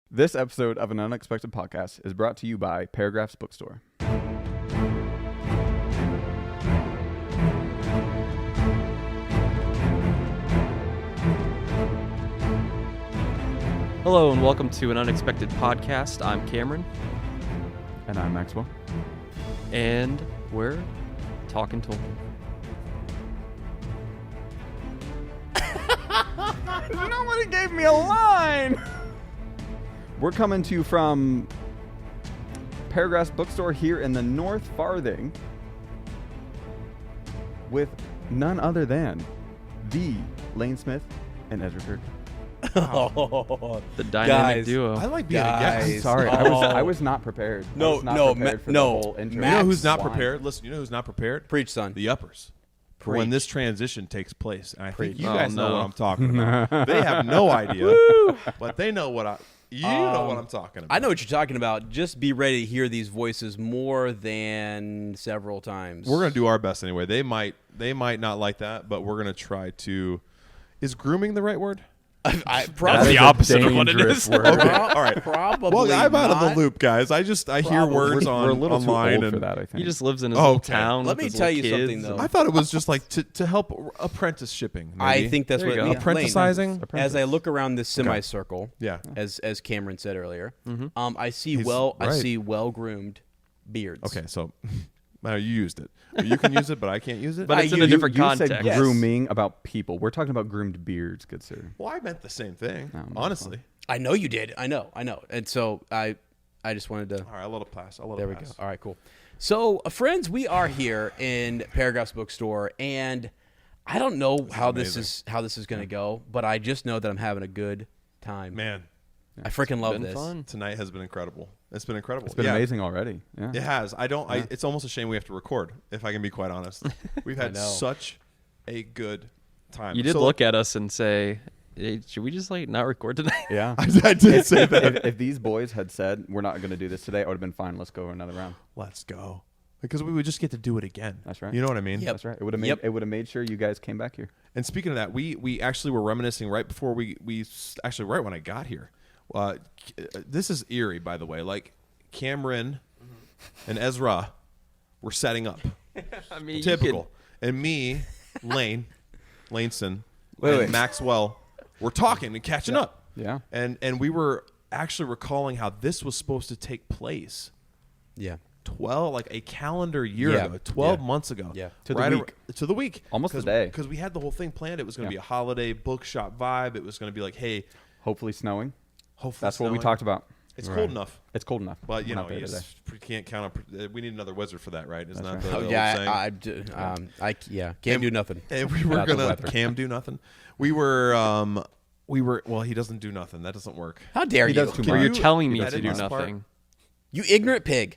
This episode of An Unexpected Podcast is brought to you by Paragraphs Bookstore. Hello and welcome to An Unexpected Podcast. I'm Cameron. And I'm Maxwell. And we're talking Tolkien. Nobody gave me a line! We're coming to you from Paragraphs Bookstore here in the North Farthing with none other than the Lane Smith and Ezra Kirk. Oh, The dynamic guys, duo. I like being a guys. guest. I'm sorry, I was not prepared. I was not prepared for the whole intro. You know who's not Why? prepared? Listen, you know who's not prepared? Preach, son. The uppers. For when this transition takes place. And I think you Oh, guys know no. what I'm talking about. They have no idea, but they know what you know what I'm talking about. I know what you're talking about. Just be ready to hear these voices more than several times. We're gonna do our best anyway. They might not like that, but we're gonna try to. Is grooming the right word? That's Probably the opposite of what it is. Word. Okay, all right. Probably. Well, I'm out of the not. loop, guys. I hear words We're a little too online old for and that, I think. He just lives in his Oh, little okay. town. Let with me his tell little you something, kids. though. I thought it was just like to help apprenticeshipping. I Maybe. think that's There what you it go. means. Apprenticizing? As I look around this semicircle, Yeah. as Cameron said earlier, Mm-hmm. I see He's I right. see well-groomed beards. Okay, so now you used it. You can use it, but I can't use it. But it's in a different you context. said Yes. grooming about people. We're talking about groomed beards, good sir. Well, I meant the same thing. Oh, honestly. I know you did. I know. And so I just wanted to. All right, I'll let it pass. There we go. All right, cool. So, friends, we are here in Paragraphs Bookstore, and I don't know how this is going to go, but I just know that I'm having a good time. Man, I freaking love Been this. fun. tonight has been incredible. It's been incredible. It's been amazing already. Yeah. It has. It's almost a shame we have to record, if I can be quite honest. We've had know. such a good time. You did So- look at us and say, hey, should we just not record tonight? Yeah. I did say that. if these boys had said, we're not going to do this today, I would have been fine. Let's go another round. Let's go. Because we would just get to do it again. That's right. You know what I mean? Yep. That's right. It would have made Yep. it would have made sure you guys came back here. And speaking of that, we actually were reminiscing right before we actually right when I got here. This is eerie, by the way. Like Cameron and Ezra were setting up. I mean, Typical. And me, Laneson, Wait. and Maxwell were talking and catching up. Yeah. And we were actually recalling how this was supposed to take place Yeah. 12, like a calendar year Yeah. ago, 12 Yeah. months ago. Yeah. To the week. To the week. Almost a day. Because we had the whole thing planned. It was going to Yeah. be a holiday bookshop vibe. It was going to be like, hey, Hopefully snowing. hopefully That's what we snowing. talked about. It's Right. cold enough. It's cold enough. But, you We're know, not there you today. just can't count on. We need another wizard for that, right? Isn't That's that right. the old saying? Can't do nothing. And we were about the gonna weather. Cam do nothing. We were well, he doesn't do nothing. That doesn't work. How dare He you? does too Or much. you're telling me That to do is part- nothing. You ignorant pig.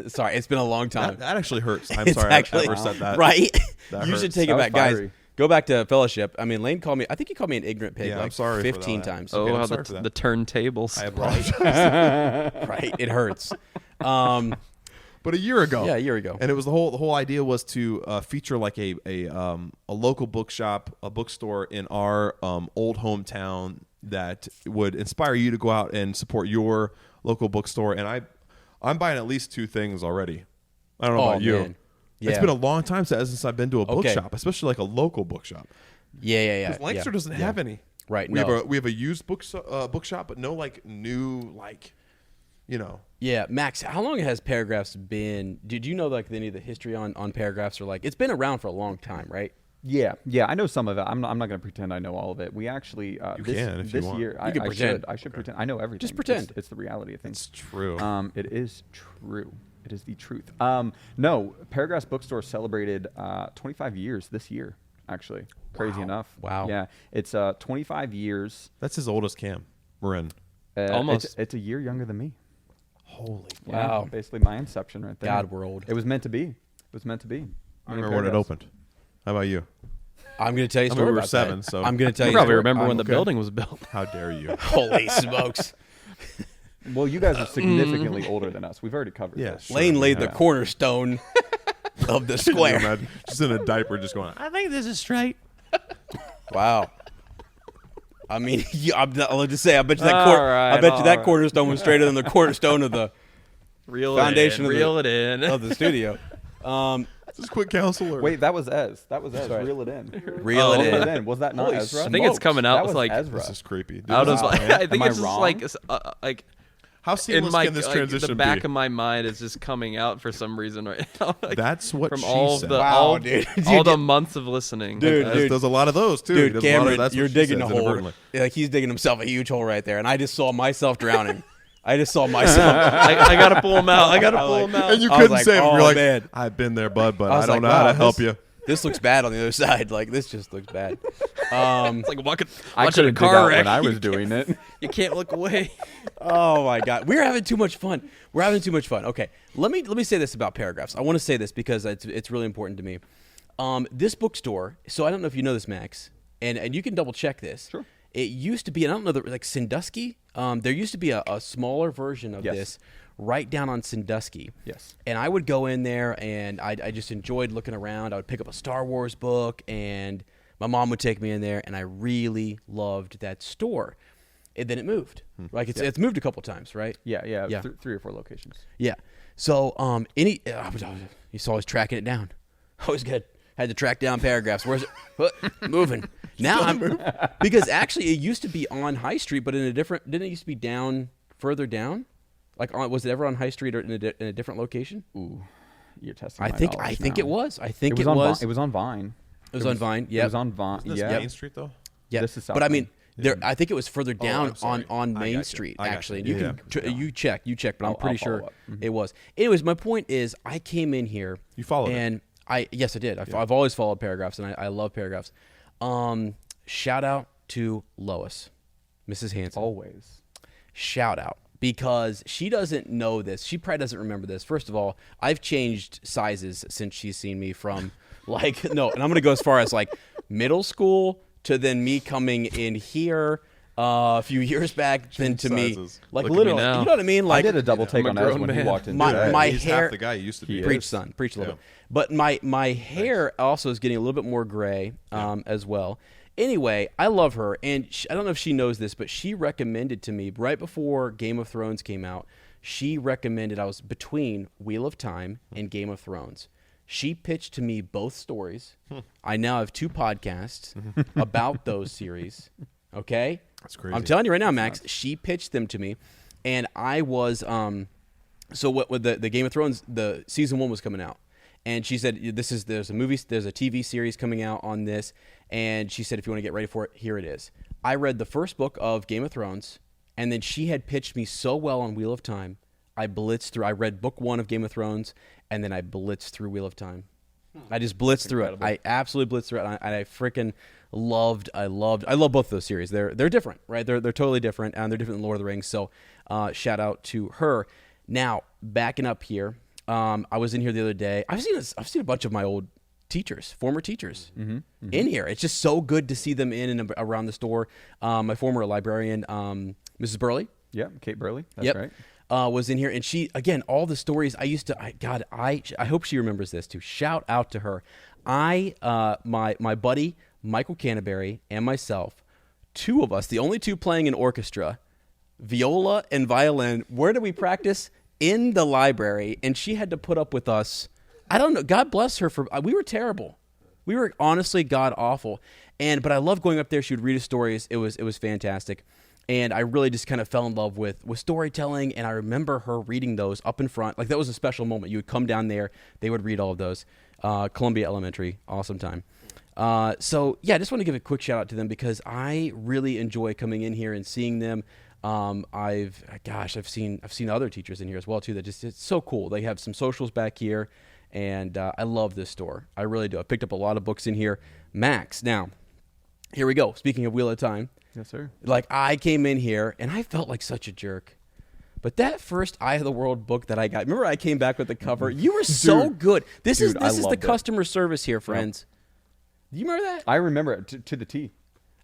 Sorry, it's been a long time. That actually hurts. I'm It's sorry actually I ever said that. Right? That You should hurts. take That it was back, guys. fiery. Go back to fellowship. I mean, Lane called me. I think he called me an ignorant pig Yeah, I'm like sorry for 15 that. times. Okay, Oh, I'm how sorry for that. the turntables. I apologize. Right? It hurts. But a year ago. Yeah, a year ago. And it was the whole idea was to feature like a local bookshop, a bookstore in our old hometown that would inspire you to go out and support your local bookstore. And I'm buying at least 2 things already. I don't know about you. Man. Yeah. It's been a long time since I've been to a Okay. bookshop, especially like a local bookshop. Yeah. Because Lancaster doesn't have any. Right. We No. have a used bookshop, but no like new like, you know. Yeah, Max. How long has Paragraphs been? Did you know like any of the history on Paragraphs? Or like it's been around for a long time, right? Yeah, I know some of it. I'm not going to pretend I know all of it. We actually can if you this want. year You can pretend. I should pretend. I know everything. Just pretend. It's the reality of things. It's true. It is true. It is the truth. No, Paragraphs Bookstore celebrated 25 years this year. Actually, crazy enough. Wow. Yeah, it's 25 years. That's as old as Cam. Marin. Almost. It's a year younger than me. Holy Yeah, wow. basically my inception right there. God world. It was meant to be. It was meant to be. I remember when it opened. How about you? I'm going to tell you a I mean, story we were about 7, that. so I'm going to tell You you. a probably story. remember when the okay. building was built. How dare you? Holy smokes. Well, you guys are significantly older than us. We've already covered Yeah, this. sure. Lane laid the Yeah. cornerstone of the Can you square. imagine? Just in a diaper, just going. I think this is straight. Wow. I mean, I'll just say, I bet you that, All right, I bet you all that right. cornerstone was straighter than the cornerstone of the Reel Foundation it of in. the- Reel it in. of the studio. Just quick counselor. Wait, that was Ez. That was Ez. Sorry. Reel it in. Reel it Reel in. it in. Was that not Holy Ezra? I think it's smokes. coming out That with was like Ezra. This is creepy. Dude, out this of is- like, I think Am I it's just wrong? like how in seamless my can this like, transition the back be? of my mind is just coming out for some reason right now. Like, That's what from she all said. the Wow, all, dude. all Dude, the months of listening. Dude, There's- There's a lot of those too. Dude, There's a lot of- Cameron, that's what you're she digging a says hole. inadvertently. Like he's digging himself a huge hole right there, and I just saw myself drowning. I just saw myself. I gotta pull him out. I gotta I pull like- him out. And you I was couldn't like, save him. oh, You're like, man. I've been there, bud, but I I, was don't like, know how wow, to help you. This looks bad on the other side. Like this just looks bad. It's like watching I a couldn't dig car out wreck. when I was doing it. You can't look away. Oh my God, we're having too much fun. We're having too much fun. Okay, let me say this about paragraphs. I want to say this because it's really important to me. This bookstore. So I don't know if you know this, Max, and you can double check this. Sure. It used to be, and I don't know, like Sandusky. There used to be a smaller version of Yes. this right down on Sandusky. Yes. And I would go in there, and I just enjoyed looking around. I would pick up a Star Wars book, and my mom would take me in there, and I really loved that store. And then it moved. Like it's moved a couple times, right? Yeah. Yeah. 3 or 4 locations. Yeah. So you saw always tracking it down. Always good. Had to track down paragraphs. Where's it? Moving. Now I'm because actually it used to be on High Street, but in a different. Didn't it used to be down further down? Like was it ever on High Street or in a different location? Ooh, you're testing. I my think knowledge it now. was. I think It was on Vine. It was on Vine. It was on Vine. It Yeah. was on Vine. Isn't this Yeah. Main Street though? Yeah. This is South but I mean, Vine. I think it was further down I'm sorry. on I Main gotcha. Street I gotcha. actually. And Yeah. you check, but I'm I'll pretty follow sure up. it was. Anyways, my point is, I came in here. You followed it. and yes, I did. I've always followed paragraphs, and I love paragraphs. Shout out to Lois, Mrs. Hanson. Always. Shout out. Because she doesn't know this. She probably doesn't remember this. First of all, I've changed sizes since she's seen me from like, no, and I'm going to go as far as like middle school to then me coming in here a few years back, then to me, sizes. like Look at me literally, now. you know what I mean? Like I did a double take I'm a on Ez grown when he man. walked in. My He's hair- half the guy he used to be. preach, son, preach a little bit. But my hair also is getting a little bit more gray as well. Anyway, I love her, and I don't know if she knows this, but she recommended to me right before Game of Thrones came out. She recommended I was between Wheel of Time and Game of Thrones. She pitched to me both stories. I now have 2 podcasts about those series. Okay, That's crazy. I'm telling you right now, Max. She pitched them to me, and I was so what with the Game of Thrones, the season 1 was coming out. And she said, there's a TV series coming out on this. And she said, if you want to get ready for it, here it is. I read the first book of Game of Thrones, and then she had pitched me so well on Wheel of Time. I blitzed through. I read book 1 of Game of Thrones, and then I blitzed through Wheel of Time. I just blitzed through it. I absolutely blitzed through it. And I freaking loved. I love both of those series. They're different, right? They're totally different, and they're different than Lord of the Rings. So shout out to her. Now backing up here. I was in here the other day. I've seen a bunch of my old teachers, former teachers, in here. It's just so good to see them in and around the store. My former librarian, Mrs. Burley. Yeah, Kate Burley. That's Yep. right. Was in here, and she again all the stories I used to. I hope she remembers this too. Shout out to her. My buddy Michael Canterbury and myself, 2 of us, the only 2 playing in orchestra, viola and violin. Where did we practice? In the library, and she had to put up with us. I don't know. God bless her for. We were terrible. We were honestly god awful. But I love going up there. She would read us stories. It was fantastic. And I really just kind of fell in love with storytelling. And I remember her reading those up in front. Like that was a special moment. You would come down there. They would read all of those. Columbia Elementary, awesome time. So yeah, I just want to give a quick shout out to them because I really enjoy coming in here and seeing them. I've seen other teachers in here as well too. That it's so cool. They have some socials back here, and I love this store. I really do. I picked up a lot of books in here. Max, now, here we go. Speaking of Wheel of Time, Yes, sir. like I came in here and I felt like such a jerk But that first Eye of the World book that I got, remember I came back with the cover? You were so good. This is I the loved it. customer service here, friends. Do you remember that? I remember it to the T.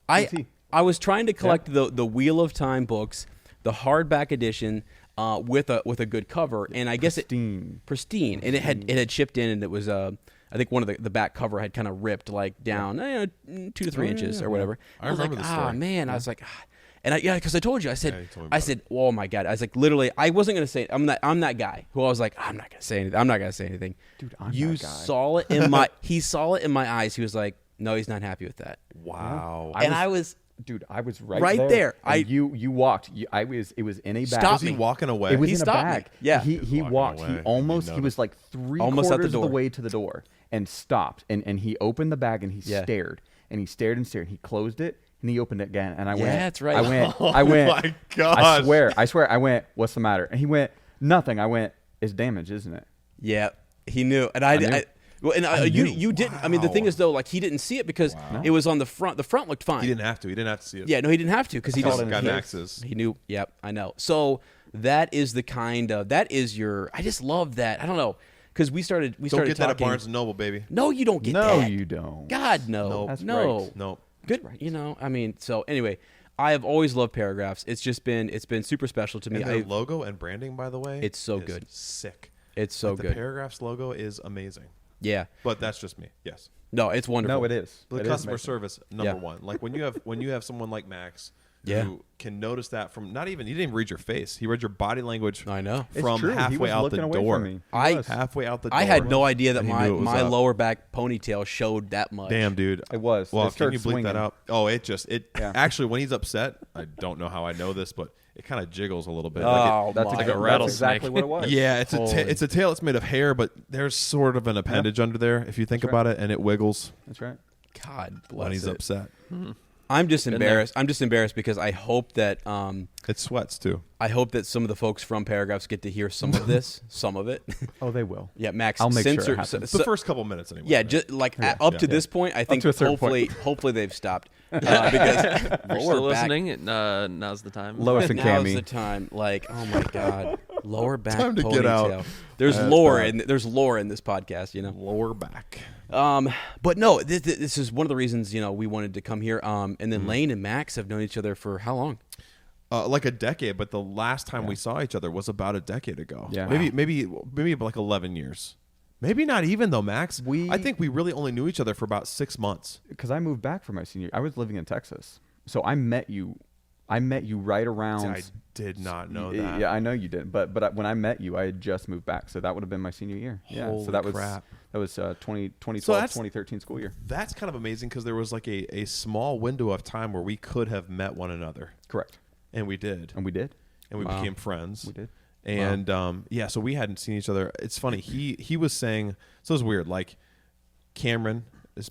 I was trying to collect the Wheel of Time books, the hardback edition with a good cover, and I guess pristine, and it had shipped in, and it was I think one of the back cover had kind of ripped like down 2 to 3 inches or whatever. I was remember like, the story. Man, I was like, and because I told you, I said, you told me about it. oh my god, I was like, literally, I wasn't gonna say it. I'm that guy who I was like, I'm not gonna say anything. I'm not gonna say anything. Dude, I'm you that guy. saw it in he saw it in my eyes. He was like, no, he's not happy with that. Wow. I was. Dude, I was Right right there. And you walked. It was in a bag. Stop Was he me. walking away? It was He in a stopped me. bag. Yeah. He walking walked. away. He was like three Almost out the quarters of the door. way to the door and stopped. And he opened the bag and he Yeah. stared. And he stared and stared. He closed it and he opened it again. And I Yeah, went. that's right. I went. Oh I went. my gosh. I swear. I went, what's the matter? And he went, nothing. I went, it's damage, isn't it? Yeah, he knew, and knew. you didn't. I mean, the thing is though, like he didn't see it because it was on the front. The front looked fine. He didn't have to. He didn't have to see it. Yeah, no, he didn't have to because he saw just it in got his Max's. he knew. Yep, I know. So that is the kind of your. I just love that. I don't know because we started Don't started get that at talking. Barnes & Noble, baby. No, you don't get No, that. you don't. God, no. Nope. That's no. right. No. Good. You know, I mean, so anyway, I have always loved Paragraphs. It's been super special to me. And their logo and branding, by the way, It's so is good. Sick. It's so The good. Paragraphs logo is amazing. Yeah. But that's just me. Yes. No, it's wonderful. No, it is. The It is customer amazing. service number one. Like when you have someone like Max Yeah. who can notice that from he didn't even read your face. He read your body language I know. It's from true. He halfway was out looking the away door. from me. He I- was. Halfway out the door. I had no idea that And he knew it was my up. lower back ponytail showed that much. Damn, dude. It was. Well, It can started you bleep swinging. that out? Oh, Yeah. actually when he's upset, I don't know how I know this, but it kind of jiggles a little bit. Oh, That's, my like a that's rattlesnake. exactly what it was. Yeah, it's Holy. it's a tail that's made of hair, but there's sort of an appendage under there if you think That's right. about it, and it wiggles That's right. God when bless he's it. upset. I'm just there. embarrassed. I'm just embarrassed because I hope that It sweats too. some of the folks from Paragraphs get to hear some of this, some of it. Oh, they will. Yeah, Max. I'll make sure it censor, happens. The first couple minutes anyway. yeah, right? just like up to yeah. this point, I think to a certain point. hopefully they've stopped because If you're lower still back- listening, now's the time. Lois and Now's Cammy. the time. Like, oh my god, lower back Time to ponytail. get out. There's That's lore bad. in there's lore in this podcast, you know. lower back. But no, this is one of the reasons we wanted to come here. And Mm-hmm. then Lane and Max have known each other for how long? Like a decade, but the last time we saw each other was about a decade ago. Yeah. maybe like 11 years. Maybe not even though, Max. I think we really only knew each other for about 6 months. Because I moved back for my senior year. I was living in Texas. So I met you right around. I did not know that. Yeah, I know you did. But when I met you, I had just moved back. So that would have been my senior year. Yeah. Holy So that crap. was 2012, So that's- 2013 school year. That's kind of amazing because there was like a small window of time where we could have met one another, Correct. and we did, And we did. and we became friends. We did. And yeah, so we hadn't seen each other. It's funny. He was saying, so it's weird. Like Cameron is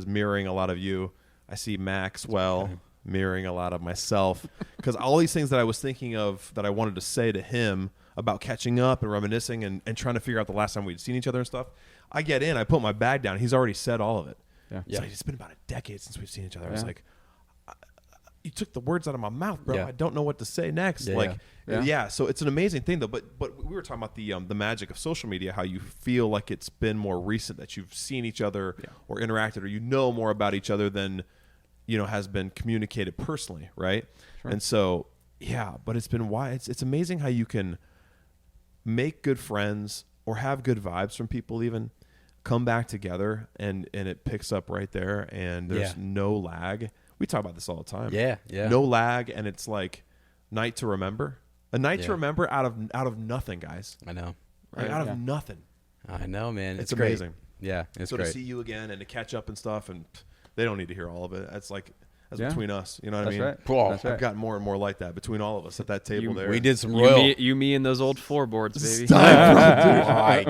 mirroring a lot of you. I see Maxwell mirroring a lot of myself because all these things that I was thinking of that I wanted to say to him about catching up and reminiscing and trying to figure out the last time we'd seen each other and stuff. I get in, I put my bag down. He's already said all of it. Yeah. It's like, it's been about a decade since we've seen each other. I was Yeah. like, you took the words out of my mouth, bro. Yeah. I don't know what to say next. Yeah, like, yeah. yeah. So it's an amazing thing, though. But we were talking about the magic of social media, how you feel like it's been more recent that you've seen each other or interacted, or you know more about each other than has been communicated personally, right? Sure. And so, yeah. But it's been why it's amazing how you can make good friends or have good vibes from people, even come back together, and it picks up right there, and there's no lag. We talk about this all the time. Yeah, yeah. No lag, and it's like night to remember. A night to Yeah. remember out of nothing, guys. I know. Like, out of nothing. I know, man. It's great. amazing. Yeah, it's So great. to see you again and to catch up and stuff, and they don't need to hear all of it. That's like that's Yeah. between us. You know what That's I mean? right. Whoa. That's right. I've gotten more and more like that between all of us at that table there. We did some royal. You, me, and those old floorboards, baby. My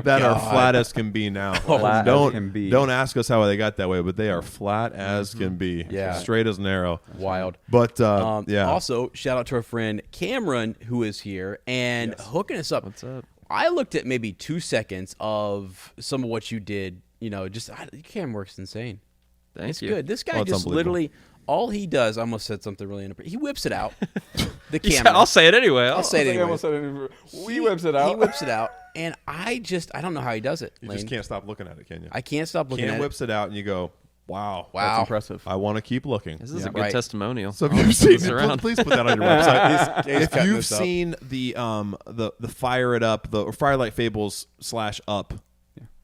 that are God. flat as can be now. Flat don't as can be. don't ask us how they got that way, but they are flat as can be. Yeah. Straight as an arrow. Wild. But yeah. Also, shout out to our friend Cameron, who is here and hooking us up. What's up? I looked at maybe 2 seconds of some of what you did. Cam works insane. Thank It's you. good. This guy Oh, it's just unbelievable. literally All he does, I almost said something really inappropriate. He whips it out. The Yeah, camera. I'll say it anyway. I'll say it I anyway. almost said it. He whips it out. He whips it out, and I don't know how he does it. You Lane. just can't stop looking at it, can you? I can't stop looking Cam at whips it out, and you go, wow. Wow. That's impressive. I want to keep looking. This is a Yeah. good Right. testimonial. So if you've seen this around. please put that on your website. He's If cutting you've this up. seen the Fire It Up, or Firelight Fables /Up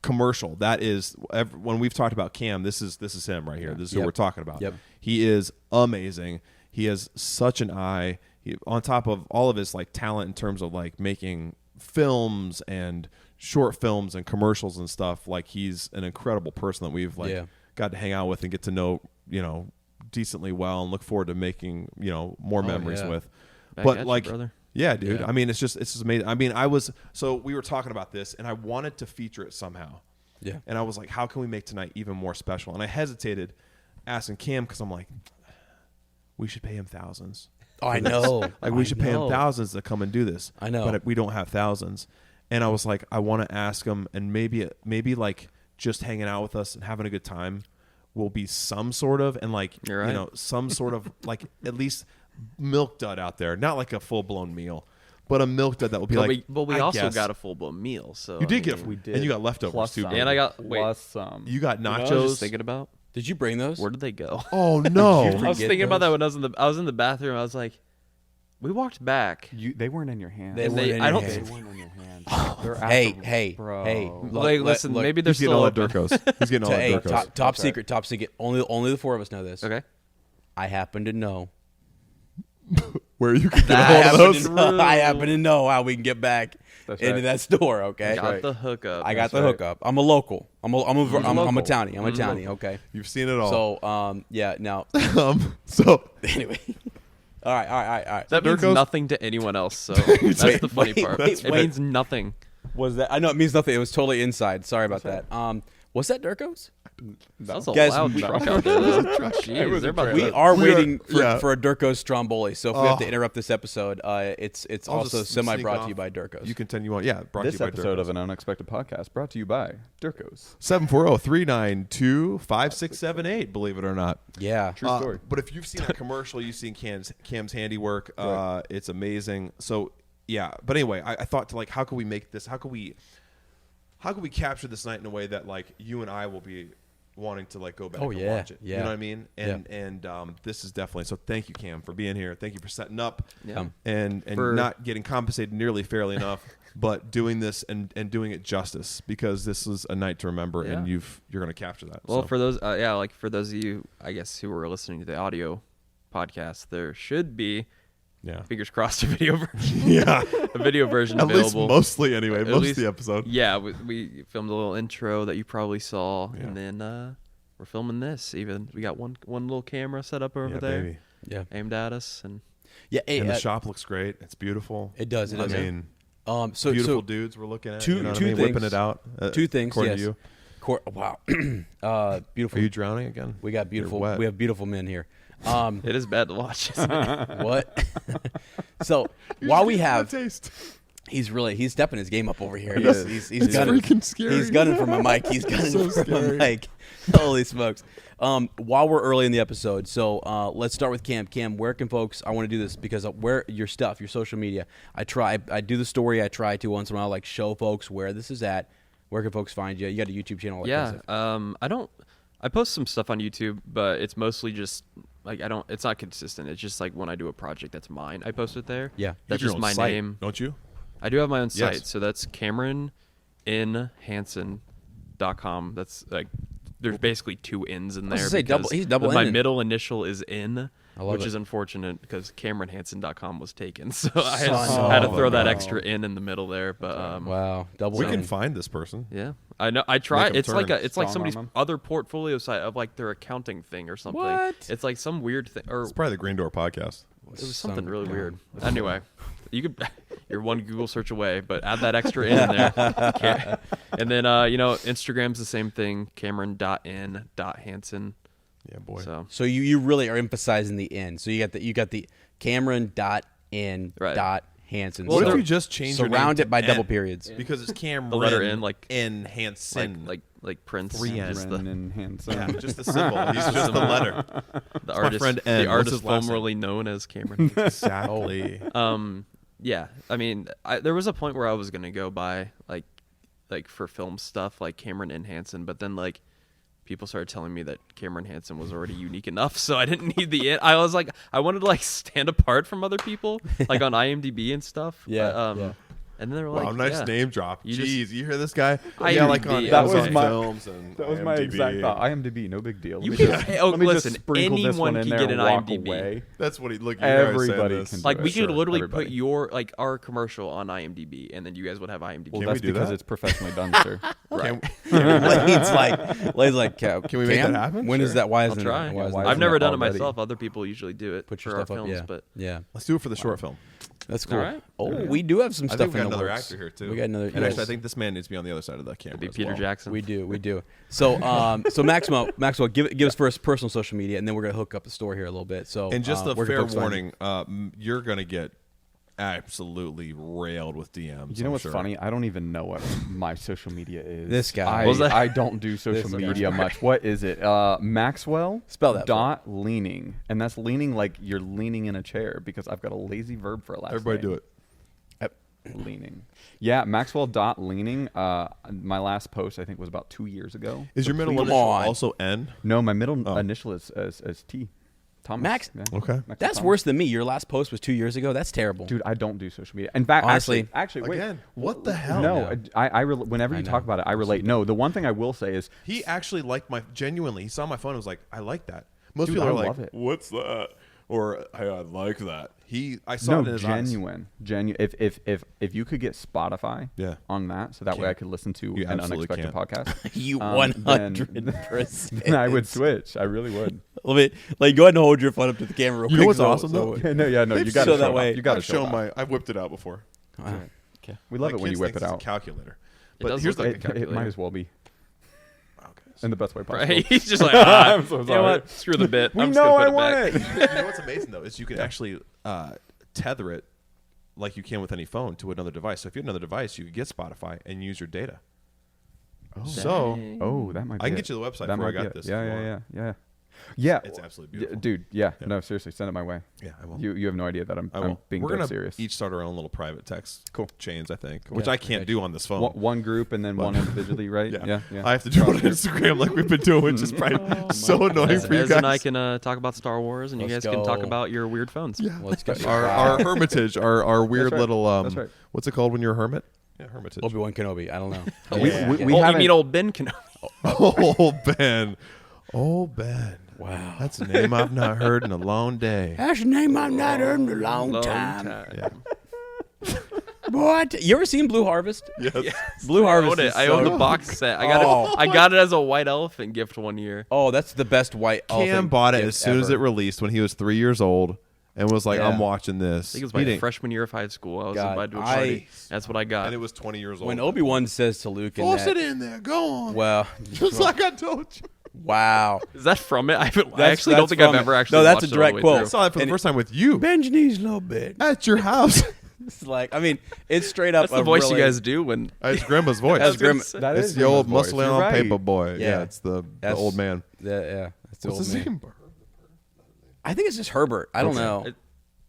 commercial, that is when we've talked about Cam. This is him right here. This is who Yep. we're talking about. Yep. He is amazing. He has such an eye. On top of all of his like talent in terms of like making films and short films and commercials and stuff, like he's an incredible person that we've like got to hang out with and get to know, decently well, and look forward to making, more memories with. Back But at you, like, brother. yeah, dude. Yeah. I mean, it's just amazing. I mean, so we were talking about this, and I wanted to feature it somehow. Yeah. And I was like, how can we make tonight even more special? And I hesitated asking Cam because I'm like, we should pay him thousands. Oh, I know. Like we I should pay him know. thousands to come and do this. I know. But we don't have thousands. And I was like, I want to ask him, and maybe like just hanging out with us and having a good time will be some sort of, and like, You're right. some sort of like at least milk dud out there, not like a full blown meal, but a milk dud that will be like. we I also guess. got a full blown meal. So You did I get, mean, We did. and you got leftovers Plus too. some. baby. And I got Plus some. You got You know what I was nachos. just thinking about? Did you bring those? Where did they go? Oh no! I was forget thinking about those? that when I was in the bathroom. I was like, we walked back. They weren't in your hand. They And weren't they- in I your don't- They hand. weren't in your hand. They're at Hey, the- hey, bro. hey. Like, listen, maybe they're He's getting still all open. that Durkos. He's getting all that Hey, Durkos. top Okay. secret, top secret. Only the four of us know this. Okay. I happen to know. Where you can get I all happen, those. to know I happen to know how we can get back That's into right. that store. Okay, Got the hookup. I got That's the right. hookup. I'm a local. I'm a local. townie. I'm a He's townie. local. Okay. You've seen it all. So yeah. Now So anyway. All right. That means Durkos- nothing to anyone else. So that's the funny part. wait, It means nothing. Was that? I know it means nothing. It was totally inside. Sorry about that. Was that Durkos? That was a Guys, loud we- truck out there. Jeez, they're about to We are We waiting are- for a Durkos Stromboli. So if we have to Oh. interrupt this episode, it's I'll also just semi sneak brought off. to you by Durkos. You continue on. Yeah, brought This to you by episode Durkos. of An Unexpected Podcast brought to you by Durkos. 740-392-5678, believe it or not. Yeah. True story. But if you've seen a commercial, you've seen Cam's handiwork. It's amazing. So yeah. But anyway, I thought to like, how can we make this? How can we capture this night in a way that like you and I will be wanting to like go back Oh, and yeah, watch it. yeah. You know what I mean? And this is definitely so. Thank you, Cam, for being here. Thank you for setting up. Yeah. And For- not getting compensated nearly fairly enough, but doing this and doing it justice, because this is a night to remember, and Yeah. you're going to capture that. Well, so. for those, like for those of you, I guess, who were listening to the audio podcast, there should be, yeah, fingers crossed, a video version. yeah, A video version at least available. mostly anyway, At most least- of the episode. Yeah, we filmed a little intro that you probably saw, Yeah. and then we're filming this. Even we got one little camera set up over Yeah, there, baby. Yeah. aimed at us, and Yeah. Hey, And the shop looks great. It's beautiful. It does. It I does. mean, So beautiful so dudes we're looking at. two- you know what two I mean? Whipping things. it out. two things. According Yes. to you. Wow. Beautiful. Are you drowning again? We got beautiful. You're wet. We have beautiful men here. it is bad to watch. Isn't it? What? So You're while just we getting have, that taste. he's stepping his game up over here. He He's, is. he's It's gunning. freaking scary. He's gunning for my mic. He's gunning So for scary. my mic. Holy smokes! While we're early in the episode, so let's start with Cam. Cam, where can folks? I want to do this because where your stuff, your social media. I do the story. I try to once in a while like show folks where this is at. Where can folks find you? You got a YouTube channel. All that kind of Yeah. stuff. I post some stuff on YouTube, but it's mostly just like it's not consistent. It's just like when I do a project that's mine, I post it there. Yeah. That's You have your just own my site, name. don't you? I do have my own Yes. site, so that's CameronInHanson.com. That's like there's basically two N's in was there. gonna say, because he's double my N-ing. middle initial is in, I love which it. is unfortunate because CameronHanson.com was taken, so I Son had to of throw a that gun. extra in the middle there. But Wow, double. We N. can find this person. yeah, I know. I try. Make 'em It's like turn. it's like Strong somebody's arm 'em. other portfolio site of like their accounting thing or something. What? It's like some weird thing, or It's probably the Green Door podcast. it was Son something of a really gun. weird. Anyway, you could you're one Google search away, but add that extra in there. And then Instagram's the same thing, Cameron.n.Hanson. Yeah, boy. So So you really are emphasizing the N. So you got the Cameron.n.Hanson. Hansen. What So if you just change your name surround to it by N? double periods? Because it's Cameron. The letter N, like N Hansen. like Prince. 3 N. Just Ren and Hansen. Yeah, just the symbol. He's just the letter. the my artist, friend N. the What's artist his last name? formerly known as Cameron. Exactly. Yeah, I mean, there was a point where I was gonna go by like for film stuff like Cameron and Hansen, but then like people started telling me that Cameron Hansen was already unique enough, so I didn't need the. I was like, I wanted to like stand apart from other people, like on IMDb and stuff. Yeah, but, yeah. And then they were Wow, like, nice yeah. name drop. You Jeez, just- you hear this guy? IMDb, Yeah, like on that was Amazon my- films and That was my IMDb. exact thought. IMDb, no big deal. You Let me can- just- oh, let me just listen, sprinkle this one anyone in can there get and an walk IMDb. away. That's what he look. Everybody this. can do Like it. we could literally Everybody. put your like our commercial on IMDb, and then you guys would have IMDb. Well, Can that's we do because that? it's professionally done, sir. right. Lane's like, can we make that happen? When is Sure. that? Why I'll isn't try. it? Why isn't Why it? I've isn't never it done it already? myself. Other people usually do it Put for your our stuff up. films, Yeah, but yeah. Let's do it for the short film. That's cool. All right. Oh, There we go. we do have some I stuff think we got in the another works. actor here too. We got another. And yes. actually, I think this man needs to be on the other side of the camera. it'd be as Peter well. Jackson. We do. So, Maxwell, give us first personal social media, and then we're gonna hook up the store here a little bit. So, And just a where can fair folks find you? warning, you're gonna get absolutely railed with DMs. You know I'm what's sure. funny? I don't even know what my social media is. This guy. I, What was that? I don't do social This media much. What is it? Maxwell. Spell that. Dot leaning, and that's leaning like you're leaning in a chair because I've got a lazy verb for a last Everybody name. do it. Leaning. Yeah, Maxwell dot leaning. My last post I think was about 2 years ago. Is your middle Come initial on. also N? No, my middle Oh. initial is T. Thomas. Max- Yeah. Okay. Maxwell That's Thomas. worse than me. Your last post was 2 years ago. That's terrible. Dude, I don't do social media. In fact, Honestly. actually, wait. Again, what the hell? No, whenever I you know. talk about it, I relate. No, the one thing I will say is, He actually liked my genuinely. He saw my phone and was like, "I like that." Most Dude, people I are like, love it. "What's that?" Or "Hey, I like that." I saw it in his eyes. genuine. If you could get Spotify Yeah. on that, so that way I could listen to You an absolutely unexpected podcast. You then- 100%. then I would switch. I really would. Let me go ahead and hold your phone up to the camera real You quick. know what's so- awesome, though? no, They've you got shown to that show way. it. You got to I've show shown it. my. I've whipped it out before. Okay. We love My it when kids you whip think it it's a out. calculator. It But does here's look the like a It might calculator. as well be okay. in the best way possible. Right? He's just like, I'm so You know sorry. what? Screw the bit. We I'm just know gonna I put want it back. it. You know what's amazing though is you can actually tether it like you can with any phone to another device. So if you had another device, you could get Spotify and use your data. So Dang. Oh, that might. Be I can it. get you the website That before I might be got it. this. Yeah, if you yeah, want. yeah, yeah. Yeah, It's absolutely beautiful. dude. Yeah, Yeah. no, seriously, send it my way. Yeah, I will. You have no idea that I'm I will. being We're dead gonna serious. each start our own little private text Cool. chains, I think, which Yeah, I can't do on this phone. One group and then one individually, right? Yeah. yeah. I have to do it on Instagram like we've been doing, which is probably so annoying Ez for you Ez and I guys. can talk about Star Wars, and you Let's guys can talk go. about your weird phones. Yeah. Let's go. Our hermitage, our weird right. little That's right. what's it called when you're a hermit? Yeah, hermitage. Obi-Wan Kenobi. I don't know. We You haven't. mean old Ben Kenobi? Oh Ben. Oh Ben. Wow. That's a name I've not heard in a long day. That's a name I've not heard in a long time. Yeah. Boy, you ever seen Blue Harvest? Yes. Blue I Harvest. own it. is I so own the good. box set. I got Oh. it. I got it as a white elephant gift one year. Oh, that's the best white Cam elephant bought it gift as soon as ever. it released when he was 3 years old and was like, Yeah. I'm watching this. I think it was He my didn't- freshman year of high school. I was God, invited to a party. That's what I got. and it was 20 years old. When Obi-Wan says to Luke in Force that, it in there. Go on. well, Just like I told you. wow. Is that from it? I actually That's don't think I've from it. ever actually. No, that's watched a it all the direct way quote. I through. saw it for the And first time with you Bend your knees a little bit. at your house. It's like, I mean, it's straight up. That's the a voice really, you guys do when. It's Grandma's voice. That's Grandma. That It's is the old Grandma's voice. muscly You're on right. paper boy. Yeah. Yeah, it's the That's- old man. Yeah. That's the What's old his man. name? I think it's just Herbert. I don't Okay. know,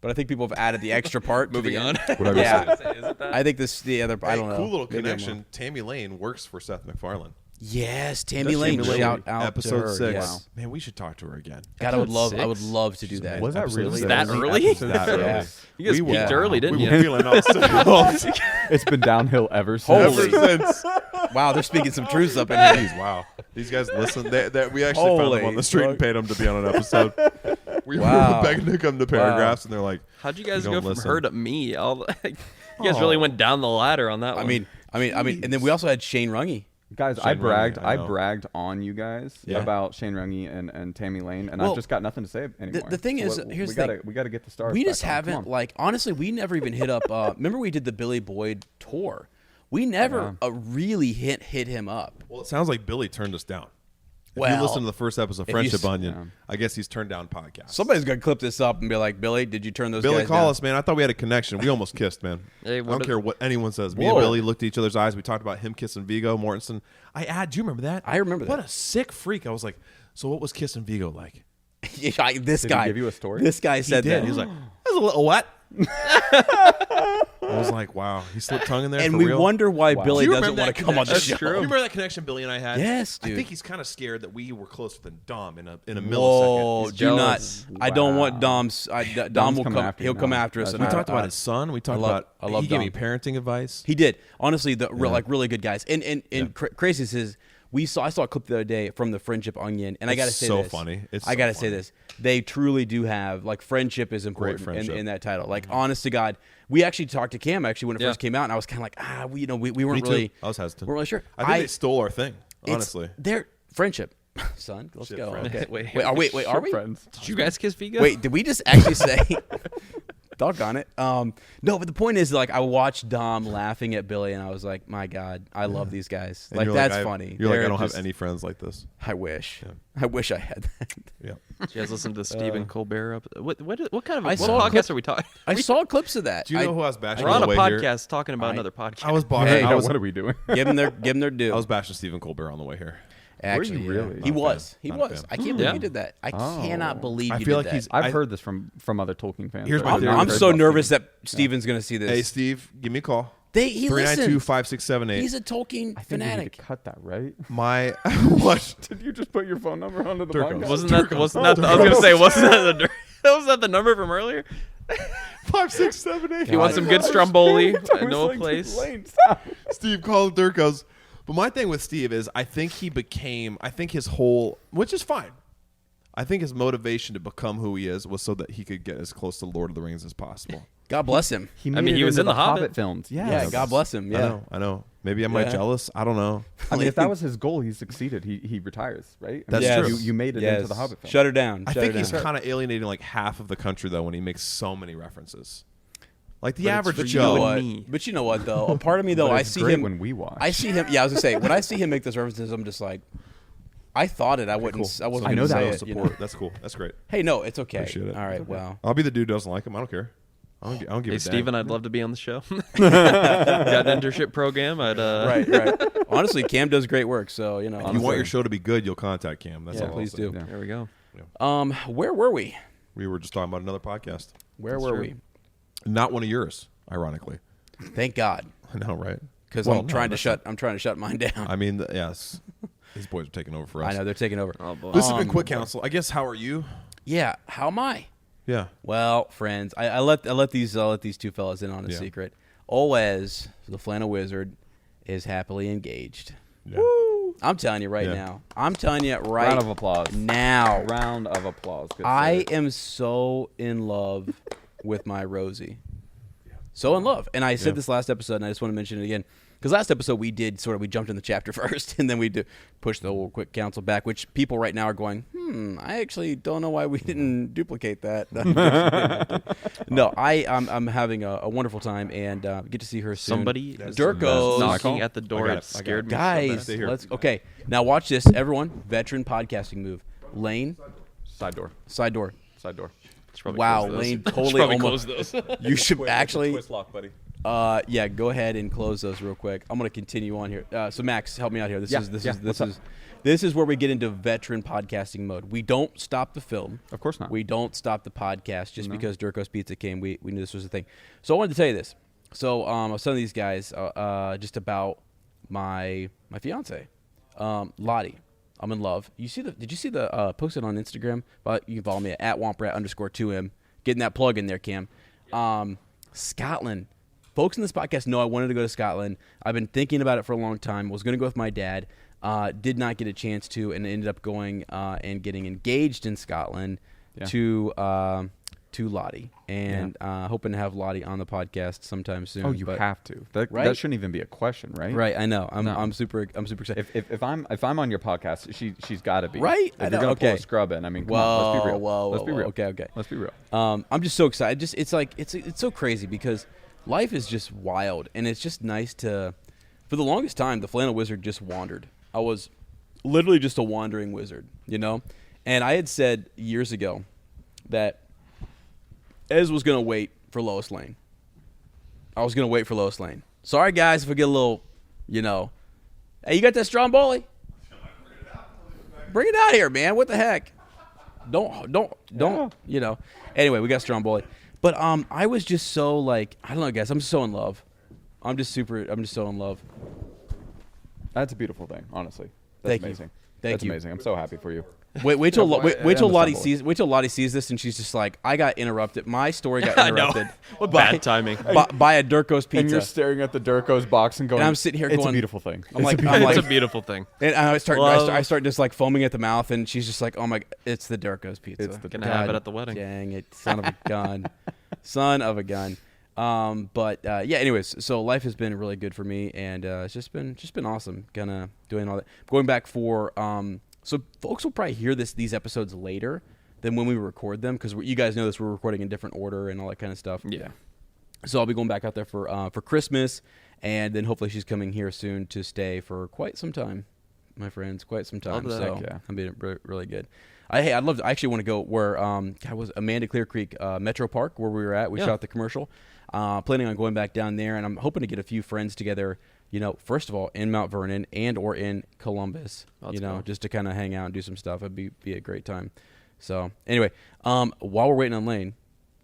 but I think people have added the extra part. to Moving the on. end. Whatever. Yeah, Is it that? I think this the other. I Hey, don't know. cool little Maybe I'm connection. wrong. Tammy Lane works for Seth MacFarlane. Yes, Tammy That's Lane. Tammy Lane. Shout out Episode to her. 6. Yes. Man, we should talk to her again. God, I would love. Episode I would 6? love to do that. Was that Episode really six. That early? That early. You guys We peaked were- early, didn't we you? were feeling ourselves. It's been downhill ever since. Holy. Ever since. Wow, they're speaking some truths up in here. Jeez, wow. These guys listen. We actually found them Holy on the street and fuck. paid them to be on an episode. We Wow. were begging to come to paragraphs, and they're like, How'd you guys You go don't from listen. her to me? You guys really went down the ladder on that I one. mean, and then we also had Shane Runge. Guys, Shane I bragged. Runge, I I know. bragged on you guys Yeah. about Shane Runge and Tammy Lane, and Well, I've just got nothing to say anymore. the thing So is, what- here's we the gotta, thing. we got to get the stars. We back just on. Come haven't, on. like, honestly, we never even hit up. Remember, we did the Billy Boyd tour. We never really hit him up. well, it sounds like Billy turned us down. If Well, you listen to the first episode of if you Friendship s- Onion, I guess he's turned down podcasts. Somebody's gonna clip this up and be like, Billy, did you turn those Billy, guys call down? us, man. I thought we had a connection. We almost kissed, man. Hey, I what don't are- care what anyone says. Me Whoa. and Billy looked at each other's eyes. We talked about him kissing Vigo Mortensen. Do you remember that? I remember that. What a sick freak. I was like, so what was kissing Vigo like? This Did guy he give you a story? This guy said He did. that. He was like, that was a little wet. I was like, wow. He slipped tongue in there and for we real? wonder why Wow. Billy Do you doesn't remember want that to come on the connection? show. You remember that connection Billy and I had? Yes, dude. I think he's kind of scared that we were closer than Dom in a millisecond. Whoa, He's do not. jealous. I don't want Wow. Dom's. Dom Dom's will coming come. after you He'll come now. after us. That's and We right. talked about his son. We talked love- I about. love He gave me Dom. parenting advice. He did. Honestly, like really good guys. And craziest is I saw a clip the other day from the Friendship Onion, and I It's gotta say so this. funny. It's I so gotta say funny. this. They truly do have like friendship is important friendship. in that title. Like honest to God, we actually talked to Cam actually when it Yeah. first came out, and I was kind of like we weren't Me too. really. I was hesitant. We're really sure. I think they stole our thing. it's- Honestly, they're friendship, son. Let's Shit, go. friend. Okay. Wait. Wait. Are we? friends? Did you guys kiss Vigo? Wait, did we just actually say? Doggone it. No, but the point is, like, I watched Dom laughing at Billy, and I was like, my God, I love these guys. And Like, you're that's I- funny. You're like, I They're don't just- have any friends like this. I wish. Yeah. I wish I had that. Yeah. Did you guys listen to the Stephen Colbert up? What kind of I what saw a podcast clip- are we talking? I saw clips of that. Do you know who I was bashing We're on a the way here? podcast talking about another podcast. I was bashing. Hey, I was, what are we doing? Give them their due. I was bashing Stephen Colbert on the way here. Actually, you really? He Not a was. fan. He Not a was. fan. I can't believe Yeah. you did that. I Oh. cannot believe I you feel did like he's- that. I've I- heard this from other Tolkien fans. Here's my I've theory. heard I'm about so Stephen. nervous that Steven's going to see this. Hey, Steve, give me a call. He 392-5678. He's a Tolkien I think we need fanatic. to cut that, right? My what? Did you just put your phone number onto the Durko. podcast? Wasn't that? I was gonna say, wasn't that the? Was that the number from earlier? 5678. If you want some good Stromboli, I was no like, place. Lane, stop. Steve called Durkos. But my thing with Steve is I think his whole, which is fine. I think his motivation to become who he is was so that he could get as close to Lord of the Rings as possible. God bless him. He I mean, made he it was into in the Hobbit films. Yeah, Yes. God bless him. Yeah. I know. Maybe am I Yeah. jealous? I don't know. I mean, if that was his goal, he succeeded. He retires, right? I That's mean, true. You made it Yes. into the Hobbit film. Shut her down. I Shut think her he's down. kind of alienating like half of the country though when he makes so many references. Like the But it's average for you Joe. and What? me. But you know what though? A part of me though, But I it's see great him when we watch. I see him. Yeah, I was gonna say when I see him make those references, I'm just like, I thought it. I wouldn't. Cool. I wasn't. I gonna know that say was it, you know? support. That's cool. That's great. Hey, no, it's okay. Appreciate it. All right. It's okay. Well, I'll be the dude who doesn't like him. I don't care. I don't give Hey, a damn. Steven, I'd love to be on the show. Got an internship program. I'd right. Honestly, Cam does great work. So you know. If you want your show to be good, you'll contact Cam. That's Yeah, all. please I'll say. do. Yeah. There we go. Where were we? We were just talking about another podcast. Where That's were true. we? Not one of yours, ironically. Thank God, I know, right? because Well, I'm no, trying to that's shut. I'm trying to shut mine down. I mean, yes. These boys are taking over for us. I know they're taking over. Oh boy. This has been Quick Counsel. I guess. How are you? Yeah. How am I? Yeah. Well, friends, I let these two fellas in on a Yeah. secret. Always, the Flannel Wizard is happily engaged. Yeah. Woo! I'm telling you right Yeah. now. I'm telling you right Round of applause. now. Round of applause. Good I sir. am so in love with my Rosie. So in love. And I said Yeah. this last episode, and I just want to mention it again. Because last episode we jumped in the chapter first, and then we pushed the whole quick counsel back, which people right now are going, I actually don't know why we didn't duplicate that. No, I'm having a wonderful time, and get to see her soon. Somebody That's Durko. knocking at the door. I got It it. I got scared it. me. so Guys, bad. Stay here. okay. Now watch this, everyone. Veteran podcasting move. Lane, Side door. side door. Side door. Should probably Wow, close those. Lane Should totally probably almost. close those. You should actually. Twist lock, buddy. Yeah, go ahead and close those real quick. I'm going to continue on here. So Max, help me out here. This is where we get into veteran podcasting mode. We don't stop the film. Of course not. We don't stop the podcast just because Durko's Pizza came. We knew this was a thing. So I wanted to tell you this. So I was telling these guys just about my fiance, Lottie. I'm in love. Did you see the posted on Instagram? But you can follow me at @womprat_2m. Getting that plug in there, Cam. Scotland. Folks in this podcast know I wanted to go to Scotland. I've been thinking about it for a long time. Was going to go with my dad. Did not get a chance to, and ended up going and getting engaged in Scotland to Lottie, and hoping to have Lottie on the podcast sometime soon. Oh, you but- have to. That Right? shouldn't even be a question, right? Right, I know. I'm No. super excited. If I'm on your podcast, she's got to be Right? I If know, you're gonna pull okay. a scrub in, I mean, come on, let's be real. Let's be real. Okay. Let's be real. I'm just so excited. It's so crazy because life is just wild, and it's just nice to. For the longest time, the Flannel Wizard just wandered. I was literally just a wandering wizard, you know? And I had said years ago that Ez was going to wait for Lois Lane. I was going to wait for Lois Lane. Sorry, guys, if we get a little, you know. Hey, you got that Stromboli? Bring it out here, man. What the heck? Don't, you know. Anyway, we got Stromboli. But I was just so like, I don't know, guys. I'm so in love. I'm just so in love. That's a beautiful thing, honestly. That's Thank you. amazing. Thank That's you. amazing. I'm so happy for you. Wait till And the Lottie Stromboli. wait till Lottie sees this and she's just like, I got interrupted. My story got I know. interrupted. What bad timing. By a Durko's And you're pizza. staring at the Durko's box and going, And I'm sitting here it's going, a beautiful thing. I'm like, It's a beautiful thing. and I start Love- just like foaming at the mouth, and she's just like, "Oh my, it's the Durko's pizza." It's the- Gonna have it at the wedding. Dang it, son of a gun, son of a gun. But yeah. Anyways, so life has been really good for me, and it's just been awesome. Gonna doing all that. Going back for so folks will probably hear these episodes later than when we record them because you guys know this. We're recording in different order and all that kind of stuff. Yeah. So I'll be going back out there for Christmas, and then hopefully she's coming here soon to stay for quite some time, my friends, quite some time. Love that. So Heck yeah. I'm being really good. I'd love to. I actually want to go where was Amanda Clear Creek Metro Park where we were at. We Yeah. shot the commercial. Planning on going back down there, and I'm hoping to get a few friends together. You know, first of all, in Mount Vernon and or in Columbus. That's you know, cool. just to kind of hang out and do some stuff. It'd be a great time. So anyway, while we're waiting on Lane,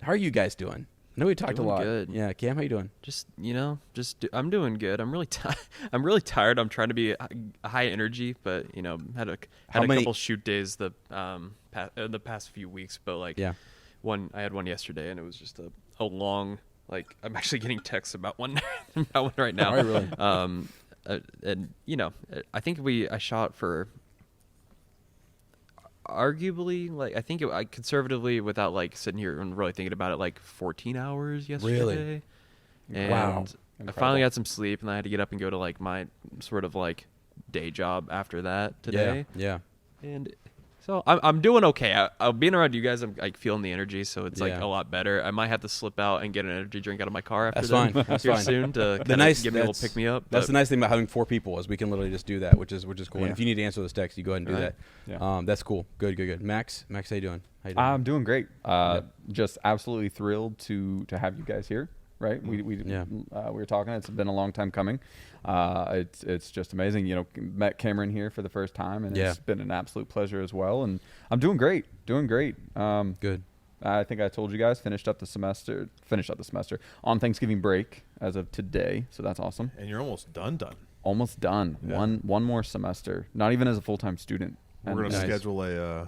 how are you guys doing? I know we talked Doing a lot. good. Yeah, Cam, how you doing? Just I'm doing good. I'm really I'm really tired. I'm trying to be high energy, but had a couple shoot days the past few weeks. But like Yeah. I had one yesterday, and it was just a long. Like I'm actually getting texts about one right now. All right, really? And I think I shot for arguably like I think I conservatively without like sitting here and really thinking about it like 14 hours yesterday. Really? And Wow. I finally got some sleep, and I had to get up and go to like my sort of like day job after that today. Yeah. And so I'm doing okay. I'm being around you guys. I'm like feeling the energy, so it's like Yeah. a lot better. I might have to slip out and get an energy drink out of my car after That's that fine. That's here fine. soon to The kinda nice give me a little pick me up. That's the nice thing about having 4 people is we can literally just do that, which is cool. Yeah. And if you need to answer those texts, you go ahead and do Right. that. Yeah. That's cool. Good. Max, how you doing? How you doing? I'm doing great. Just absolutely thrilled to have you guys here. Right? We were talking. It's been a long time coming. It's just amazing. Met Cameron here for the first time, and it's been an absolute pleasure as well. And I'm doing great. Good. I think I told you guys finished up the semester on Thanksgiving break as of today. So that's awesome. And you're almost done. Almost done. Yeah. One more semester. Not even as a full-time student. We're going to schedule a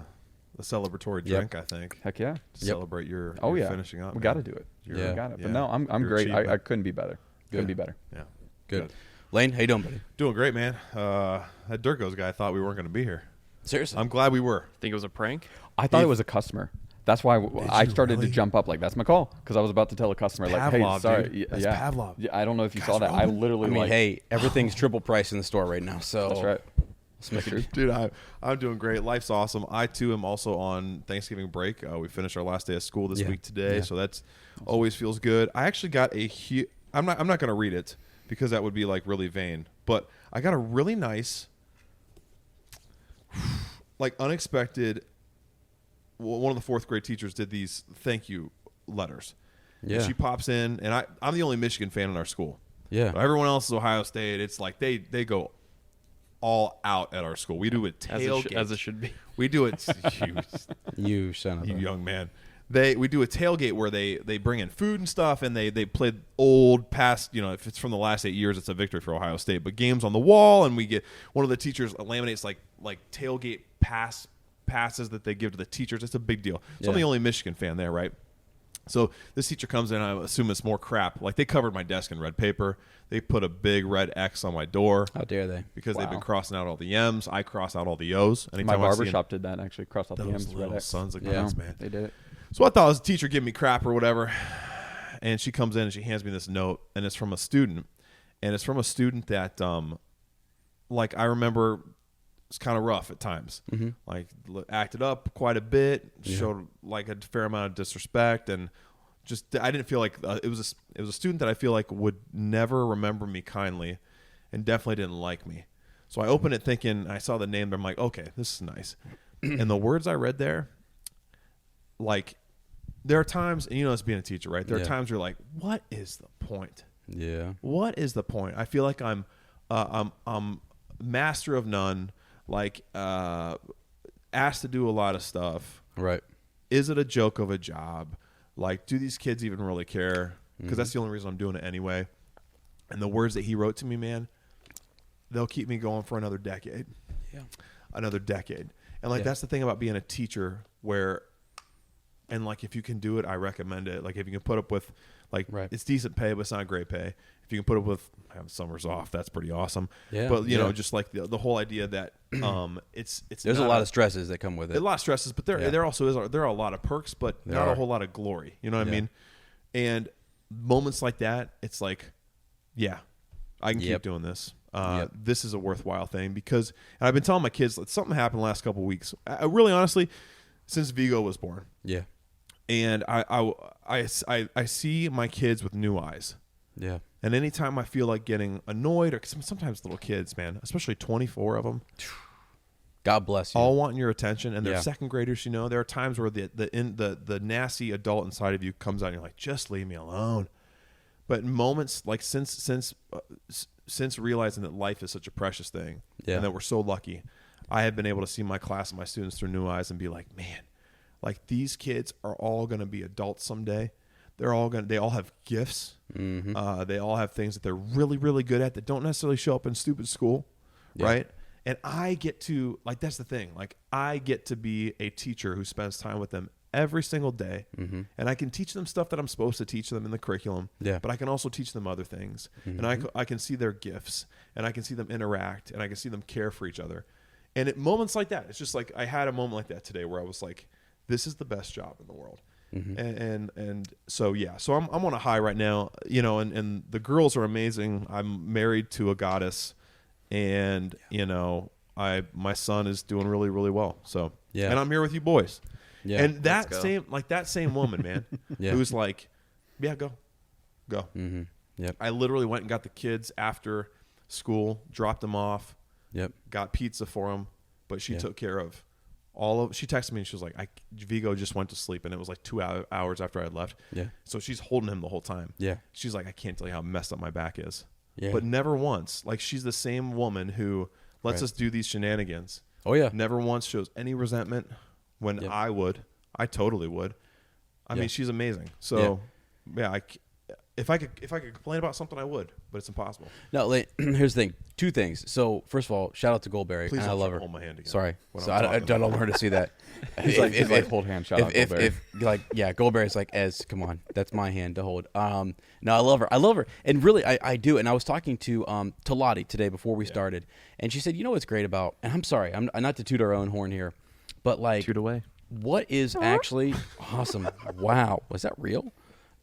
celebratory drink, I think, Heck yeah. to celebrate your yeah. finishing up. We man. got to do it. We Yeah. got it. Yeah. But no, I'm Your great. I achievement. couldn't be better. Couldn't be better. Yeah. Good. Lane, how you doing, buddy? Doing great, man. That Durko's guy thought we weren't going to be here. Seriously? I'm glad we were. think it was a prank. I thought it was a customer. That's why I you started really? to jump up. Like, that's my call. Because I was about to tell a customer, like, hey, Pavlov, sorry. dude. That's yeah. Pavlov. Yeah, I don't know if you Guys, saw that. I Roman. literally, I mean, like, hey, everything's triple price in the store right now, so that's right. let's make it. Dude, I'm doing great. Life's awesome. I too am also on Thanksgiving break. We finished our last day of school this week today, so that's always feels good. I actually got I'm not going to read it because that would be like really vain, but I got a really nice, like unexpected. One of the 4th grade teachers did these thank you letters. Yeah. And she pops in, and I'm the only Michigan fan in our school. Yeah. Everyone else is Ohio State. It's like they go all out at our school. We do a tailgate. As it should be. We do it. You son of you a... young man. We do a tailgate where they bring in food and stuff, and they play old past. If it's from the last 8 years, it's a victory for Ohio State. But games on the wall, and we get one of the teachers laminates like tailgate passes that they give to the teachers. It's a big deal. So I'm the only Michigan fan there, right? So this teacher comes in, I assume it's more crap. Like, they covered my desk in red paper. They put a big red X on my door. How dare they? Because they've been Wow. crossing out all the M's. I cross out all the O's. My Anytime I see barbershop did that, actually. Crossed out the those M's. red little X. sons of Yeah. guns, man. They did it. So I thought it was a teacher giving me crap or whatever. And she comes in and she hands me this note, and it's from a student. And it's from a student that, like, I remember it's kind of rough at times. Mm-hmm. Like, acted up quite a bit, showed like a fair amount of disrespect, and just I didn't feel like it was a student that I feel like would never remember me kindly, and definitely didn't like me. So I opened it thinking, I saw the name, I'm like, okay, this is nice. And the words I read there, like, there are times, and as being a teacher, right? There are times where you're like, what is the point? Yeah. What is the point? I feel like I'm master of none, like asked to do a lot of stuff. Right. Is it a joke of a job? Like, do these kids even really care? Because that's the only reason I'm doing it anyway. And the words that he wrote to me, man, they'll keep me going for another decade. Yeah. Another decade. And like that's the thing about being a teacher where, and like if you can do it, I recommend it. Like if you can put up with, like it's decent pay, but it's not great pay. If you can put up with having summers off, that's pretty awesome. Yeah. But you know, just like the whole idea that it's there's a lot of stresses that come with it. A lot of stresses, but there also is there are a lot of perks, but not a whole lot of glory. You know what I mean? And moments like that, it's like, yeah, I can keep doing this. This is a worthwhile thing because, and I've been telling my kids that something happened the last couple of weeks. I really, honestly, since Vigo was born. Yeah. And I see my kids with new eyes. Yeah. And anytime I feel like getting annoyed, or sometimes little kids, man, especially 24 of them. God bless you. All wanting your attention, and they're second graders. You know, there are times where the nasty adult inside of you comes out, and you're like, just leave me alone. But in moments like since realizing that life is such a precious thing, and that we're so lucky, I have been able to see my class and my students through new eyes and be like, man, like these kids are all going to be adults someday. They all have gifts. Mm-hmm. They all have things that they're really, really good at that don't necessarily show up in stupid school, right? And I get to, like, that's the thing. Like, I get to be a teacher who spends time with them every single day. Mm-hmm. And I can teach them stuff that I'm supposed to teach them in the curriculum. Yeah. But I can also teach them other things. Mm-hmm. And I can see their gifts. And I can see them interact. And I can see them care for each other. And at moments like that, it's just like I had a moment like that today where I was like, this is the best job in the world. Mm-hmm. And so, yeah. So I'm on a high right now, you know, and the girls are amazing. I'm married to a goddess. And you know, my son is doing really, really well. So and I'm here with you boys. Yeah, and that same woman, man, who's like, go. Mm-hmm. Yep. I literally went and got the kids after school, dropped them off. Yep. Got pizza for them, but she took care of she texted me and she was like, Vigo just went to sleep, and it was like 2 hours after I had left. Yeah. So she's holding him the whole time. Yeah. She's like, I can't tell you how messed up my back is. Yeah. But never once, like she's the same woman who lets us do these shenanigans. Oh yeah. Never once shows any resentment when I totally would. I mean, she's amazing. So if I could complain about something, I would, but it's impossible. No, here's the thing. Two things. So first of all, shout out to Goldberry. Please I love her. Hold my hand again. Sorry. So I don't want her to see that. He's like hold hand. Shout out Goldberry. Goldberry's like, come on, that's my hand to hold. No, I love her. And really, I do. And I was talking to Lottie today before we started, and she said, you know what's great about, and I'm sorry, I'm not to toot our own horn here, but like, toot away. What is actually awesome? Wow, was that real?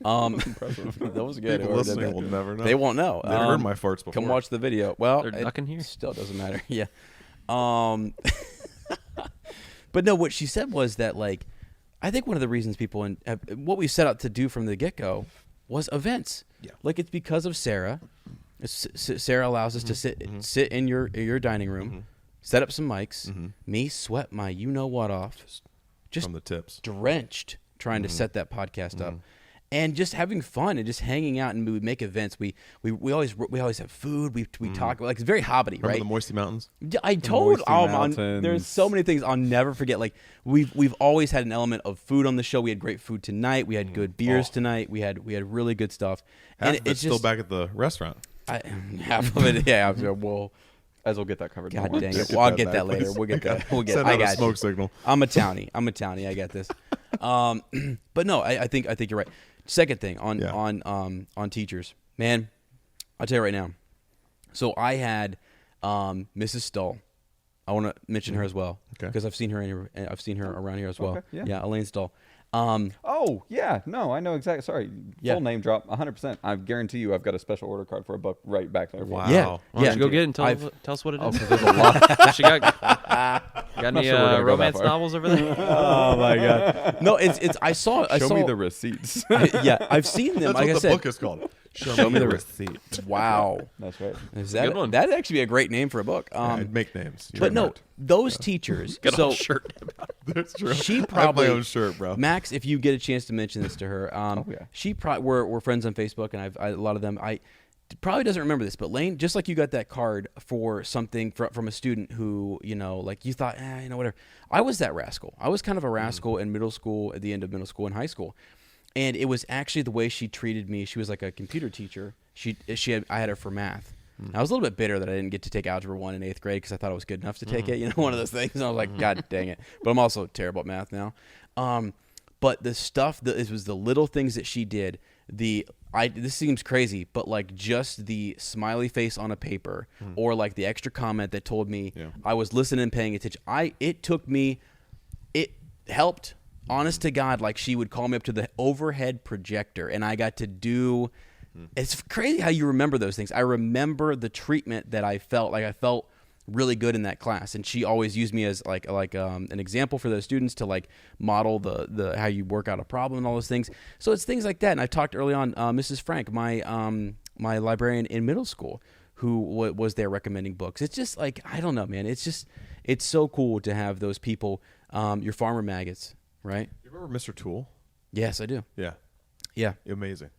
That was good. People listening will never know. They won't know. They've heard my farts before. Come watch the video. Well, they're ducking here. Still doesn't matter. Yeah. But no, what she said was that, like, I think one of the reasons people what we set out to do from the get-go was events. Yeah. Like, it's because of Sarah. Sarah allows us to sit in your dining room, set up some mics. Me sweat my you-know-what off. Just from the tips. Drenched trying to set that podcast up. And just having fun and just hanging out, and we would make events. We always have food. We talk, like, it's very Hobbity, right? Remember the Moisty Mountains? I told there's so many things I'll never forget. Like we've always had an element of food on the show. We had great food tonight. We had good beers tonight. We had really good stuff. And it's still back at the restaurant. Half of it, yeah. Well, as we'll get that covered. God dang it! Well, I'll get that later. We'll get that. Send out a smoke signal. I'm a townie. I got this. But no, I think you're right. Second thing on teachers, man, I'll tell you right now. So I had Mrs. Stull. I want to mention her as well because I've seen her around here as well. Okay, yeah, Elaine Stull. Oh yeah, no, I know exactly. Sorry, full name drop, 100%. I guarantee you, I've got a special order card for a book right back there. Wow. Yeah, why don't you go get it and tell us what it is? There's a lot. She got any romance novels over there? Oh my god, no, it's. I saw. Show me the receipts. I've seen them. That's like what I said, book is called. Show me the receipt. Wow. That's right. Is Good one. that'd actually be a great name for a book. I'd make names. But no, those teachers. Got a so whole shirt. That's true. she I probably have my own shirt, bro. Max, if you get a chance to mention this to her, yeah. she probably we're friends on Facebook, and a lot of them probably doesn't remember this, but Lane, just like you got that card for something from a student who, like you thought, whatever. I was that rascal. I was kind of a rascal in middle school, at the end of middle school and high school. And it was actually the way she treated me. She was like a computer teacher. I had her for math. I was a little bit bitter that I didn't get to take Algebra 1 in 8th grade because I thought I was good enough to take it. One of those things. And I was like, God dang it. But I'm also terrible at math now. But the stuff, it was the little things that she did. This seems crazy, but like just the smiley face on a paper or like the extra comment that told me I was listening and paying attention. It helped. Honest to God, like she would call me up to the overhead projector and I got to do. It's crazy how you remember those things. I remember the treatment that I felt. Like I felt really good in that class, and she always used me as like an example for those students to like model the how you work out a problem and all those things. So it's things like that. And I talked early on, Mrs. Frank, my librarian in middle school, who was there recommending books. It's just like, I don't know, man. It's so cool to have those people. Your farmer maggots, right? You remember Mr. Toole? Yes, I do. Yeah. Yeah. Amazing.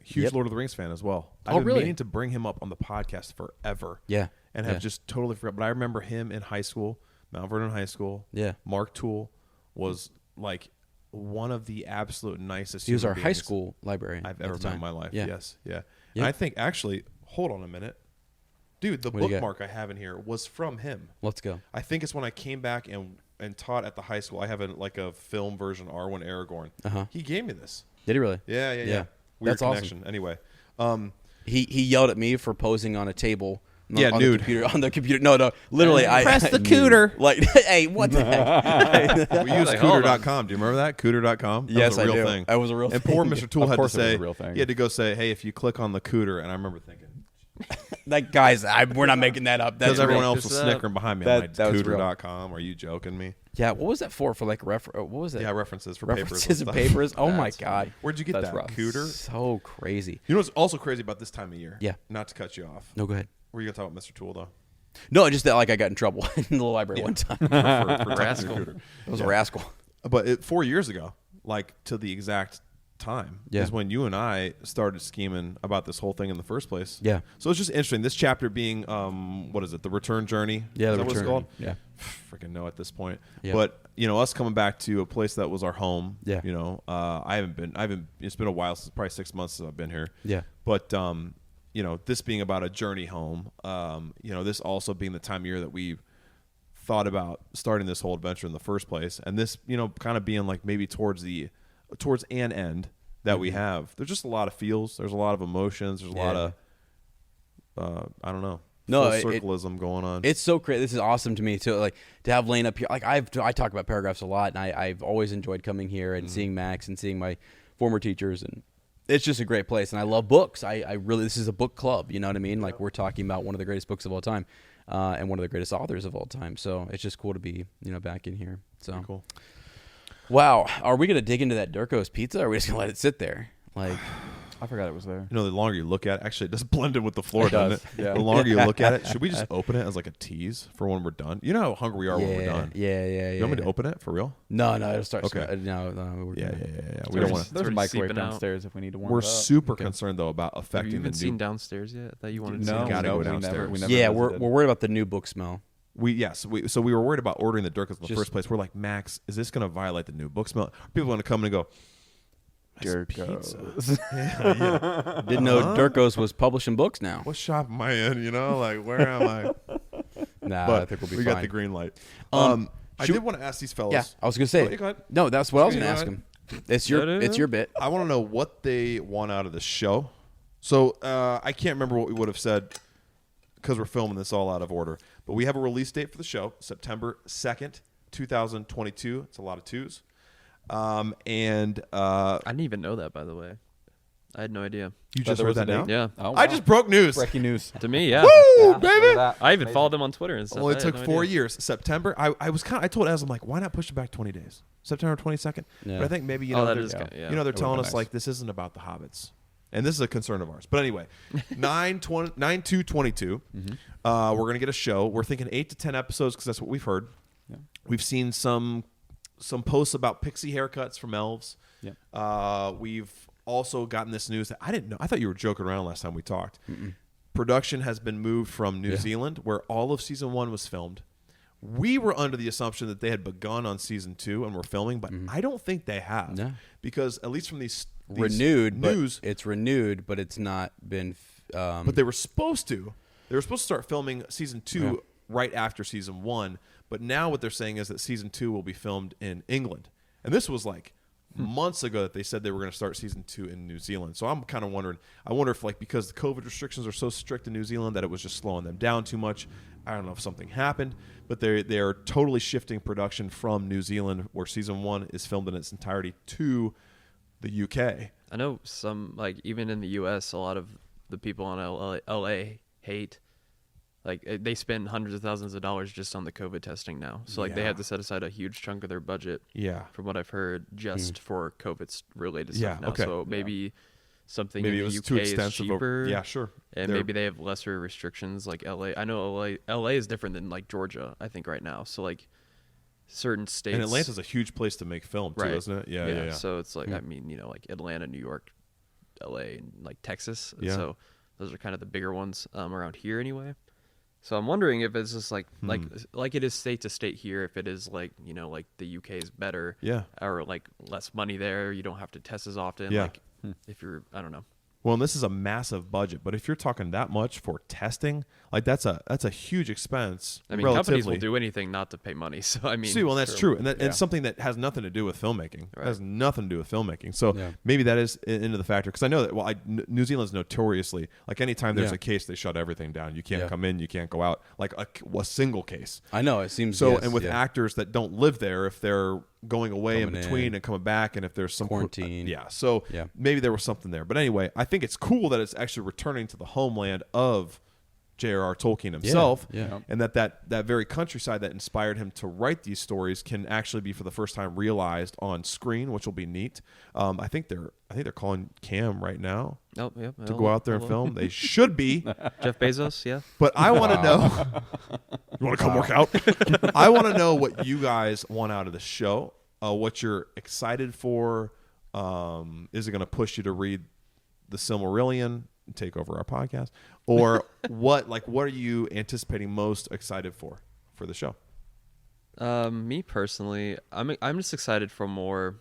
Huge Lord of the Rings fan as well. I've been really? meaning to bring him up on the podcast forever. Yeah. And have just totally forgot. But I remember him in high school, Mount Vernon High School. Yeah. Mark Toole was like one of the absolute nicest. He was our human high beings school librarian I've ever met in my life. Yeah. Yes. Yeah. Yep. And I think actually, hold on a minute. Dude, the What do you got? bookmark I have in here was from him. Let's go. I think it's when I came back and taught at the high school. I have a film version, Arwen Aragorn. Uh-huh. He gave me this. Did he really? Yeah. Yeah. Weird That's awesome. connection. Anyway. He yelled at me for posing on a table. Yeah, on nude. On the computer. No. Literally, Press the cooter. Like, hey, what the heck? We used Like, hold cooter.com. Do you remember that? Cooter.com? That Yes, was a real I do. thing. That was a real and thing. poor Mr. Toole Of had to course it was say, a real thing. he had to go say, hey, if you click on the cooter, and I remember thinking, Like, guys, we're not making that up. That's because everyone real. else was Just, snickering behind me. I'm like, that was real. cooter.com. Are you joking me? Yeah, what was that for? For like what was that? Yeah, references for References papers. and papers. Oh my That's God, Where'd you get That's that? rough. Cooter? so crazy. You know what's also crazy about this time of year? Yeah. Not to cut you off. No, go ahead. Were you going to talk about Mr. Toole, though? No, just that like I got in trouble in the library one time. For Rascal. Cooter. I was a rascal. But 4 years ago, like to the exact time, Yeah. is when you and I started scheming about this whole thing in the first place. Yeah. So it's just interesting. This chapter being, what is it? The Return Journey. Yeah, Is the that what it's return. called? Yeah. Freaking know at this point. Yeah. But us coming back to a place that was our home. Yeah. I haven't. It's been a while since probably 6 months since I've been here. Yeah. But this being about a journey home. This also being the time of year that we thought about starting this whole adventure in the first place, and this kind of being like maybe towards an end that we have. There's just a lot of feels. There's a lot of emotions. There's a lot of I don't know. No, full circleism going on. It's so crazy. This is awesome to me to like to have Lane up here. Like I talk about paragraphs a lot, and I've always enjoyed coming here and seeing Max and seeing my former teachers, and it's just a great place. And I love books. I really, this is a book club. You know what I mean? Like we're talking about one of the greatest books of all time, and one of the greatest authors of all time. So it's just cool to be back in here. So Pretty cool. Wow, are we gonna dig into that Durko's pizza, or are we just gonna let it sit there? Like, I forgot it was there. The longer you look at it, actually, it does blend in with the floor, It doesn't does, it? yeah. The longer you look at it, should we just open it as like a tease for when we're done? You know how hungry we are when we're done. Yeah. You want me to open it for real? No, it'll start. Okay. No, we're Yeah. good. We don't want to. There's a already microwave seeping out. downstairs if we need to warm We're it up. super concerned though about Have affecting you even the seen new. downstairs yet? That you wanted to No, see? gotta go we downstairs. never Yeah, we're visited. worried about the new book smell. So we were worried about ordering the Durkas in the Just- first place. We're like, Max, is this going to violate the new book smell? People want to come in and go, Durko's. Didn't know Durko's was publishing books now. what shop am I in? Like, where am I? Nah, But I think we'll be we fine. got the green light. Um, I should- did want to ask these fellas. Yeah, I was gonna say. Go ahead. No, that's what I was Go gonna ask ahead. him. It's your bit. I want to know what they want out of the show. So I can't remember what we would have said because we're filming this all out of order. But we have a release date for the show, September 2nd, 2022. It's a lot of twos. I didn't even know that, by the way. I had no idea. You Thought just there heard was that a now? date? Yeah. Oh, I wow. just broke news. Breaking news. To me, yeah. Woo, Yeah, baby! look at that. I even Amazing. followed him on Twitter and stuff. Well, it I had took no 4 idea. years. September. I told Ez, I'm like, why not push it back 20 days? September 22nd. Yeah. But I think maybe Oh, that they're, is kind of, yeah. they're It would've telling been us nice. like this isn't about the hobbits. and this is a concern of ours. But anyway, 9/2/22, we're going to get a show. We're thinking 8 to 10 episodes because that's what we've heard. Yeah. We've seen some posts about pixie haircuts from elves. Yeah. We've also gotten this news that I didn't know. I thought you were joking around last time we talked. Production has been moved from New Zealand, where all of season 1 was filmed. We were under the assumption that they had begun on season 2 and were filming, but I don't think they have. No. Because at least from these renewed news, it's renewed, but it's not been. but they were supposed to. They were supposed to start filming season 2 right after season 1. But now what they're saying is that season 2 will be filmed in England, and this was like months ago that they said they were going to start season 2 in New Zealand. So I'm kind of wondering. I wonder if because the COVID restrictions are so strict in New Zealand that it was just slowing them down too much. I don't know if something happened, but they are totally shifting production from New Zealand, where season 1 is filmed in its entirety, to the UK. I know some, even in the US, a lot of the people on LA hate, they spend hundreds of thousands of dollars just on the COVID testing now. So they had to set aside a huge chunk of their budget, from what I've heard, just for COVID related stuff now. Okay. So maybe something Maybe in it the was UK too is extensive. cheaper. Yeah, sure. And maybe they have lesser restrictions like LA. I know LA is different than Georgia, I think, right now. So certain states. And Atlanta's a huge place to make film too, Right. isn't it? Yeah. So it's Atlanta, New York, LA, and Texas. Yeah. So those are kind of the bigger ones around here anyway. So I'm wondering if it's just like it is state to state here, if it is the UK is better. Yeah. Or less money there. You don't have to test as often. Yeah. If you're, I don't know. Well, and this is a massive budget, but if you're talking that much for testing, that's a huge expense. I mean, companies will do anything not to pay money. So I mean, that's true, and and something that has nothing to do with filmmaking. Right. It has nothing to do with filmmaking. So maybe that is into the factor, because I know that. New Zealand's notoriously anytime there's a case, they shut everything down. You can't come in, you can't go out. A single case. I know it seems so. And with actors that don't live there, if they're going away in between and coming back, and if there's some quarantine, maybe there was something there. But anyway, I think it's cool that it's actually returning to the homeland of J.R.R. Tolkien himself, and that very countryside that inspired him to write these stories can actually be for the first time realized on screen, which will be neat. I think they're calling Cam right now to go out there and film. They should be. Jeff Bezos, yeah. But I want to know. You want to come work out? I want to know what you guys want out of the show. What you're excited for. Is it going to push you to read the Silmarillion and take over our podcast, or what are you anticipating most excited for the show? Me personally, I'm just excited for more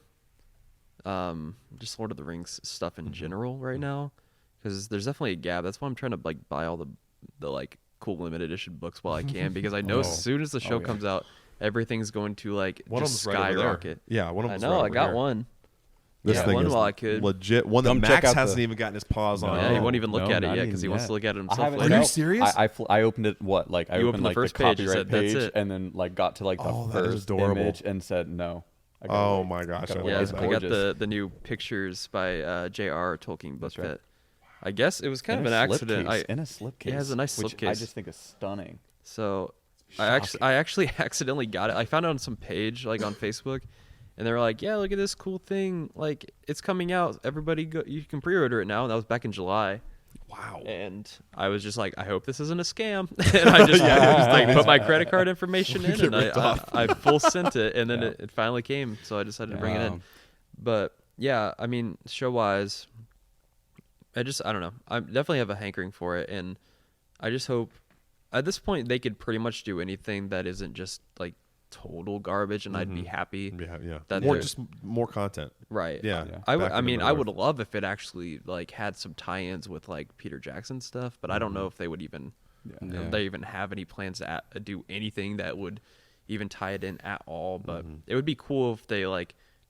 just Lord of the Rings stuff in general right now, because there's definitely a gap. That's why I'm trying to buy all the cool limited edition books while I can, because I know as soon as the show comes out, everything's going to one just of them's right over skyrocket. there. Yeah, one of I them's know. right I over got there. one. This thing one is while I could. legit. One that Come check Max out hasn't even gotten his paws on. Yeah, he won't even look at it not yet even because he wants to look at it himself. Are later. you serious? I opened it. I You opened opened the the first page, you copyright said, "That's page, it." and then got to the that is first adorable. image and said no. Oh my gosh! gotta I wait. Yeah, love It's I that. got gorgeous. the new pictures by J.R.R. Tolkien book That's right. that I guess it was kind In of a an slipcase, accident. in a slipcase. it has a nice which I slipcase. just think is stunning. So I actually accidentally got it. I found it on some page on Facebook, and they were like, "Yeah, look at this cool thing! It's coming out. Everybody, you can pre-order it now." And that was back in July. Wow. And I was just like, I hope this isn't a scam. And I just put my credit card information in, and I full sent it, and then it finally came. So I decided to bring it in. But yeah, I mean, show wise, I don't know. I definitely have a hankering for it, and I just hope at this point they could pretty much do anything that isn't just total garbage, and I'd be happy. Yeah. That More content. Right. Yeah. I Back in the I north. would love if it actually had some tie-ins with Peter Jackson stuff, but I don't know if they would even they even have any plans to do anything that would even tie it in at all. But it would be cool if they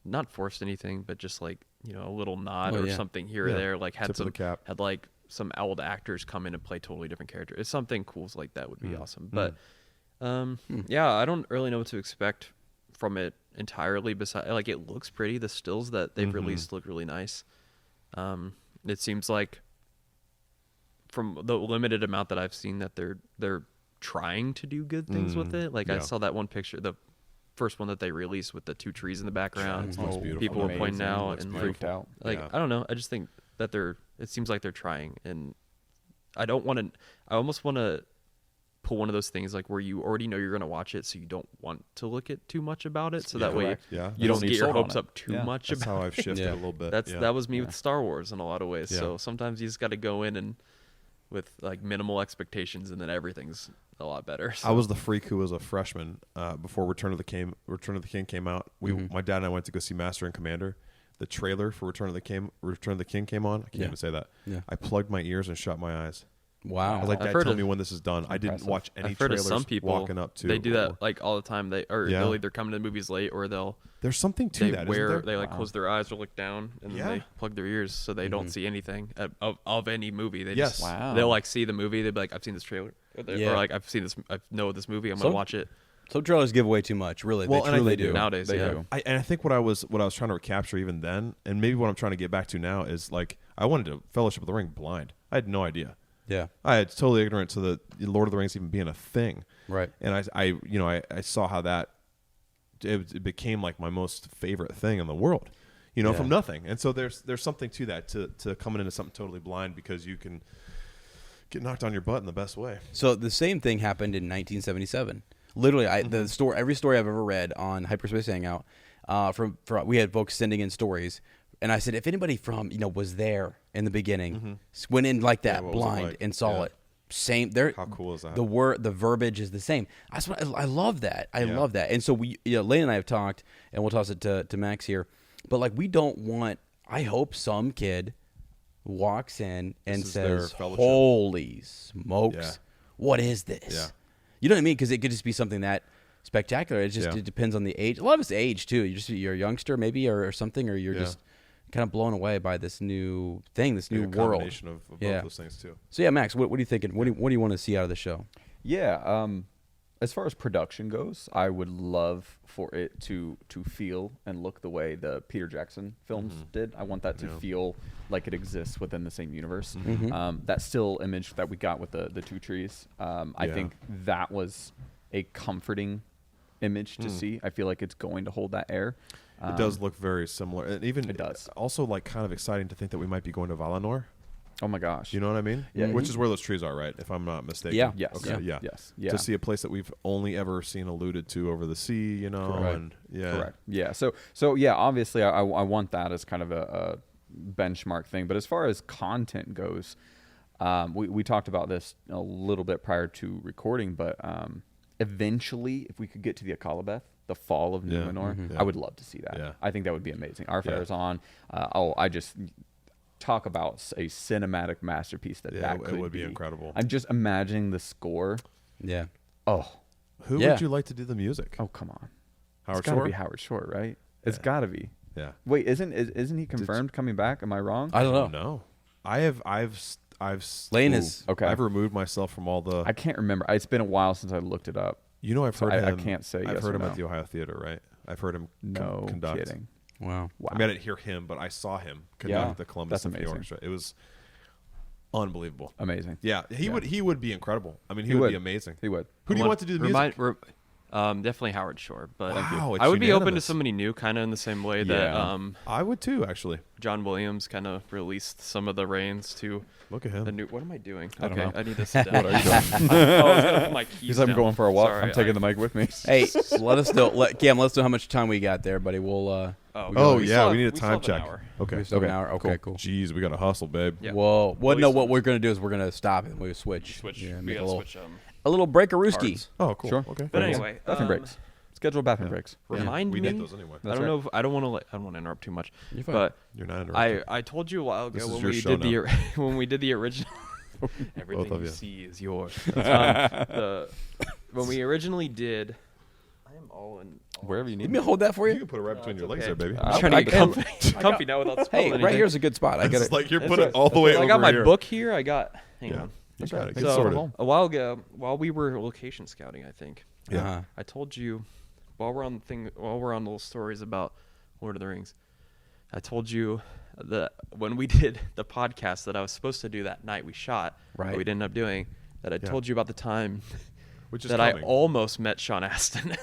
not forced anything, but just a little nod or something here or there, had Tip of the cap. had some old actors come in and play totally different characters. It's something cool like that would be awesome. But yeah, I don't really know what to expect from it entirely. Besides, it looks pretty. The stills that they've released look really nice. It seems like from the limited amount that I've seen that they're trying to do good things with it. I saw that one picture, the first one that they released with the two trees in the background. It's most beautiful. People were pointing Amazing. out Looks and freaked out. I don't know. I just think that it seems like they're trying, and I almost want to pull one of those things like where you already know you're going to watch it, so you don't want to look at too much about it, so that way you don't get your hopes up too much. That's about how I've shifted a little bit. That was me with Star Wars in a lot of ways. So sometimes you just got to go in and with like minimal expectations, and then everything's a lot better. So. I was the freak who was a freshman before Return of the King came out. My dad and I went to go see Master and Commander. The trailer for Return of the King came on. I can't even say that. Yeah. I plugged my ears and shut my eyes. Wow. I was like, Dad, tell me when this is done. I didn't watch any trailers. Some people walking up to. They do that like all the time. They'll either come to the movies late, or there's something to that. Isn't there? They like close their eyes or look down, and then they plug their ears so they don't see anything of any movie. They just they'll like see the movie. They'll be like, I've seen this trailer, or like I've seen this. I know this movie. I'm gonna watch it. Some trailers give away too much. Really, well, they truly do nowadays. They do. I think what I was trying to recapture even then, and maybe what I'm trying to get back to now is like I wanted to Fellowship of the Ring blind. I had no idea. Yeah, I had totally ignorant to the Lord of the Rings even being a thing. Right. And I saw how that it became like my most favorite thing in the world, from nothing. And so there's something to that, to coming into something totally blind, because you can get knocked on your butt in the best way. So the same thing happened in 1977. Literally, every story I've ever read on Hyperspace Hangout, we had folks sending in stories. And I said, if anybody from was there in the beginning, went in like that blind and saw it, same. How cool is that? The verbiage is the same. I love that. I love that. And so Lane and I have talked, and we'll toss it to Max here. But like, we don't want. I hope some kid walks in and says, "Holy smokes, what is this?" Yeah. You know what I mean? Because it could just be something that spectacular. It depends on the age. A lot of it's age too. You're a youngster maybe, or something, or you're just kind of blown away by this new thing, this new world. Combination of both those things too. So yeah, Max, what are you thinking? What do you want to see out of the show? Yeah, as far as production goes, I would love for it to feel and look the way the Peter Jackson films did. I want that to feel like it exists within the same universe. That still image that we got with the two trees, I think that was a comforting image to see. I feel like it's going to hold that air. It does look very similar, and even it does. Also, like, kind of exciting to think that we might be going to Valinor. Oh my gosh! You know what I mean? Yeah. Which is where those trees are, right? If I'm not mistaken. Yeah. Yes. Okay. Yeah. Yes. Yeah. To see a place that we've only ever seen alluded to over the sea, Correct. And yeah. Correct. Yeah. So yeah. Obviously, I want that as kind of a benchmark thing. But as far as content goes, we talked about this a little bit prior to recording, but eventually, if we could get to the Akalabeth, the fall of Numenor, I would love to see that. Yeah. I think that would be amazing. Our Fire's on. I just talk about a cinematic masterpiece that could it would be incredible. I'm just imagining the score. Yeah. Oh. Who would you like to do the music? Oh, come on. Howard It's got to Shore? be Howard Shore, right? It's got to be. Yeah. Wait, isn't he confirmed coming back? Am I wrong? I don't know. No. I've Lane is okay. I've removed myself from all the. I can't remember. It's been a while since I looked it up. I've heard him. I can't say I've yes heard or him no. at the Ohio Theater, right? I've heard him No conduct. kidding. Wow. I mean, I didn't hear him, but I saw him conduct the Columbus that's Symphony amazing. Orchestra. It was unbelievable. Amazing. Yeah, he would be incredible. I mean, he would be amazing. He would. Who do you want to do the music? Definitely Howard Shore, but Wow, it's I would be open to unanimous. somebody new, kind of in the same way that I would too, actually. John Williams kind of released some of the reins to Look at him. the new. What am I doing? I don't know. I need to sit down. What are you doing? I was gonna put my keys He's like, I'm down. going for a walk. Sorry, I'm taking the mic with me. Hey, let us know. Cam, let us know how much time we got there, buddy. We'll. we We need a still time have an check. hour. Okay. We still have an hour. Okay, cool. Jeez, we got to hustle, babe. Yeah. Whoa. Well, No, what we're gonna do is we're gonna stop and we'll switch. Yeah, make we a gotta little, switch. a little breakarooski. Cards. Oh, cool. Sure. Okay. But Cool. anyway, Bathroom breaks. Scheduled bathroom breaks. Remind we me. did those anyway. I don't know. If, I don't want to interrupt too much. You're fine. But You're not interrupting. I told you a while This ago is when your we show did the when we did the original. Everything Both of you you. see is yours. When we originally did, I am all in. Wherever you Let need me me. hold that for You you. can put it right between your legs okay. there, baby. I'm trying to get comfy now without Hey, spilling right anything. here's a good spot. I got It's it. like you're That's putting right. it all the way over I got my here. book here. Hang on. You got it. Get So sorted. a while ago, while we were location scouting, I think Uh-huh. I told you while we're on little stories about Lord of the Rings. I told you that when we did the podcast that I was supposed to do that night, we shot. Right. But we didn't end up doing. That I told you about the time Which is that coming. I almost met Sean Astin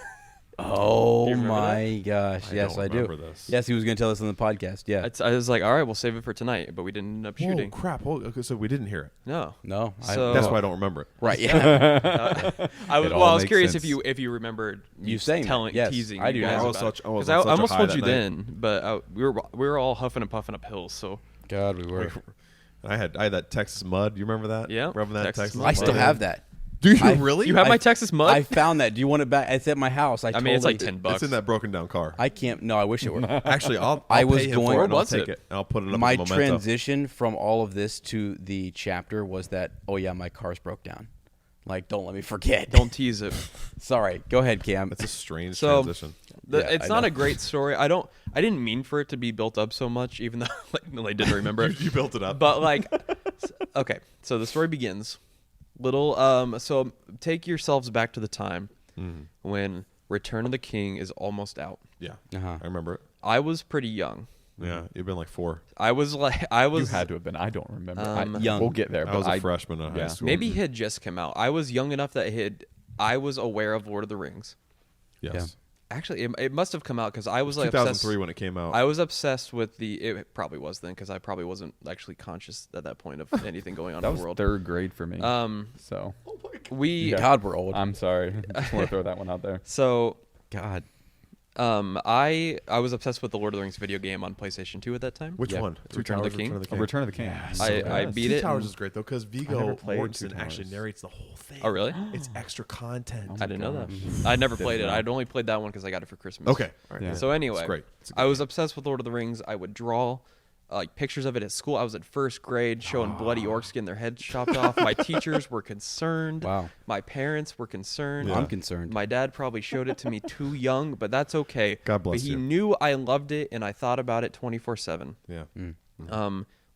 Oh Do you remember my gosh! I Yes, don't I do. remember this. Yes, he was going to tell us on the podcast. Yeah. I was like, all right, we'll save it for tonight, but we didn't end up shooting. Oh crap! Oh, okay, so we didn't hear it. No. No. So- That's why I don't remember it. Right. Yeah. I was It all I was makes curious sense. if you remembered You saying that. Yes, teasing. I you do guys now. I was about such- it. I was 'Cause on such a almost high told that you night. then, but we were all huffing and puffing up hills. So God, we were. I had that Texas mud. You remember that? Yeah, Remember that Texas Texas mud. mud? I still have that. Do you I- really? you have I- my Texas mud. I found that. Do you want it back? It's at my house. I mean, it's like told him- $10. It's in that broken down car. I can't. No, I wish it were. Actually, I'll I was pay him going- for it and Where I'll was take it? it. And I'll put it up My as a memento. transition from all of this to the chapter was that, oh yeah, my car's broke down. Like, don't let me forget. Don't tease it. Sorry. Go ahead, Cam. It's a strange So- transition. Yeah, It's I not know. a great story. I didn't mean for it to be built up so much, even though I didn't remember it. You built it up. But like, okay, so the story begins. So take yourselves back to the time when Return of the King is almost out. Yeah, Uh-huh. I remember it. I was pretty young. Yeah, you've been like 4. I was You had to have been. I don't remember. Young. We'll get there. I But was a freshman in high yeah. school. maybe he had just come out. I was young enough that I was aware of Lord of the Rings. Yes. Actually, it must have come out because I was like 2003 obsessed. when it came out. I was obsessed with it probably was then because I probably wasn't actually conscious at that point of anything going on That in was the world. third grade for me. So So we God, we're old. I'm sorry. Just want to throw that one out there. so God. I was obsessed with the Lord of the Rings video game on PlayStation 2 at that time. Which Yeah. one? Return of the King? Return of the King. I beat Two it. Towers and- is great though because never Viggo played Two Mortensen actually Towers. narrates the whole thing. Oh really? It's extra content. I didn't know that. gosh. I never played it. know. I'd only played that one because I got it for Christmas. Okay. All right. Yeah. So anyway, It's great. It's a good I was obsessed with Lord of the Rings. I would draw like pictures of it at school. I was in first grade showing bloody orcs getting their heads chopped off. My teachers were concerned. Wow. My parents were concerned. Yeah. I'm concerned. My dad probably showed it to me too young, but that's okay. God bless But he you. knew I loved it, and I thought about it 24/7. Yeah.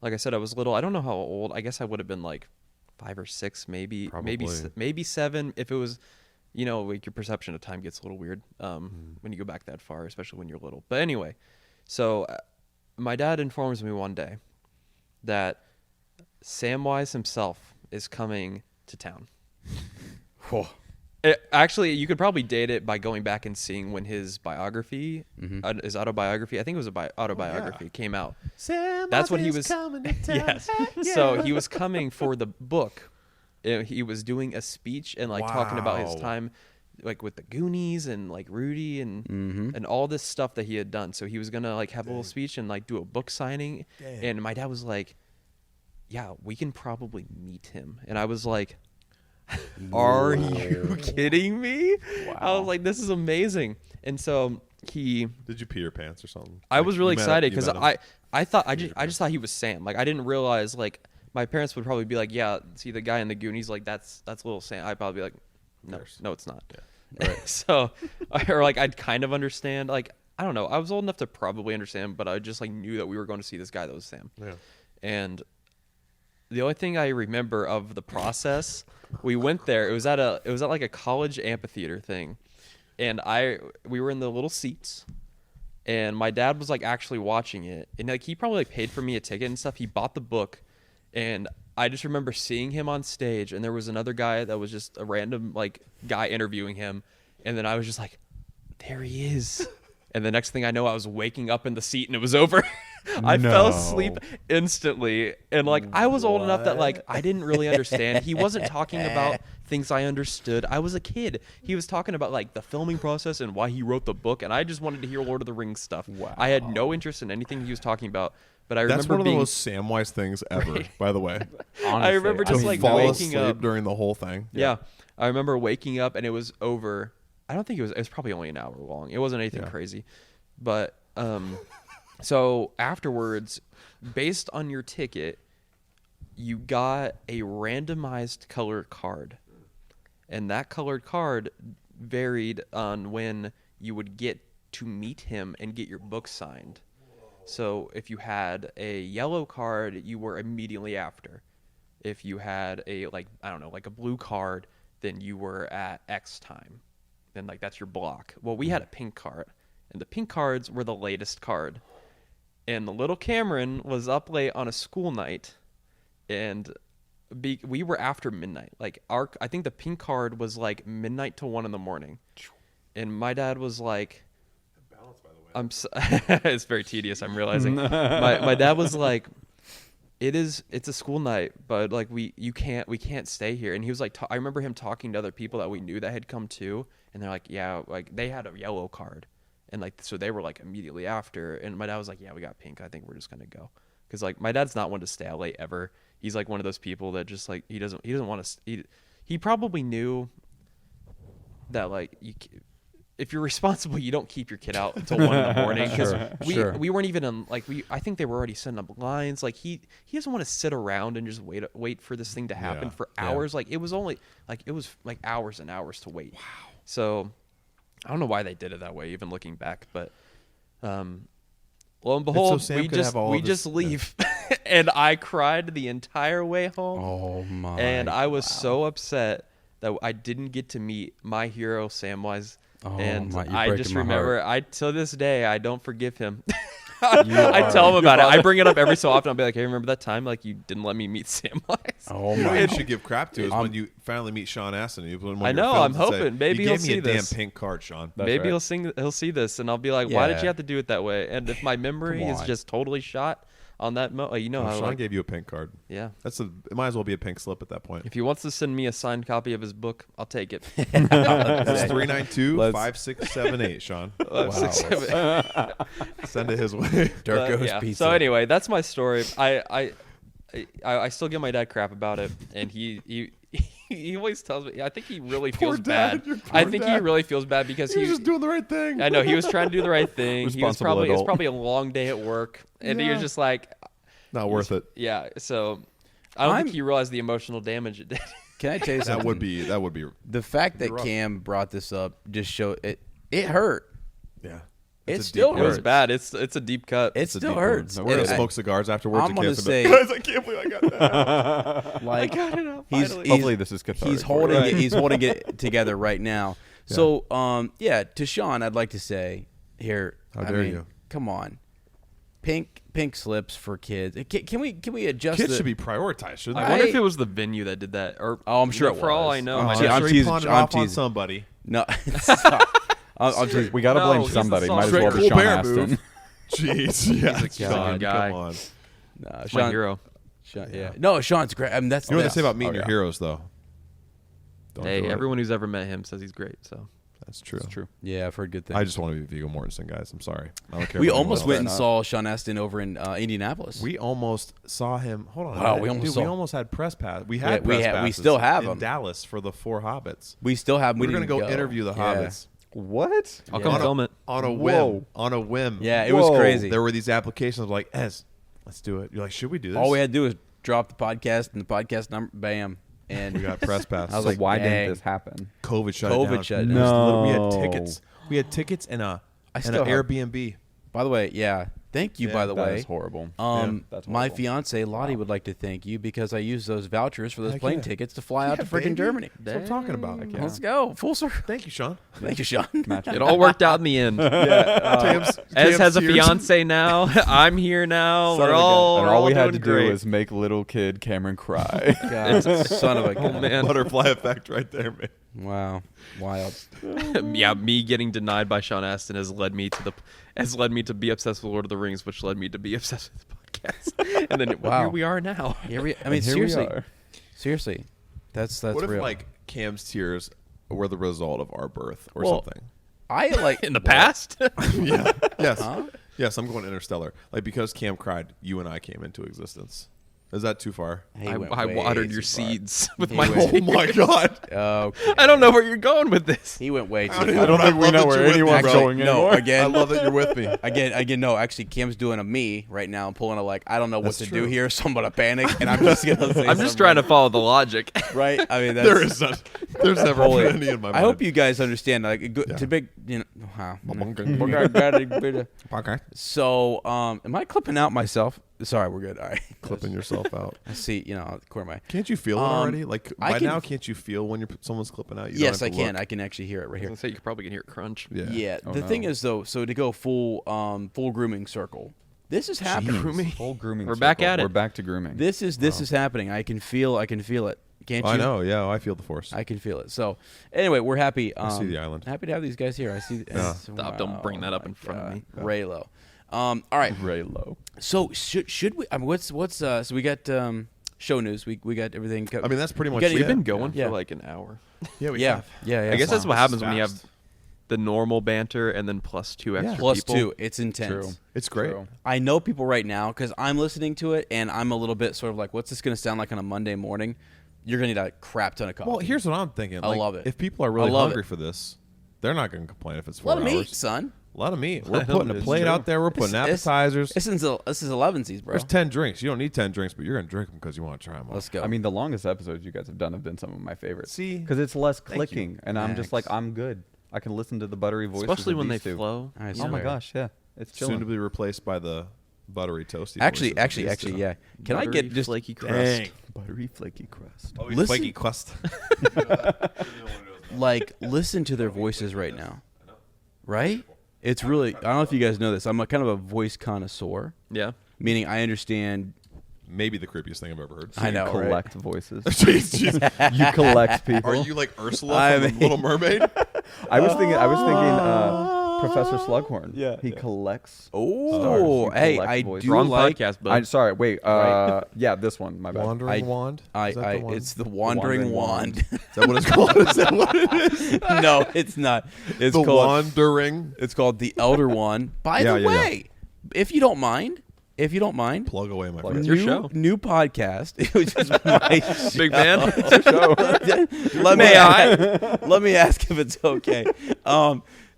Like I said, I was little. I don't know how old. I guess I would have been like 5 or 6, maybe, Probably. maybe 7. If it was, like your perception of time gets a little weird when you go back that far, especially when you're little. But anyway, so my dad informs me one day that Samwise himself is coming to town. Whoa. Actually, you could probably date it by going back and seeing when his biography, his autobiography, I think it was autobiography, came out. That's what he was. Yes. So he was coming for the book. He was doing a speech and like talking about his Wow. time, like with the Goonies and like Rudy and all this stuff that he had done. So he was gonna like have a little speech and like do a book signing. Dang. And my dad was like, "Yeah, we can probably meet him." And I was like, "Are you kidding me?" I was like, "This is amazing." And so he, Did you pee your pants or something? I Like, was really you met- excited you because met him? I thought I just thought he was Sam. Like I didn't realize like my parents would probably be like, "Yeah, see the guy in the Goonies, like that's little Sam." I'd probably be like, "No, it's not." So, or like I'd kind of understand. Like I don't know. I was old enough to probably understand, but I just like knew that we were going to see this guy that was Sam. Yeah. And the only thing I remember of the process, we went there. It was at like a college amphitheater thing, and we were in the little seats, and my dad was like actually watching it, and like he probably like paid for me a ticket and stuff. He bought the book, and I just remember seeing him on stage, and there was another guy that was just a random like guy interviewing him, and then I was just like, there he is. And the next thing I know, I was waking up in the seat and it was over. I fell asleep instantly. And like, I was old enough that like, I didn't really understand. He wasn't talking about things I understood. I was a kid. He was talking about like the filming process and why he wrote the book. And I just wanted to hear Lord of the Rings stuff. Wow. I had no interest in anything he was talking about. But I That's remember one of being, the most Samwise things ever, by the way. I remember To just like fall waking asleep up. during the whole thing. Yeah. I remember waking up and it was over. I don't think it was probably only an hour long. It wasn't anything crazy. But so afterwards, based on your ticket, you got a randomized color card. And that colored card varied on when you would get to meet him and get your book signed. So if you had a yellow card, you were immediately after. If you had a like a blue card, then you were at X time. Then like that's your block. Well, we had a pink card, and the pink cards were the latest card. And the little Cameron was up late on a school night, and we were after midnight. Like I think the pink card was like midnight to 1 a.m. and my dad was like, it's very tedious, I'm realizing. My dad was like, it's a school night, but like we can't stay here. And he was like, I remember him talking to other people that we knew that had come too, and they're like, yeah, like they had a yellow card, and like so they were like immediately after. And my dad was like, yeah, we got pink. I think we're just gonna go, because like my dad's not one to stay out late ever. He's like one of those people that just like he doesn't want to. He probably knew that like if you're responsible, you don't keep your kid out until 1 a.m. because we weren't even in, like I think they were already setting up lines. Like he doesn't want to sit around and just wait for this thing to happen for hours. Like it was hours and hours to wait. Wow. So I don't know why they did it that way, even looking back, but lo and behold, we just leave. And I cried the entire way home. Oh my! And I was so upset that I didn't get to meet my hero Samwise. And I just remember, to this day, I don't forgive him. I tell him about it. I bring it up every so often. I'll be like, hey, remember that time like you didn't let me meet Samwise? Oh my! You should give crap to is when you finally meet Sean Astin. I know. I'm hoping. Maybe he'll see this. You gave me a damn pink card, Sean. Maybe he'll see this, and I'll be like, why did you have to do it that way? And if my memory is just totally shot on that how Sean gave you a pink card. Yeah, it might as well be a pink slip at that point. If he wants to send me a signed copy of his book, I'll take it. It's 392-5678, Sean. Wow. Send it his way. Darko's pizza. So anyway, that's my story. I still give my dad crap about it, and he always tells me. I think he really feels bad. I think he really feels bad because he was just doing the right thing. I know he was trying to do the right thing. It was probably a long day at work, and he was just like, not worth it. Yeah. So I don't think he realized the emotional damage it did. Can I tell you something? That would be the fact that Cam brought this up just showed it. It hurt. Yeah. It still hurts. It was bad. It's a deep cut. It still hurts. We're gonna smoke cigars afterwards. I'm gonna say, guys, I can't believe I got that. Like, I got it up. Hopefully this is cathartic. He's holding it together right now. Yeah. So, to Sean, I'd like to say here. How dare you? Come on, pink slips for kids. Can we adjust? Kids should be prioritized, shouldn't I they? wonder if it was the venue that did that, or I'm sure. For all I know, I'm sure he pawned it off on somebody. No. We got to blame somebody. Might as well be Sean Astin. Jeez, yeah, he's a Sean guy. Come on. No, my hero. Yeah. No, Sean's great. I mean, that's you know what they say about meeting your heroes, though. Hey, everyone who's ever met him says he's great. So that's true. That's true. Yeah, I've heard good things. I just want to be Viggo Mortensen, guys. I'm sorry. I don't care. We almost went and saw Sean Astin over in Indianapolis. We almost saw him. Hold on. Wow, we almost had press pass. We had press passes. We still have in them. Dallas for the 4 Hobbits. We still have. We're gonna go interview the Hobbits. What? I'll come film it on a whim. On a whim. Yeah, it was crazy. There were these applications like, let's do it. You're like, should we do this? All we had to do was drop the podcast and the podcast number, bam, and we got press pass. I was like, why didn't this happen? COVID shut down. No. We had tickets. We had tickets and an Airbnb. By the way, thank you. By the way, that is horrible. That's my fiance Lottie would like to thank you because I used those vouchers for those plane tickets to fly out to freaking Germany. That's what I'm talking about. Let's go full circle. Thank you, Sean. Thank you, Sean. It all worked out in the end. Tam's has a fiance now. I'm here now. And all we had to great. do was make little kid Cameron cry. God, son of a man. Butterfly effect right there, man. Wow, wild. Yeah, me getting denied by Sean Astin has led me to be obsessed with Lord of the Rings, which led me to be obsessed with the podcast. And then here we are now. Seriously, that's what real. If like Cam's tears were the result of our birth or something? I like in the past. Yeah. Yes. Huh? Yes. I'm going Interstellar. Like because Cam cried, you and I came into existence. Is that too far? I watered your seeds with my tears. Oh my god! Okay. I don't know where you're going with this. He went way too far. I don't think we know where anyone's going anymore. No, again, I love that you're with me. Again, no. Actually, Cam's doing a me right now. I'm pulling I don't know what to do here, so I'm gonna panic, and I'm just gonna say. I'm just trying to follow the logic. Right. I mean, there is none. There's never been any in my mind. I hope you guys understand. To big, So, am I clipping out myself? Sorry, we're good. All right. Clipping yourself out. I see, corner Can't you feel it already? Like, by now, can't you feel when someone's clipping out? Yes, I can. I can actually hear it right here. I was gonna say, you probably can hear it crunch. Yeah. The thing is, though, so to go full grooming circle, this is happening. Full grooming We're circle. back at it. We're back to grooming. This is happening. I can feel it. Can't you? I know. Yeah, I feel the force. I can feel it. So, anyway, we're happy. I see the island. Happy to have these guys here. I see. Stop, don't bring that up in front of me. Raylo. All right. Raylo. So should we? I mean, what's so we got show news. We got everything. I mean, that's pretty much. We've We've it. been going Yeah. for like an hour. Yeah, we Yeah. have. Yeah. I guess that's what Wow, happens this when is you have fast. the normal banter and then plus 2 extra plus people. 2. It's intense. True. It's great. True. I know people right now because I'm listening to it and I'm a little bit sort of like, what's this going to sound like on a Monday morning? You're going to need a crap ton of coffee. Well, here's what I'm thinking. I love it. If people are I really love hungry it. for this, they're not going to complain if it's 4 a lot of hours. meat, son. A lot of meat. We're I know, putting a it's plate true. out there. We're putting appetizers. This is 11sies, bro. There's 10 drinks. You don't need 10 drinks, but you're going to drink them because you want to try them all. Let's go. I mean, the longest episodes you guys have done have been some of my favorites. See? Because it's less Thank you. clicking, and I'm just like, Thanks. I'm good. I can listen to the buttery voices, Especially of when they these two. flow. I Oh swear. my gosh, yeah, it's Soon to chilling. be replaced by the buttery toasty. Actually, voices. yeah. Can I Buttery, get just flaky crust? Dang. Buttery flaky crust. Oh, Listen- flaky crust. like listen to their voices right now, right? It's really. I don't know if you guys know this. I'm a kind of a voice connoisseur, Yeah. meaning I understand. Maybe the creepiest thing I've ever heard. I know, right? Collect voices. Jeez, jeez. You collect people. Are you like Ursula I from mean- The Little Mermaid? I was thinking. Professor Slughorn. Yeah, he yeah. collects. Oh, stars. You hey, collect I voices. do Wrong like. podcast, bud. I'm sorry. Wait. Right. Yeah, this one. My bad. Wandering I- Wand? Is that the one? It's the Wandering Wandering Wand. Is that what it's called? Is that what it is? No, it's not. It's The called. Wandering. It's called the Elder Wand. By Yeah, the yeah, yeah. way, if you don't mind, Plug away, my Plug friend. It's your show. new podcast. It was just my show. Big man. Let me ask if it's okay.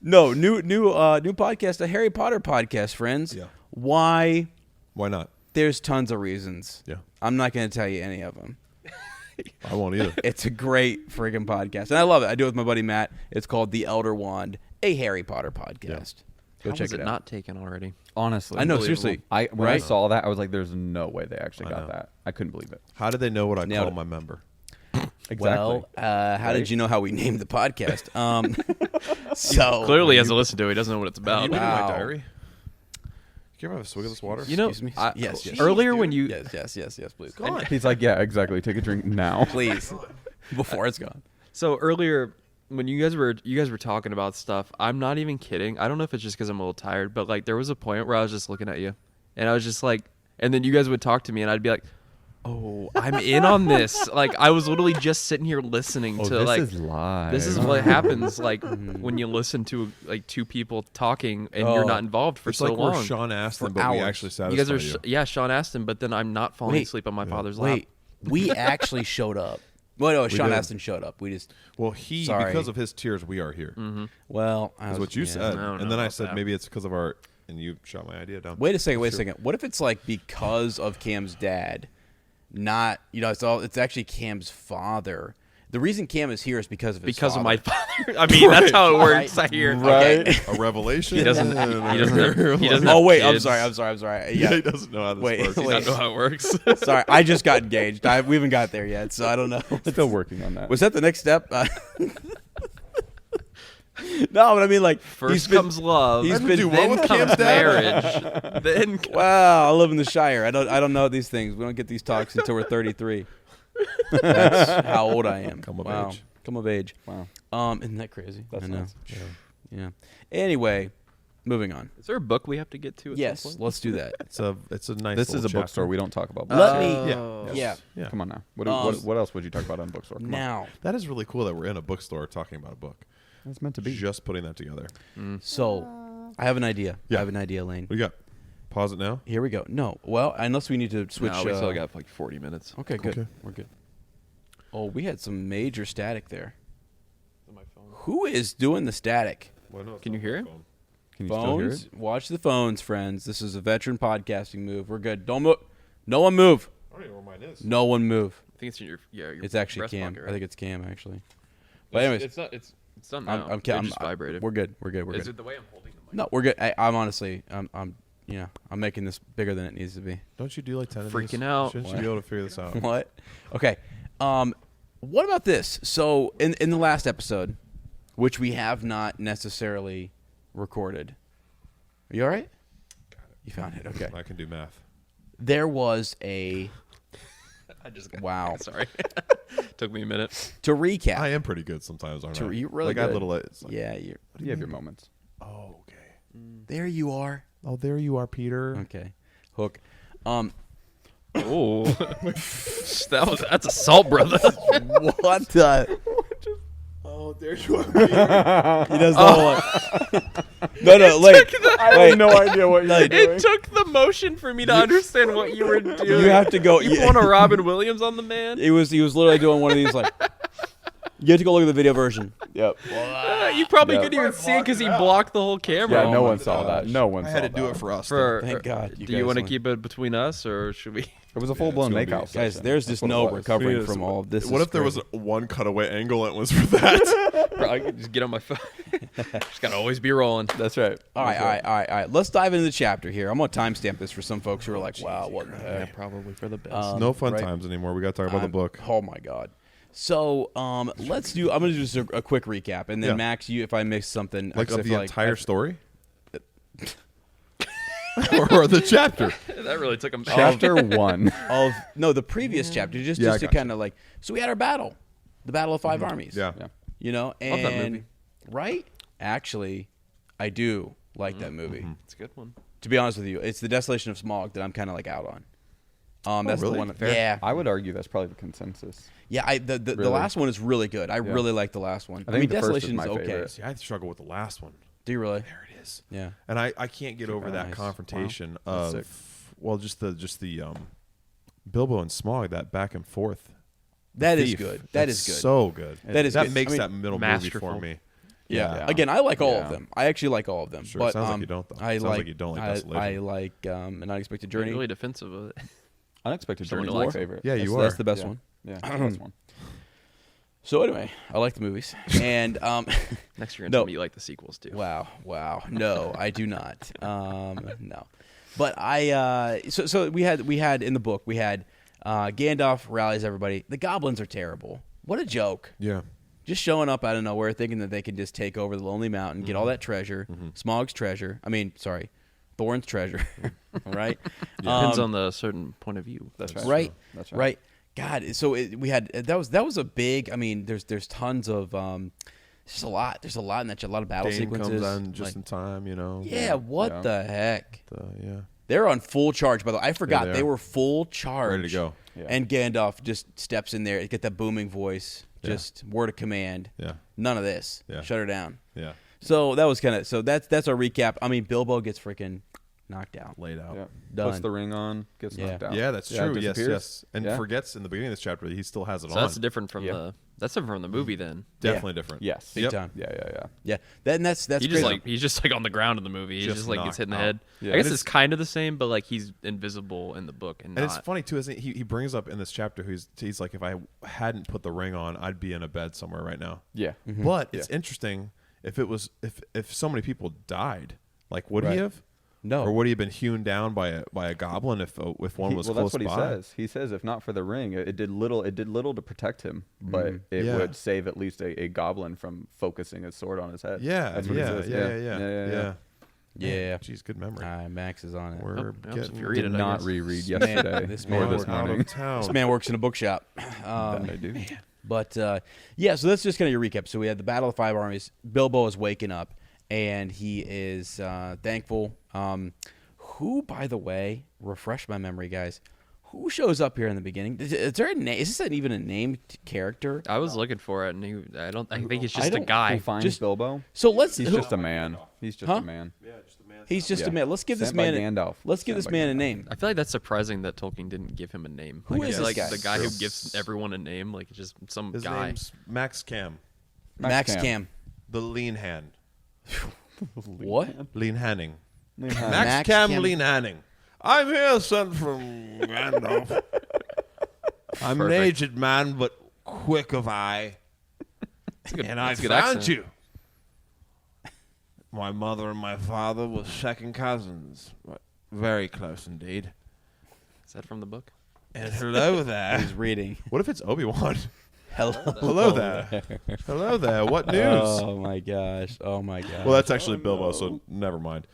No, new podcast, a Harry Potter podcast, friends. Yeah. Why? Why not? There's tons of reasons. Yeah. I'm not going to tell you any of them. I won't either. It's a great friggin' podcast, and I love it. I do it with my buddy Matt. It's called The Elder Wand, a Harry Potter podcast. Go How check was it it out. not taken already? Honestly, I know, Unbelievable. seriously. When I Right? saw that, I was like, "There's no way they actually I got know. that." I couldn't believe it. How did they know what I Nailed call it. my member? Exactly. Well, how Right? did you know how we named the podcast? So Clearly, has to listen to it. He doesn't know what it's Have about. you been in Wow. my diary? Can you ever have a swig of this water? You know, Excuse me? I- Yes, yes. earlier when you yes, please. He's like, "Yeah, exactly. Take a drink now." Please, before it's gone. So earlier, when you guys were talking about stuff, I'm not even kidding. I don't know if it's just because I'm a little tired, but like there was a point where I was just looking at you, and I was just like, and then you guys would talk to me, and I'd be like, "Oh, I'm in on this." Like I was literally just sitting here listening to this like is live. this is what happens like when you listen to like two people talking and you're Oh. not involved for It's so like long. we're Sean Astin, For but we hours. actually You guys satisfy are you. Sean Astin, but then I'm not falling Wait. asleep on my father's lap. Wait, we actually showed up. Well, no, Sean did. Astin showed up. We just Well, Sorry. because of his tears, we are here. well, Is what you said, I don't and know then I about said that. maybe it's because of our, and you shot my idea down. Wait a second. What if it's like because of Cam's dad, not it's actually Cam's father. The reason Cam is here is because of his Because of father. my father. I mean, that's how it works. I hear. Right. A revelation. He doesn't. He doesn't. He doesn't. Oh have wait, kids. I'm sorry. Yeah, Yeah, he doesn't know how this Wait, works. He wait. doesn't know how it works. sorry. I just got engaged. We haven't got there yet, so I don't know. Still working on that. Was that the next step? No, but I mean, like First comes love. he's How'd you been- do then what with comes Cam's dad? marriage. Then Wow, I live in the Shire. I don't know these things. We don't get these talks until we're 33. That's how old I am. Come of Wow. age. Come of age. Wow. Isn't that crazy? That's I know. nuts. Yeah. Anyway, moving on. is there a book we have to get to? At Yes, some point? let's do that. It's a nice. This is a little bookstore. chapter. We don't talk about books. Let me. Oh. Yeah. Yeah. Come on now. What Um, else would you talk about on bookstore? Come on. Now, That is really cool that we're in a bookstore talking about a book. It's meant to be. Just putting that together. so I have an idea. Yeah. I have an idea, Lane. What do you got? Pause it now. Here we go. No, well, unless we need to switch. No, we still got like 40 minutes. Okay, good. Okay. We're good. Oh, we had some major static there. On my phone. Who is doing the static? Can you hear it? Can you still hear Phones. it? Watch the phones, friends. This is a veteran podcasting move. We're good. Don't move. No one move. I don't even know where mine is. No one move. I think it's in your your. It's actually breast Cam. pocket, I right? think it's Cam actually. But anyways, it's not. It's not now. I'm It Cam. just vibrated. We're good. We're Is good. it the way I'm holding the mic? No, we're good. I'm honestly, I'm making this bigger than it needs to be. Don't you do like 10 of Freaking these? out. Shouldn't What? you be able to figure this out? What? Okay. What about this? So in the last episode, which we have not necessarily recorded. Are you all right? You found it. Okay. I can do math. There was a I just got wow. Sorry. Took me a minute. To recap, I am pretty good sometimes, aren't I? you really like, I had good. little. It's like, Yeah, You have your moments. Oh, okay. there you are. Oh, there you are, Peter. Okay, Hook. Oh, that's assault, brother. What the? Oh, there you are. He does the whole. No, like I have no idea what you're doing. It took the motion for me to understand what you were doing. you have to go. You pulling a Robin Williams on the man? He was literally doing one of these like. You have to go look at the video version. Yep. You probably Yep. couldn't even see it because he blocked the whole camera. Yeah, no my one saw that. No one I saw had to that. do it for us. Thank God, you Do you guys want to went- keep it between us, or should we? It was a full-blown it's gonna be- makeout Guys, session. there's That's just what it no was. recovering Yes. from all of this. What is if there was crazy. one cutaway angle and it was for that? I could just get on my phone. Just gotta always be rolling. That's right. All right. Let's dive into the chapter here. I'm gonna timestamp this for some folks who are like, "Wow, what the Yeah, heck?" probably for the best. No fun right. times anymore. We got to talk about the book. Oh my god. So let's do. I'm gonna do just a quick recap, and then Yeah. Max, you if I missed something, Like 'cause I of the feel entire I- story? or the chapter? That really took him. Chapter 1. of no the previous chapter, just Yeah, I just to gotcha. kind of like. So we had our battle, the Battle of Five Armies. Yeah. Yeah. You know, Love and that movie. right? Actually, I do like that movie. It's a good one. To be honest with you, it's the Desolation of Smog that I'm kind of like out on. That's really? the one. Fair. Yeah, I would argue that's probably the consensus. yeah. The Really? last one is really good. I really like the last one. I think mean, the first is Desolation my okay. favorite. See, I struggle with the last one. Do you really? There it is. Yeah. And I can't get over that nice. confrontation Wow. That's of well, just the Bilbo and Smog, that back and forth. That is Thief. good. That That's is good. So good. That is that good. makes I mean, that middle masterful. movie for me. Yeah. Yeah. Again, I like all Yeah. of them. I actually like all of them. Sure. But Sounds like you don't, though. I Sounds like you don't like Desolation. I like An Unexpected You're Journey. really defensive of it. Unexpected Someone Journey who is my likes it. favorite. Yeah, That's, you are. that's the best Yeah. one. Yeah, that's the best one. So anyway, I like the movies. And Next year, No. tell me you like the sequels too. wow. No, I do not. No. But so we had in the book, we had Gandalf rallies everybody. The goblins are terrible. What a joke. Yeah. Just showing up out of nowhere thinking that they can just take over the Lonely Mountain, get all that treasure, Smog's treasure. I mean, sorry, Thorin's treasure, right? Depends on the certain point of view. That's right. Right, That's right. right. God, so we had that was a big. I mean, there's tons of there's a lot. There's a lot in that. A lot of battle Dane sequences. comes on just like- in time, you know. yeah, what Yeah. the heck? Yeah. They're on full charge. By the way, I forgot they they are. were full charge. Ready to go. Yeah. And Gandalf just steps in there, get that booming voice, just word of command. Yeah. None of this. Yeah. Shut her down. Yeah. So that was kind of that's our recap. I mean, Bilbo gets freaking knocked out. Laid out. Yeah. Done. Puts the ring on, gets Yeah. knocked out. Yeah, that's true. Yes, disappears. yes. And Yeah. forgets in the beginning of this chapter that he still has it So on. that's different from Yeah. the movie then. Definitely different. Yes. Big time. Yeah. Yeah, that's He crazy. just he's just like on the ground in the movie. He Just just like gets knocked hit in the out. head. Yeah. I guess And it's kind of the same, but like he's invisible in the book and And not. it's funny too, isn't he? He brings up in this chapter he's like, if I hadn't put the ring on, I'd be in a bed somewhere right now. Yeah. But it's interesting if it was if so many people died, like would Right. he have? No. Or would he have been hewn down by a goblin if one was well, close that's what he by? says. He says, if not for the ring, it did little to protect him, but it Yeah. would save at least a goblin from focusing his sword on his head. Yeah, That's what he says. yeah. Yeah. Jeez, good memory. Max is on it. We're Oh, I was getting infuriated, Did I not guess. reread Man, yesterday this or man this worked out morning. of town. This man works in a bookshop. That I do. But yeah, so that's just kind of your recap. So we had the Battle of Five Armies. Bilbo is waking up, and he is thankful. Who, by the way, refresh my memory, guys. Who shows up here in the beginning? Is there a name? Is this even a named character? I was looking for it, and I think he's I just a don't- guy. Who finds Just- Bilbo? So let's. He's just a man. He's just Huh? a man. He's just Yeah. a man. Let's give this Sent by man. Gandalf. Let's give Sent this by man a Gandalf. name. I feel like that's surprising that Tolkien didn't give him a name. Who Like, is I feel this like guy? the guy who True. gives everyone a name, like it's just some His guy. name's Max Cam, Max Cam. the lean hand. What? Lean Hanning. Max Max Cam Lean Hanning. I'm here sent from Gandalf. I'm an Perfect. aged man, but quick of eye. And I that's a good found accent. you. My mother and my father were second cousins. But very close indeed. Is that from the book? And hello there. He's reading. What if it's Obi-Wan? Hello. Hello there. Hello there. What news? Oh my gosh. Oh my gosh. Well, that's actually Bilbo, so never mind.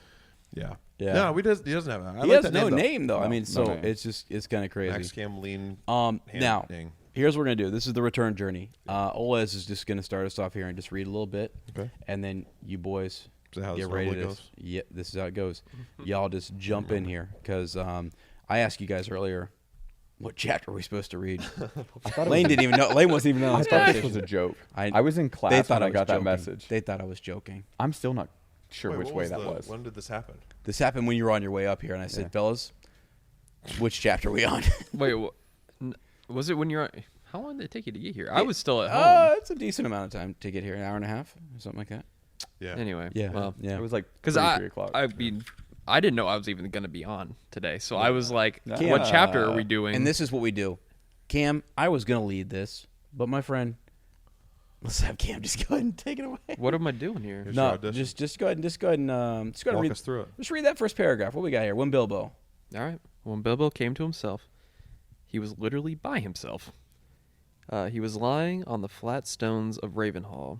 Yeah. Yeah. No, he doesn't have that. I he like has that no name, though. name though. I No, mean, no so name. it's kind of crazy. Max Cam Lean Now Hanning. here's what we're gonna do. This is the return journey. Olez is just gonna start us off here and just read a little bit, Okay. and then you boys Is that how this get ready normally to. goes? Yeah, this is how it goes. Y'all just jump in here because I asked you guys earlier what chapter are we supposed to read. Lane didn't even know. Lane wasn't even on I his thought phone. this was a joke. I- I was in They class thought when I was got that joking. message. They thought I was joking. I'm still not sure Wait, which what way that the- was. When did this happen? This happened when you were on your way up here, and I said, Yeah. fellas, which chapter are we on? Wait, was it when you're? How long did it take you to get here? I was still at home. It's a decent amount of time to get here, an hour and a half, or something like that. Yeah. Anyway, Yeah, well, yeah. It was like because 3 o'clock. I mean, I didn't know I was even going to be on today, so I was like, Yeah. "What chapter are we doing?" And this is what we do. Cam, I was going to lead this, but my friend, let's have Cam just go ahead and take it away. what am I doing here? Here's your No, audition. just go ahead and Walk read. us through it. Just read that first paragraph. What we got here? When Bilbo. All right. When Bilbo came to himself, he was literally by himself. He was lying on the flat stones of Ravenhall,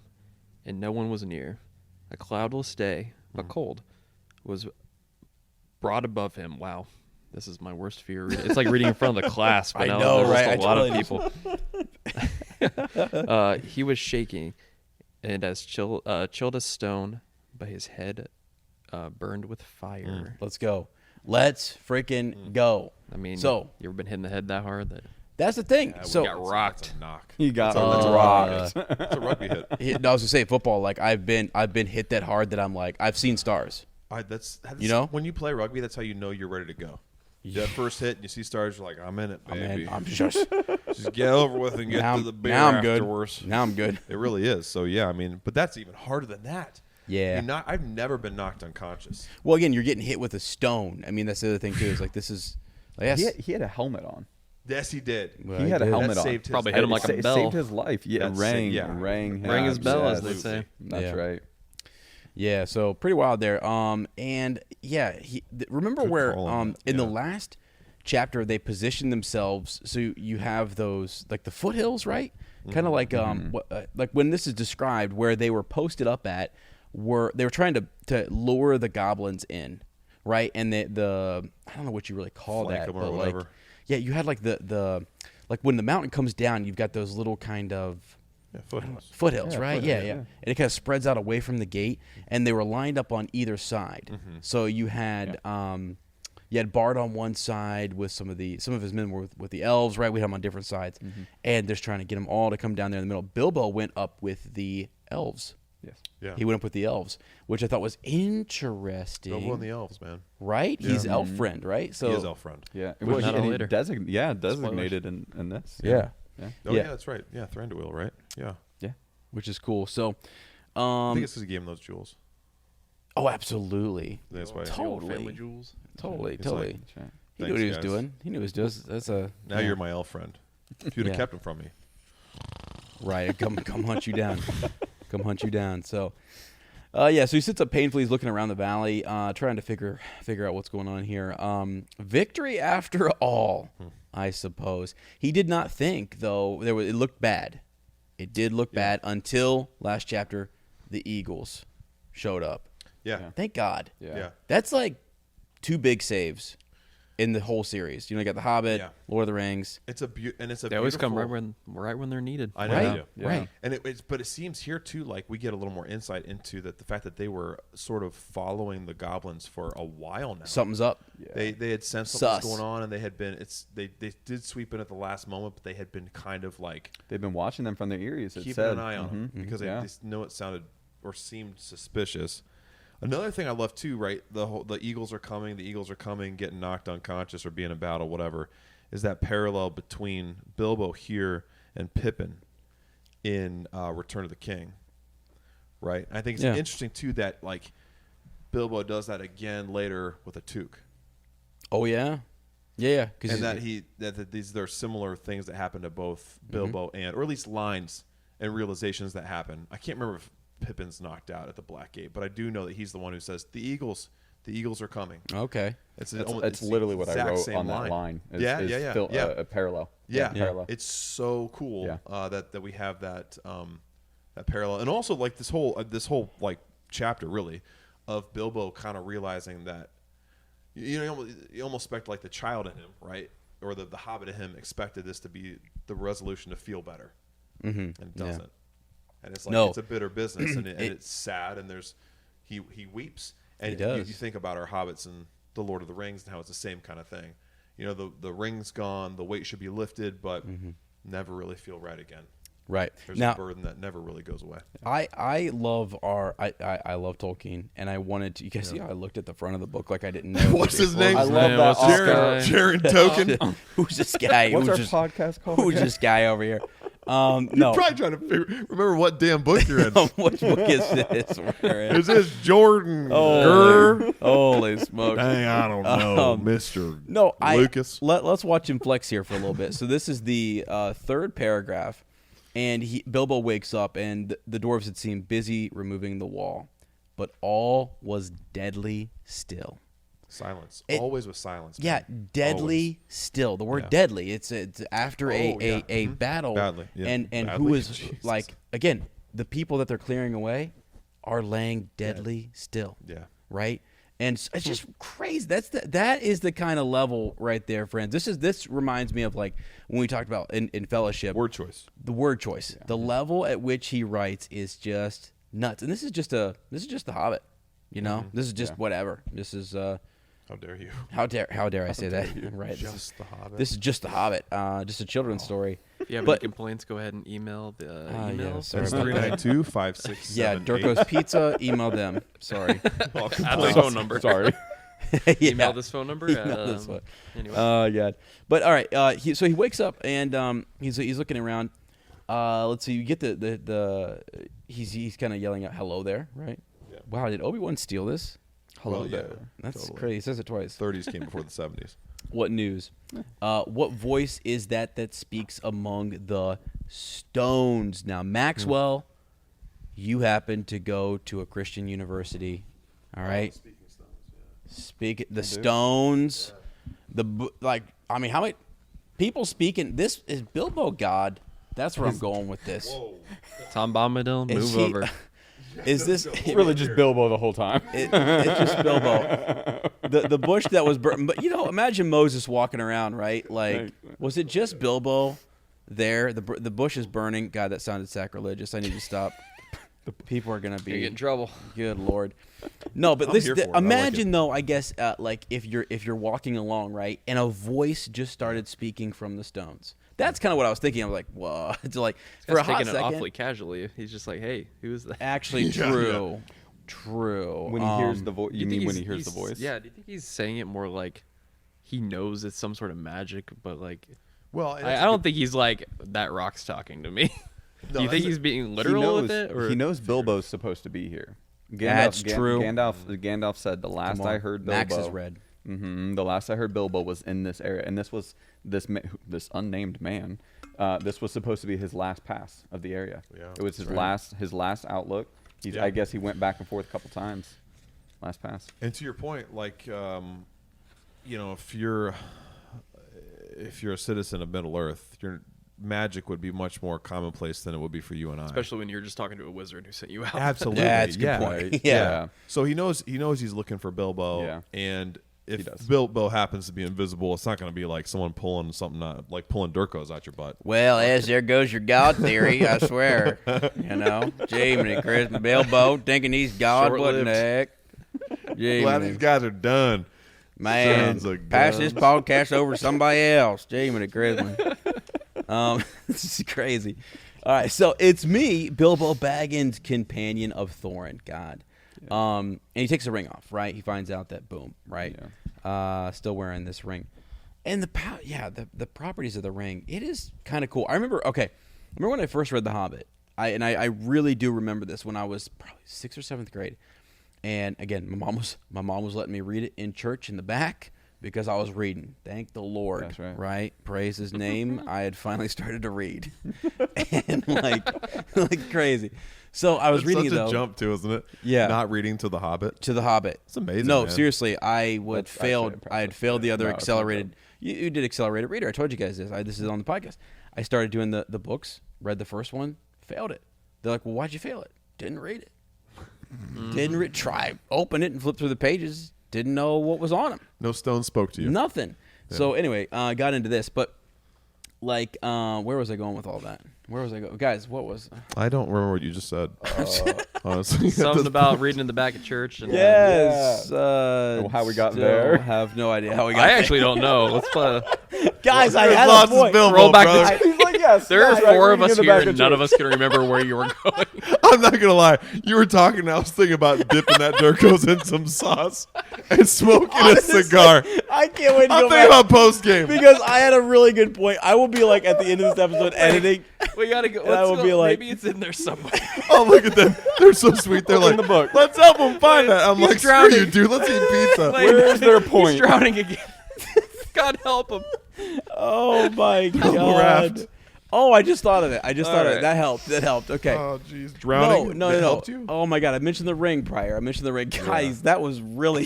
and no one was near. A cloudless day, but cold, was brought above him. Wow, this is my worst fear. It's like reading in front of the class, but I now know, there's right? just a lot I of people. He was shaking, and as chilled as stone, but his head burned with fire. Let's go. Let's freaking go. I mean, So- you ever been hitting the head that hard that That's the thing. Yeah, So got rocked? That's a knock. He got That's a rocked. It's a rugby hit. I was gonna say football. Like I've been hit that hard that I'm like I've seen stars. That's You know? when you play rugby, that's how you know you're ready to go. That first hit, and you see stars, you're like, I'm in it, baby. I'm just Just get over with and get now, to the beer now I'm good. afterwards. Now I'm good. It really is. So yeah, I mean, but that's even harder than that. Yeah. I mean, I've never been knocked unconscious. Well, again, you're getting hit with a stone. I mean, that's the other thing too. Is like this is. Like, He had a helmet on. Yes, he did. Well, He had a did. helmet That on. saved his Probably hit him life. like a It bell. saved his life. Yeah, That's rang it, yeah. Rang his bell, as they say. That's Yeah. right. Yeah, so pretty wild there. And yeah, remember Good where call on that, in the yeah. last chapter they positioned themselves so you have those like the foothills, right? Kind of like like when this is described where they were posted up at were they were trying to lure the goblins in, right? And the I don't know what you really call Flank that, 'em or but whatever. like yeah, you had like the like when the mountain comes down, you've got those little kind of Yeah, foothills. foothills, Yeah, right? foothills, Yeah. yeah. And it kind of spreads out away from the gate, and they were lined up on either side. So you had Bard on one side with some of his men were with the elves, right? We had them on different sides, and they're trying to get them all to come down there in the middle. Bilbo went up with the elves. Yes. Yeah. He went up with the elves, which I thought was interesting. Bilbo and the elves, man. Right? He's elf friend, right? So He is elf friend. Yeah. We'll Well, find out he later. designated in this. yeah. Yeah. Oh Yeah. yeah, that's right. Yeah, Thranduil, right? Yeah. Yeah. Which is cool. So, I think it's because he gave him those jewels. oh, absolutely, That's why. Totally. Family jewels. totally. He's like, That's right. He knew Thanks, what he was guys. doing. He knew what he was doing. That's a Now you're my elf friend. If you'd have Yeah. kept him from me. right. Come hunt you down. Come hunt you down. So, yeah. So he sits up painfully. He's looking around the valley, trying to figure out what's going on here. Victory after all, I suppose. He did not think though. It looked bad. It did look bad until last chapter. The Eagles showed up. Yeah. Thank God. Yeah. Yeah. That's like 2 big saves in the whole series. You know, you got The Hobbit, Yeah. Lord of the Rings. It's a They always come right when they're needed. I know Right? they do. Yeah. Right. And but it seems here too like we get a little more insight into the fact that they were sort of following the goblins for a while now. Something's up. Yeah. They had sensed something was Sus. going on, and they had been they did sweep in at the last moment, but they had been kind of like They've been watching them from their ears. It keeping said. an eye on them because Yeah. they just know it sounded or seemed suspicious. Another thing I love too, right? The Eagles are coming. The Eagles are coming, getting knocked unconscious or being in battle, whatever. Is that parallel between Bilbo here and Pippin in Return of the King? Right. I think it's Yeah. interesting too that like Bilbo does that again later with a toque. Oh yeah, yeah. And that these there are similar things that happen to both Bilbo and, or at least lines and realizations that happen. I can't remember if Pippin's knocked out at the Black Gate, but I do know that he's the one who says the Eagles are coming. Okay. It's It's literally what I exact wrote same on that line. Is, Yeah, is yeah. A parallel. Yeah, Parallel. it's so cool Yeah. that we have that that parallel, and also like this whole like chapter really of Bilbo kind of realizing that you almost expect like the child in him, right? or the Hobbit in him expected this to be the resolution to feel better, and it doesn't. And it's like it's a bitter business, and it's sad, and he weeps, and he does. You think about our hobbits and the Lord of the Rings and how it's the same kind of thing. You know, the ring's gone, the weight should be lifted, but never really feel right again. Right. There's Now, a burden that never really goes away. I love I love Tolkien, and I wanted to. You guys see how I looked at the front of the book like I didn't know. What's his name? I love that. Jared Token. Who's this guy? What's who's our just, podcast called? Who's this guy over here? No. You're probably trying to remember what damn book you're in. Which book is this? Is this Jordan? Holy smoke! Dang, I don't know, Mr. No, Lucas. Let's watch him flex here for a little bit. So this is the third paragraph, and Bilbo wakes up, and the dwarves had seemed busy removing the wall, but all was deadly still. Silence. Always with silence. Yeah, deadly still. The word deadly. It's after a battle. Badly. Yeah. And Badly. who is Jesus. like, again, the people that they're clearing away are laying deadly still. Yeah. Right? And it's just crazy. That is the kind of level right there, friends. This reminds me of like when we talked about in Fellowship. Word choice. The word choice. Yeah. The level at which he writes is just nuts. And this is just the Hobbit. You know? This is just whatever. This is how dare you? How dare I say that? Right. Just the Hobbit. This is just the Hobbit. Just a children's story. If you have any complaints, go ahead and email the email. sorry It's about that. 392-567. Yeah, Durko's Pizza. Email them. Sorry. At the phone number. Sorry. Email this phone number. Email this one. Anyway. God. But all right. So he wakes up and he's looking around. Let's see. You get the he's kind of yelling out hello there, right? Yeah. Wow. Did Obi-Wan steal this? Hello there. Yeah, That's totally. crazy. He says it twice. 30s came before the 70s. What news? What voice is that speaks among the stones? Now, Maxwell, you happen to go to a Christian university, all right? Speaking stones, Speak the stones. How many people speaking? This is Bilbo God. That's where I'm going with this. Whoa. Tom Bombadil, Is move he- over. Is this It's really just Bilbo the whole time. It's just Bilbo. The bush that was burnt. But, imagine Moses walking around, right? Like, was it just Bilbo there? The bush is burning. God, that sounded sacrilegious. I need to stop. The people are going to be. You get in trouble. Good Lord. No, but I'm here for it. I like imagine, though, I guess, like, if you're walking along, right, and a voice just started speaking from the stones. That's kind of what I was thinking. I was like, whoa. It's like, for a hot taking it second. awfully casually. He's just like, hey, who is that? Actually, true. True. When he hears the voice, Do you think mean when he he's- hears the voice? Yeah. Do you think he's saying it more like he knows it's some sort of magic, but like Well, I don't think he's like that rock's talking to me. Do you think he's being literal with it? Or He knows Bilbo's supposed to be here. That's true. Gandalf said the last I heard Bilbo. Max is red. The last I heard Bilbo was in this area, and this was this unnamed man. This was supposed to be his last pass of the area. Yeah, it was his last outlook. I guess he went back and forth a couple times. Last pass. And to your point, like, if you're a citizen of Middle Earth, your magic would be much more commonplace than it would be for you and I. especially when you're just talking to a wizard who sent you out. Absolutely. Yeah, that's a good point. Right? Yeah. So he knows he's looking for Bilbo. Yeah. And if does. Bilbo happens to be invisible, it's not going to be like someone pulling something out, like pulling Durkos out your butt. Well, as there goes your God theory, I swear. Jiminy Christmas, Bilbo thinking he's God. What in the heck? Glad these guys are done. Man, Sons of pass guns. this podcast over to somebody else. Jiminy Christmas. This is crazy. All right, so it's me, Bilbo Baggins, companion of Thorin. God. And he takes the ring off, right? He finds out that boom, right? Yeah. Still wearing this ring. And the properties of the ring, it is kind of cool. I remember when I first read The Hobbit. I really do remember this when I was probably 6th or 7th grade. And again, my mom was letting me read it in church in the back because I was reading. Thank the Lord. That's right. Right? Praise his name. I had finally started to read. And like crazy. So I was reading such it though. a jump too, isn't it? Yeah. Not reading to The Hobbit. To The Hobbit. It's amazing. No, man. seriously, I had That's actually failed. impressive. I had failed the other No, it's not accelerated. You did accelerated reader. I told you guys this. This is on the podcast. I started doing the books. Read the first one. Failed it. They're like, "Well, why'd you fail it?" Didn't read it. Didn't try. Open it and flip through the pages. Didn't know what was on them. No stone spoke to you. Nothing. So anyway, got into this, but like, where was I going with all that? Where was I going, guys? What was? I don't remember what you just said. Honestly, Something about reading in the back of church. And, Yes. How we got still there. Have no idea how we got I there. actually don't know. Let's Guys, I had lost a his point. Bilbo, roll back brother. the He's like, yes. There are yes, four of reading us in the here, back and none of church. us can remember where you were going. I'm not gonna lie. You were talking. I was thinking about dipping that Durkos in some sauce and smoking Honestly, a cigar. I can't wait to I'm go thinking back about post game. because I had a really good point. I will be like at the end of this episode editing. We gotta go. And I will be like- maybe it's in there somewhere. Oh, look at them. They're so sweet. They're like, the book. let's help them find that. I'm He's like, drowning. screw you, dude. Let's eat pizza. Where's their point? He's drowning again. God help him. Oh my god. raft. Oh, I just thought of it. I just thought of it. right. That helped. That helped. Okay. Oh, jeez. Drowning? No. That helped you? Oh my god, I mentioned the ring prior. I mentioned the ring. Guys, that was really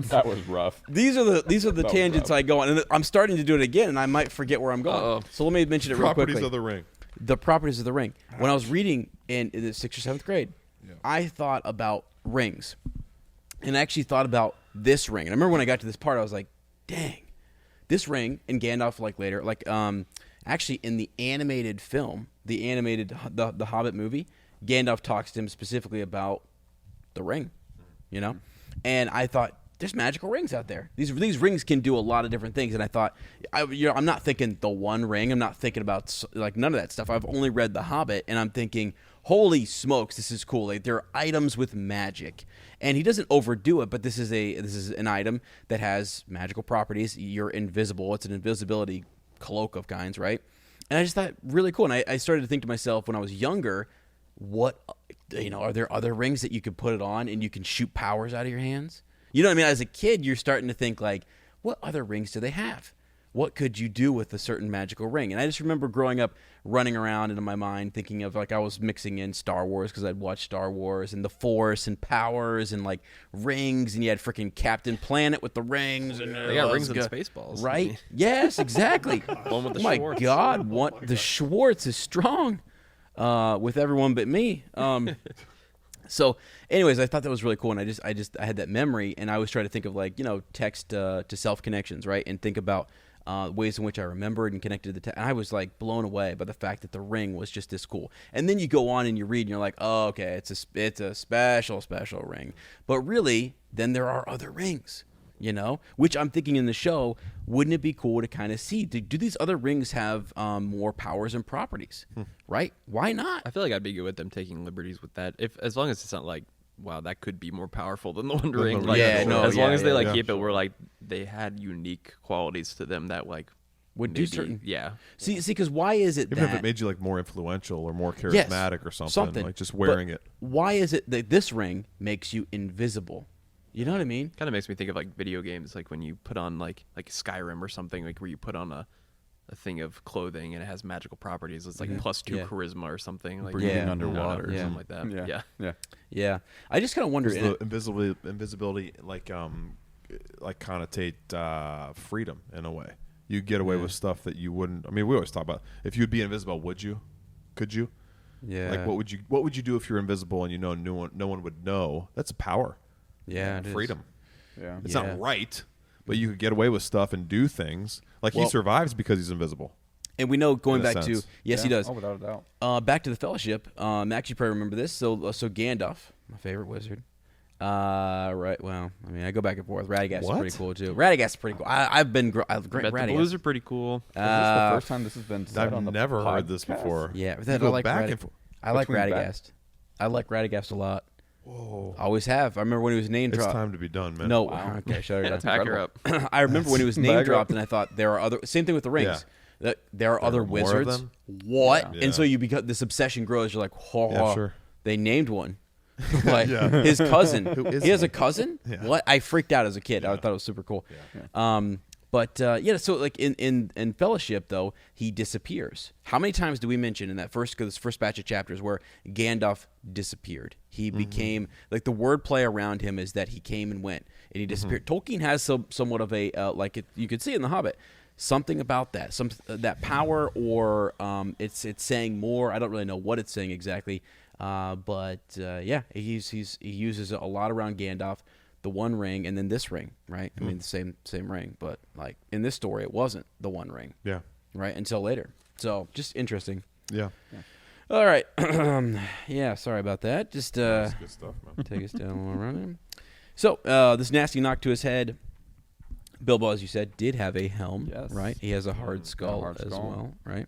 That was rough. These are the was tangents rough. I go on, and I'm starting to do it again, and I might forget where I'm going. Uh-oh. So let me mention it real Properties quickly. of the ring. The properties of the ring. When I was reading in the 6th or 7th grade, I thought about rings, and I actually thought about this ring. And I remember when I got to this part, I was like, "Dang, this ring." And Gandalf, like later, like actually in the animated film, the Hobbit movie, Gandalf talks to him specifically about the ring, you know. And I thought, there's magical rings out there. These rings can do a lot of different things. And I thought, I'm not thinking the One Ring. I'm not thinking about like none of that stuff. I've only read The Hobbit, and I'm thinking, holy smokes, this is cool. Like, there are items with magic, and he doesn't overdo it. But this is an item that has magical properties. You're invisible. It's an invisibility cloak of kinds, right? And I just thought really cool. And I started to think to myself when I was younger, what, are there other rings that you could put it on and you can shoot powers out of your hands? You know what I mean? As a kid, you're starting to think like, what other rings do they have? What could you do with a certain magical ring? And I just remember growing up running around in my mind thinking of like I was mixing in Star Wars because I'd watched Star Wars and the Force and powers and like rings, and you had freaking Captain Planet with the rings. And They got rings and Spaceballs. Right? Yes, exactly. One with the Oh my Schwartz. God, what the Schwartz is strong with everyone but me. So, anyways, I thought that was really cool, and I had that memory, and I was trying to think of like text to self connections, right, and think about ways in which I remembered and connected the text. And I was like blown away by the fact that the ring was just this cool. And then you go on and you read, and you're like, oh, okay, it's a special ring. But really, then there are other rings. Which I'm thinking in the show, wouldn't it be cool to kind of see, do these other rings have more powers and properties, right? Why not? I feel like I'd be good with them taking liberties with that, as long as it's not like, wow, that could be more powerful than the One Ring. Like, Yeah, no, as long yeah, as they yeah. keep it where like they had unique qualities to them that like Would do certain. yeah. See, because why is it Even that if it made you like more influential or more Yes, charismatic or something, like just wearing But it. Why is it that this ring makes you invisible? You know what I mean? Kind of makes me think of like video games, like when you put on like Skyrim or something, like where you put on a thing of clothing and it has magical properties. It's like +2 Yeah. charisma or something. Like Breathing Yeah. underwater. or Yeah. something like that. Yeah. Yeah. Yeah. I just kind of wonder. Does the invisibility like connotate freedom in a way? You get away with stuff that you wouldn't. I mean, we always talk about if you'd be invisible, would you? Could you? Yeah. Like, what would you do if you're invisible and no one would know? That's power. Yeah. it is. Freedom. Yeah. It's Yeah. not right, but you could get away with stuff and do things. Like Well- he survives because he's invisible. And we know going In a back to sense. yes, he Yeah. does. Oh, without a doubt. Back to the Fellowship. Max, you probably remember this. So Gandalf, my favorite wizard. Right. Well, I mean, I go back and forth. Radagast is What? pretty cool too. Radagast is pretty cool. I've been great. Bet the Radagast. Blues are pretty cool. Is this the first time this has been said on the I've never heard this podcast? before. Yeah, You that, I go like back Rad- and forth. I like Between back- Radagast. I like Radagast a lot. Whoa. Always have. I remember when he was name It's dropped. time to be done, man. No, Wow. okay, shut it up. Pack her incredible. up. I remember when he was Bag name up. dropped, and I thought there are other. Same thing with the rings. Yeah. That there are other are more of wizards. them? What? Yeah. And so you become this obsession grows. You're like, oh, Yeah, sure. they named one. Like Yeah. his cousin. Who is he has he? a cousin. Yeah. What? I freaked out as a kid. I thought it was super cool. But so like in Fellowship though, he disappears. How many times do we mention in that first batch of chapters where Gandalf disappeared? He became like the wordplay around him is that he came and went and he disappeared. Tolkien has somewhat of a you could see in The Hobbit something about that, that power or it's saying more. I don't really know what it's saying exactly, but he uses it a lot around Gandalf. the One Ring and then this ring, right? I mean, the same ring, but like in this story, it wasn't the One Ring, Yeah. right? Until later. So just interesting. Yeah. All right. Yeah, sorry about that. Just That's good stuff, man. take us down a little run. So this nasty knock to his head. Bilbo, as you said, did have a helm, Yes. right? He has a hard skull hard as skull. well, right?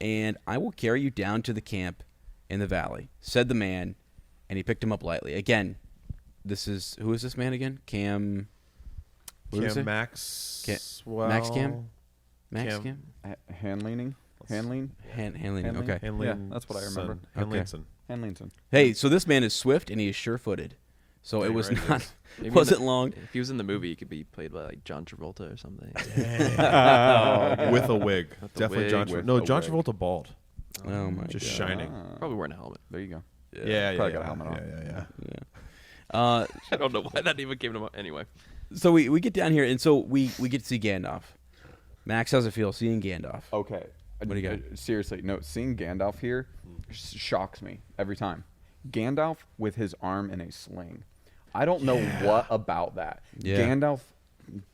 And I will carry you down to the camp in the valley, said the man, and he picked him up lightly. Again, who is this man again? Cam. What did we say? Cam Max. Max Cam? Max Cam? Hand leaning. Hand leaning. Handling. Okay. Yeah, that's what I remember. Hanlinson. Handlington. Hey, so this man is swift and he is sure-footed. So it was right, not. Maybe in wasn't the- long. If he was in the movie, he could be played by like John Travolta or something. With a wig. With a Definitely wig. John Travolta. With No, a John wig. Travolta bald. Oh my Just God. shining. Probably wearing a helmet. There you go. Yeah, Probably got a helmet on. Yeah. Yeah. I don't know why that even came to mind. Anyway, So we get down here, and so we get to see Gandalf. Max, how's it feel seeing Gandalf? Okay. What do you got? Seriously, no. Seeing Gandalf here shocks me every time. Gandalf with his arm in a sling. I don't know what about that. Yeah. Gandalf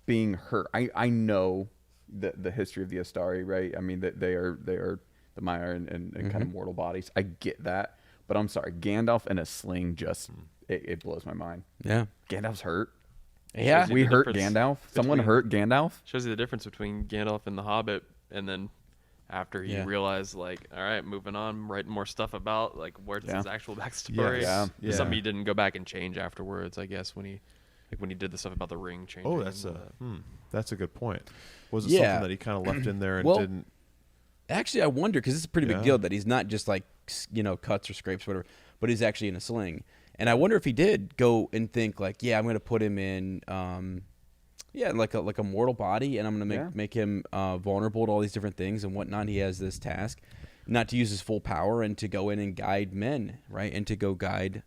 being hurt. I know the history of the Astari, right? I mean that they are the Maiar and kind of mortal bodies. I get that, but I'm sorry. Gandalf in a sling just it blows my mind. Yeah. Gandalf's hurt. Yeah. Shows you We the hurt difference Gandalf. Someone between- hurt Gandalf. shows you the difference between Gandalf and the Hobbit, and then after he Yeah. realized, like, all right, moving on, writing more stuff about like where's his actual backstory. Yes. Yeah. Something he didn't go back and change afterwards, I guess, when he did the stuff about the ring changing. Oh, that's a good point. Was it Yeah. something that he kind of left in there and Well, didn't? Actually, I wonder because it's a pretty big Yeah. deal that he's not just like cuts or scrapes or whatever, but he's actually in a sling. And I wonder if he did go and think like, yeah, I'm going to put him in, like a mortal body, and I'm going to make him vulnerable to all these different things and whatnot. He has this task, not to use his full power and to go in and guide men, right, and to go guide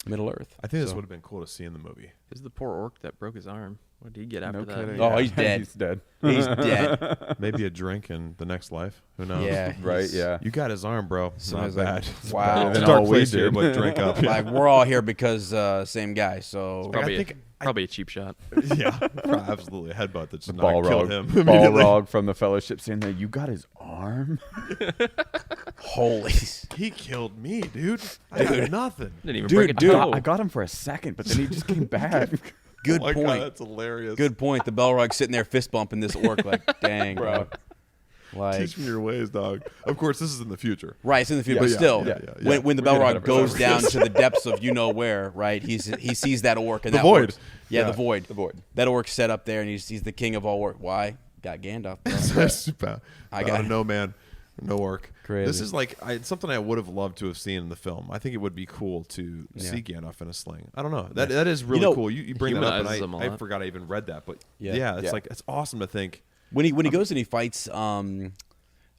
Middle Earth. I think this So- would have been cool to see in the movie. Is the poor orc that broke his arm? What did he get after No that? kidding. Oh, he's dead. He's dead. He's dead. Maybe a drink in the next life. Who knows? Yeah, Right. he's- Yeah. You got his arm, bro. It's not Somebody's like, bad. wow. It's a Than dark all we place here, did. but drink up. Like we're all here because same guy. So Probably, I think- probably a cheap shot. Yeah, absolutely. A headbutt that just Balrog. killed him. Balrog from the Fellowship saying that you got his arm. holy. He killed me, dude. I got nothing. Didn't even Dude, break a dude. toe. I got him for a second, but then he just came back. Good Oh my point. God, that's hilarious. Good point. The Balrog sitting there fist bumping this orc like, dang, bro. Like, Teach me your ways, dog. Of course, this is in the future. right, it's in the future, but Yeah, still, yeah. when the We're getting ahead Balrog of goes ourselves. down to the depths of where, right? He sees that orc and The that void. orc's- yeah, Yeah. the void. The void. That orc's set up there, and he's the king of all orc. Why? Got Gandalf. Bro. That's bad. I got it. no man, no orc. Crazy. This is like something I would have loved to have seen in the film. I think it would be cool to Yeah. see Gandalf in a sling. I don't know. That is really know, cool. You bring that up, humanizes him and a I lot. forgot I even read that. But Yeah. yeah, it's Yeah. like it's awesome to think. When he goes and he fights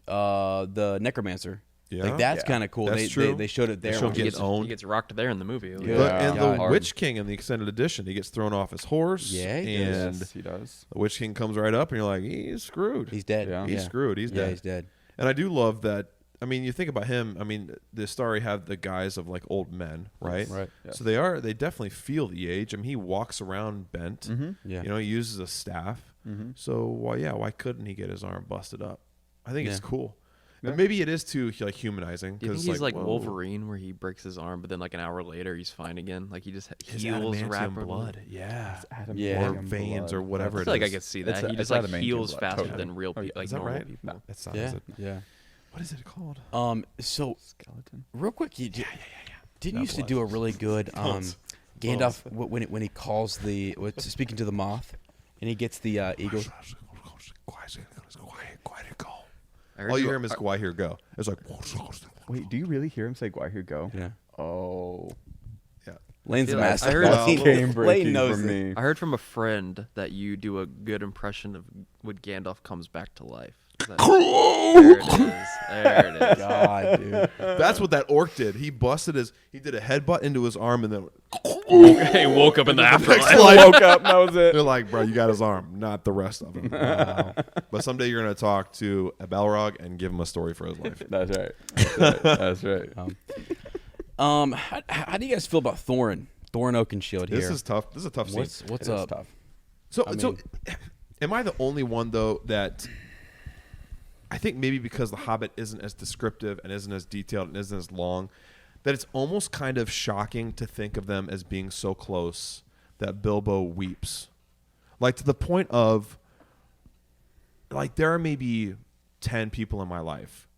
the necromancer. Yeah. Like that's Yeah. kind of cool. That's They true. they showed it They there. showed when he, he gets owned. he gets rocked there in the movie. Yeah. And God. the Witch King in the extended edition, he gets thrown off his horse. Yeah, he and Yes, he does. the Witch King comes right up, and you're like, he's screwed. He's dead. Yeah. He's screwed. He's Yeah, dead. he's dead. And I do love that. I mean, you think about him. I mean, the Astari have the guise of like old men, right? Right. Yeah. So they definitely feel the age. I mean, he walks around bent. Mm-hmm. Yeah. You know, he uses a staff. Mm-hmm. So why couldn't he get his arm busted up? I think it's Yeah. cool. Yeah. And maybe it is too like humanizing. Do you think 'cause, he's like whoa. Wolverine, where he breaks his arm, but then like an hour later he's fine again? Like he just His heals adamantium rapidly. blood. Yeah. Yeah. Or veins or whatever I it feel like I is. could see It's that. a- He just it's like adamantium heals blood, faster totally. than real Oh, yeah. people, like Is that normal right? people. No. That's not, Yeah. is it? Yeah. What is it called? So Skeleton. real quick, didn't you Not used to blood. do a really good Bones. Gandalf when he calls speaking to the moth, and he gets the eagle. I heard All you hear him is "Why here go." It's like, Wait, do you really hear him say "Why here go"? Yeah, Oh, yeah. Lane's the feel like- master. I heard- Lane, game Lane breaking knows for it. me. I heard from a friend that you do a good impression of when Gandalf comes back to life. There it is. There it is. God, dude. That's what that orc did. He did a headbutt into his arm, and then He woke up in the afterlife. I woke up. That was it. they're like, "Bro, you got his arm, not the rest of him." Wow. But someday you're gonna talk to a Balrog and give him a story for his life. That's right. That's right. How do you guys feel about Thorin Thorin Oakenshield here. This is tough. This is a tough scene. What's It is up? tough. So, I mean- so am I the only one though that I think maybe because The Hobbit isn't as descriptive and isn't as detailed and isn't as long, that it's almost kind of shocking to think of them as being so close that Bilbo weeps, like to the point of like there are maybe 10 people in my life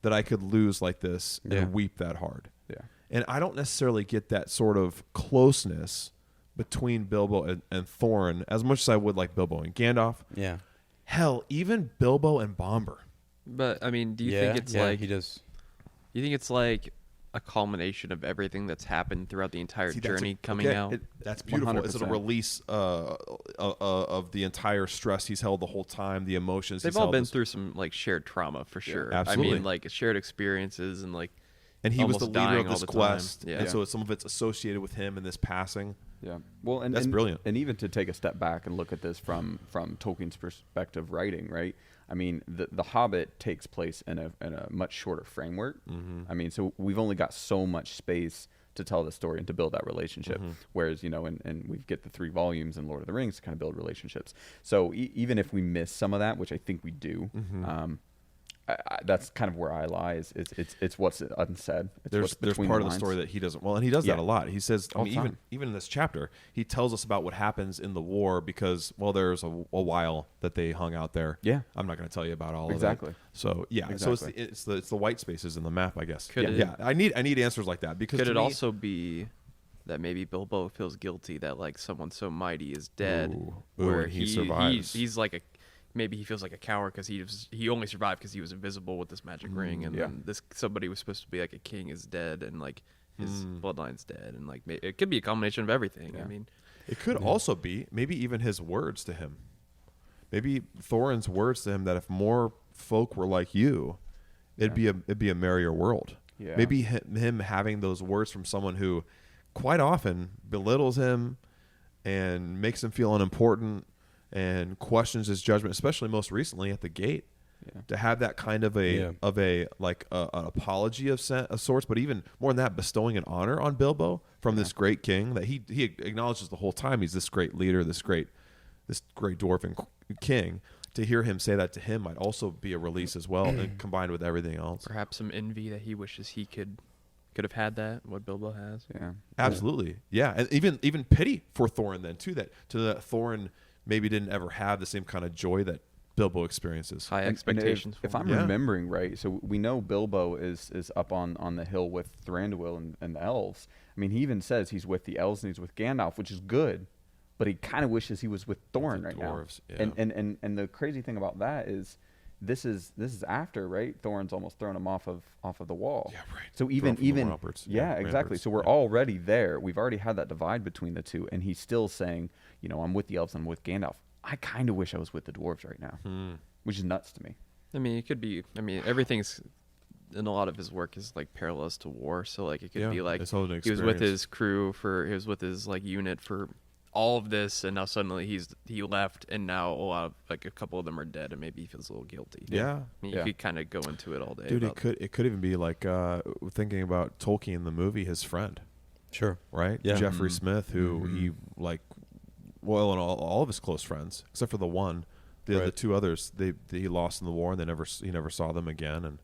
that I could lose like this and weep that hard. Yeah. And I don't necessarily get that sort of closeness between Bilbo and Thorin as much as I would like Bilbo and Gandalf. Yeah. Hell, even Bilbo and Bomber. But I mean, do you Yeah, think it's yeah, like he does? you think it's like a culmination of everything that's happened throughout the entire See, that's journey coming out? That's beautiful. It's a 100%. release of the entire stress he's held the whole time, the emotions. They've he's all held been this- through some like shared trauma for sure. absolutely. I mean, like shared experiences and like and he was the almost leader dying of all this the time. quest, Yeah. and so some of it's associated with him and this passing. Yeah. Well, and That's brilliant. And even to take a step back and look at this from Tolkien's perspective, writing, right? I mean, the Hobbit takes place in a much shorter framework. I mean, so we've only got so much space to tell the story and to build that relationship. Whereas, you know, and we get the 3 volumes in Lord of the Rings to kind of build relationships. So even if we miss some of that, which I think we do, that's kind of where I lie. It's what's unsaid. It's There's what's between part of the lines. story that he doesn't. Well, and he does that Yeah. a lot. He says, I All mean, the time. even in this chapter, he tells us about what happens in the war because, well, there's a while that they hung out there. Yeah. I'm not going to tell you about all Exactly. of it. So yeah, Exactly. so it's the white spaces in the map, I guess. Could yeah, it- I need answers like that because could to it me- also be that maybe Bilbo feels guilty that like someone so mighty is dead, Ooh, where and he survives. he's like a maybe he feels like a coward because he only survived because he was invisible with this magic ring, and yeah. then this somebody who was supposed to be like a king is dead, and like his bloodline's dead, and like it could be a combination of everything. I mean, It could also be maybe even his words to him. Maybe Thorin's words to him that if more folk were like you, it'd be a merrier world. Yeah. Maybe him having those words from someone who quite often belittles him and makes him feel unimportant and questions his judgment, especially most recently at the gate. Yeah. To have that kind of an apology of sorts, but even more than that, bestowing an honor on Bilbo from this great king that he acknowledges the whole time he's this great leader, this great dwarven king. To hear him say that to him might also be a release as well, and combined with everything else. perhaps some envy that he wishes he could have had that what Bilbo has. Yeah. Absolutely, yeah, and even pity for Thorin then too. That Thorin maybe didn't ever have the same kind of joy that Bilbo experiences. High And expectations. if for I'm him. remembering right, so we know Bilbo is up on the hill with Thranduil and the elves. I mean, he even says he's with the elves and he's with Gandalf, which is good, but he kind of wishes he was with Thorin the right dwarves, now. yeah. And the crazy thing about that is this is after, right? Thorin's almost thrown him off of the wall. Yeah, right. So Thrown from the even ramparts. yeah, Yeah, exactly. ramparts. So we're Yeah. already there. We've already had that divide between the two, and he's still saying, you know, I'm with the elves, I'm with Gandalf. I kind of wish I was with the dwarves right now, which is nuts to me. I mean, it could be. I mean, everything's in a lot of his work is like parallels to war. So like it could Yeah, be like his whole he was experience. with his crew he was with his like unit for all of this, and now suddenly he left, and now a lot of like a couple of them are dead, and maybe he feels a little guilty. Yeah. I mean, Yeah. you could kind of go into it all day. Dude, about- it could even be like thinking about Tolkien the movie, his friend, Sure. right? Yeah. Jeffrey Smith, who he like, well, and all of his close friends except for the one, the Right. 2 others, he lost in the war, and he never saw them again, and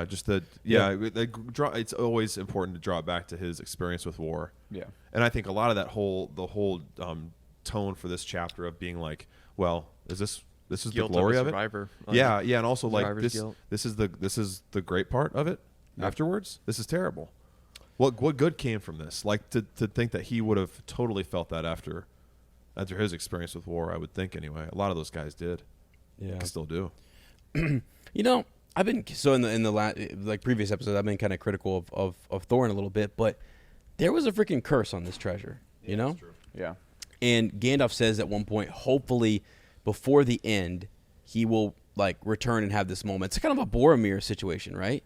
just that. It's always important to draw it back to his experience with war. Yeah. And I think a lot of the whole tone for this chapter of being like, well, this is the guilt glory of of a it. survivor. Like, Yeah, and also like survivor's guilt. this is the great part of it. Afterwards, this is terrible. What good came from this? Like to think that he would have totally felt that after his experience with war. I would think anyway. A lot of those guys did. Yeah. Still do. You know, I've been so in the previous episode, I've been kind of critical of Thorin a little bit, but there was a freaking curse on this treasure. You know, Yeah. and Gandalf says at one point, hopefully before the end, he will like return and have this moment. It's kind of a Boromir situation, right?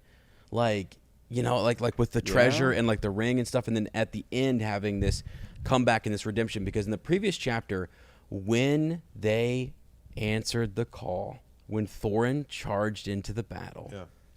Like, you know, like with the treasure and like the ring and stuff, and then at the end having this comeback and this redemption. Because in the previous chapter, when they answered the call, when Thorin charged into the battle,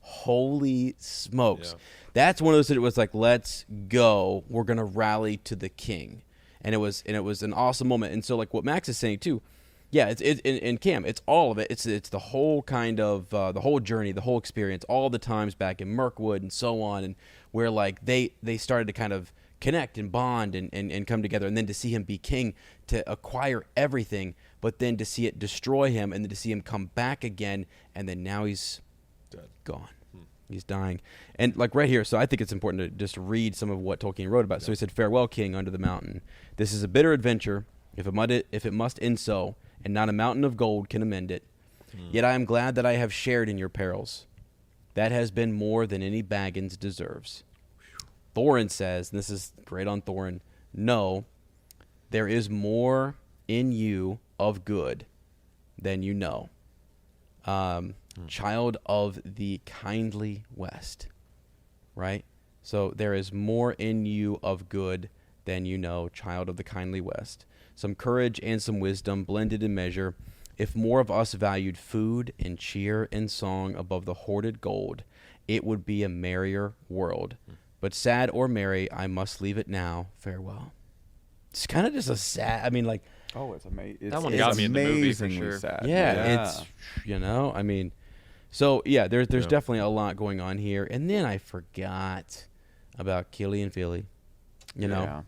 Holy smokes. Yeah. That's one of those that it was like, let's go. We're going to rally to the king. And it was an awesome moment. And so like what Max is saying too, yeah, it's in Cam, it's all of it. It's the whole kind of the whole journey, the whole experience, all the times back in Mirkwood and so on, and where like they started to kind of connect and bond and come together, and then to see him be king, to acquire everything, but then to see it destroy him, and then to see him come back again, and then now he's Dead. gone. He's dying. And like right here, so I think it's important to just read some of what Tolkien wrote about. So he said, "Farewell, king, under the mountain. This is a bitter adventure, if it must end so, and not a mountain of gold can amend it. Yet I am glad that I have shared in your perils. That has been more than any Baggins deserves." Thorin says, and this is great on Thorin, "No, there is more in you of good than you know. Child of the kindly West." Right? So there is more in you of good than you know, child of the kindly West. Some courage and some wisdom blended in measure. If more of us valued food and cheer and song above the hoarded gold, it would be a merrier world. But sad or merry, I must leave it now. Farewell. It's kind of just a sad, I mean, like, Oh, it's amazing. That one got me in the movie for amazingly sure. sad. yeah, it's, I mean, so yeah, there's definitely a lot going on here. And then I forgot about Killy and Philly. Yeah.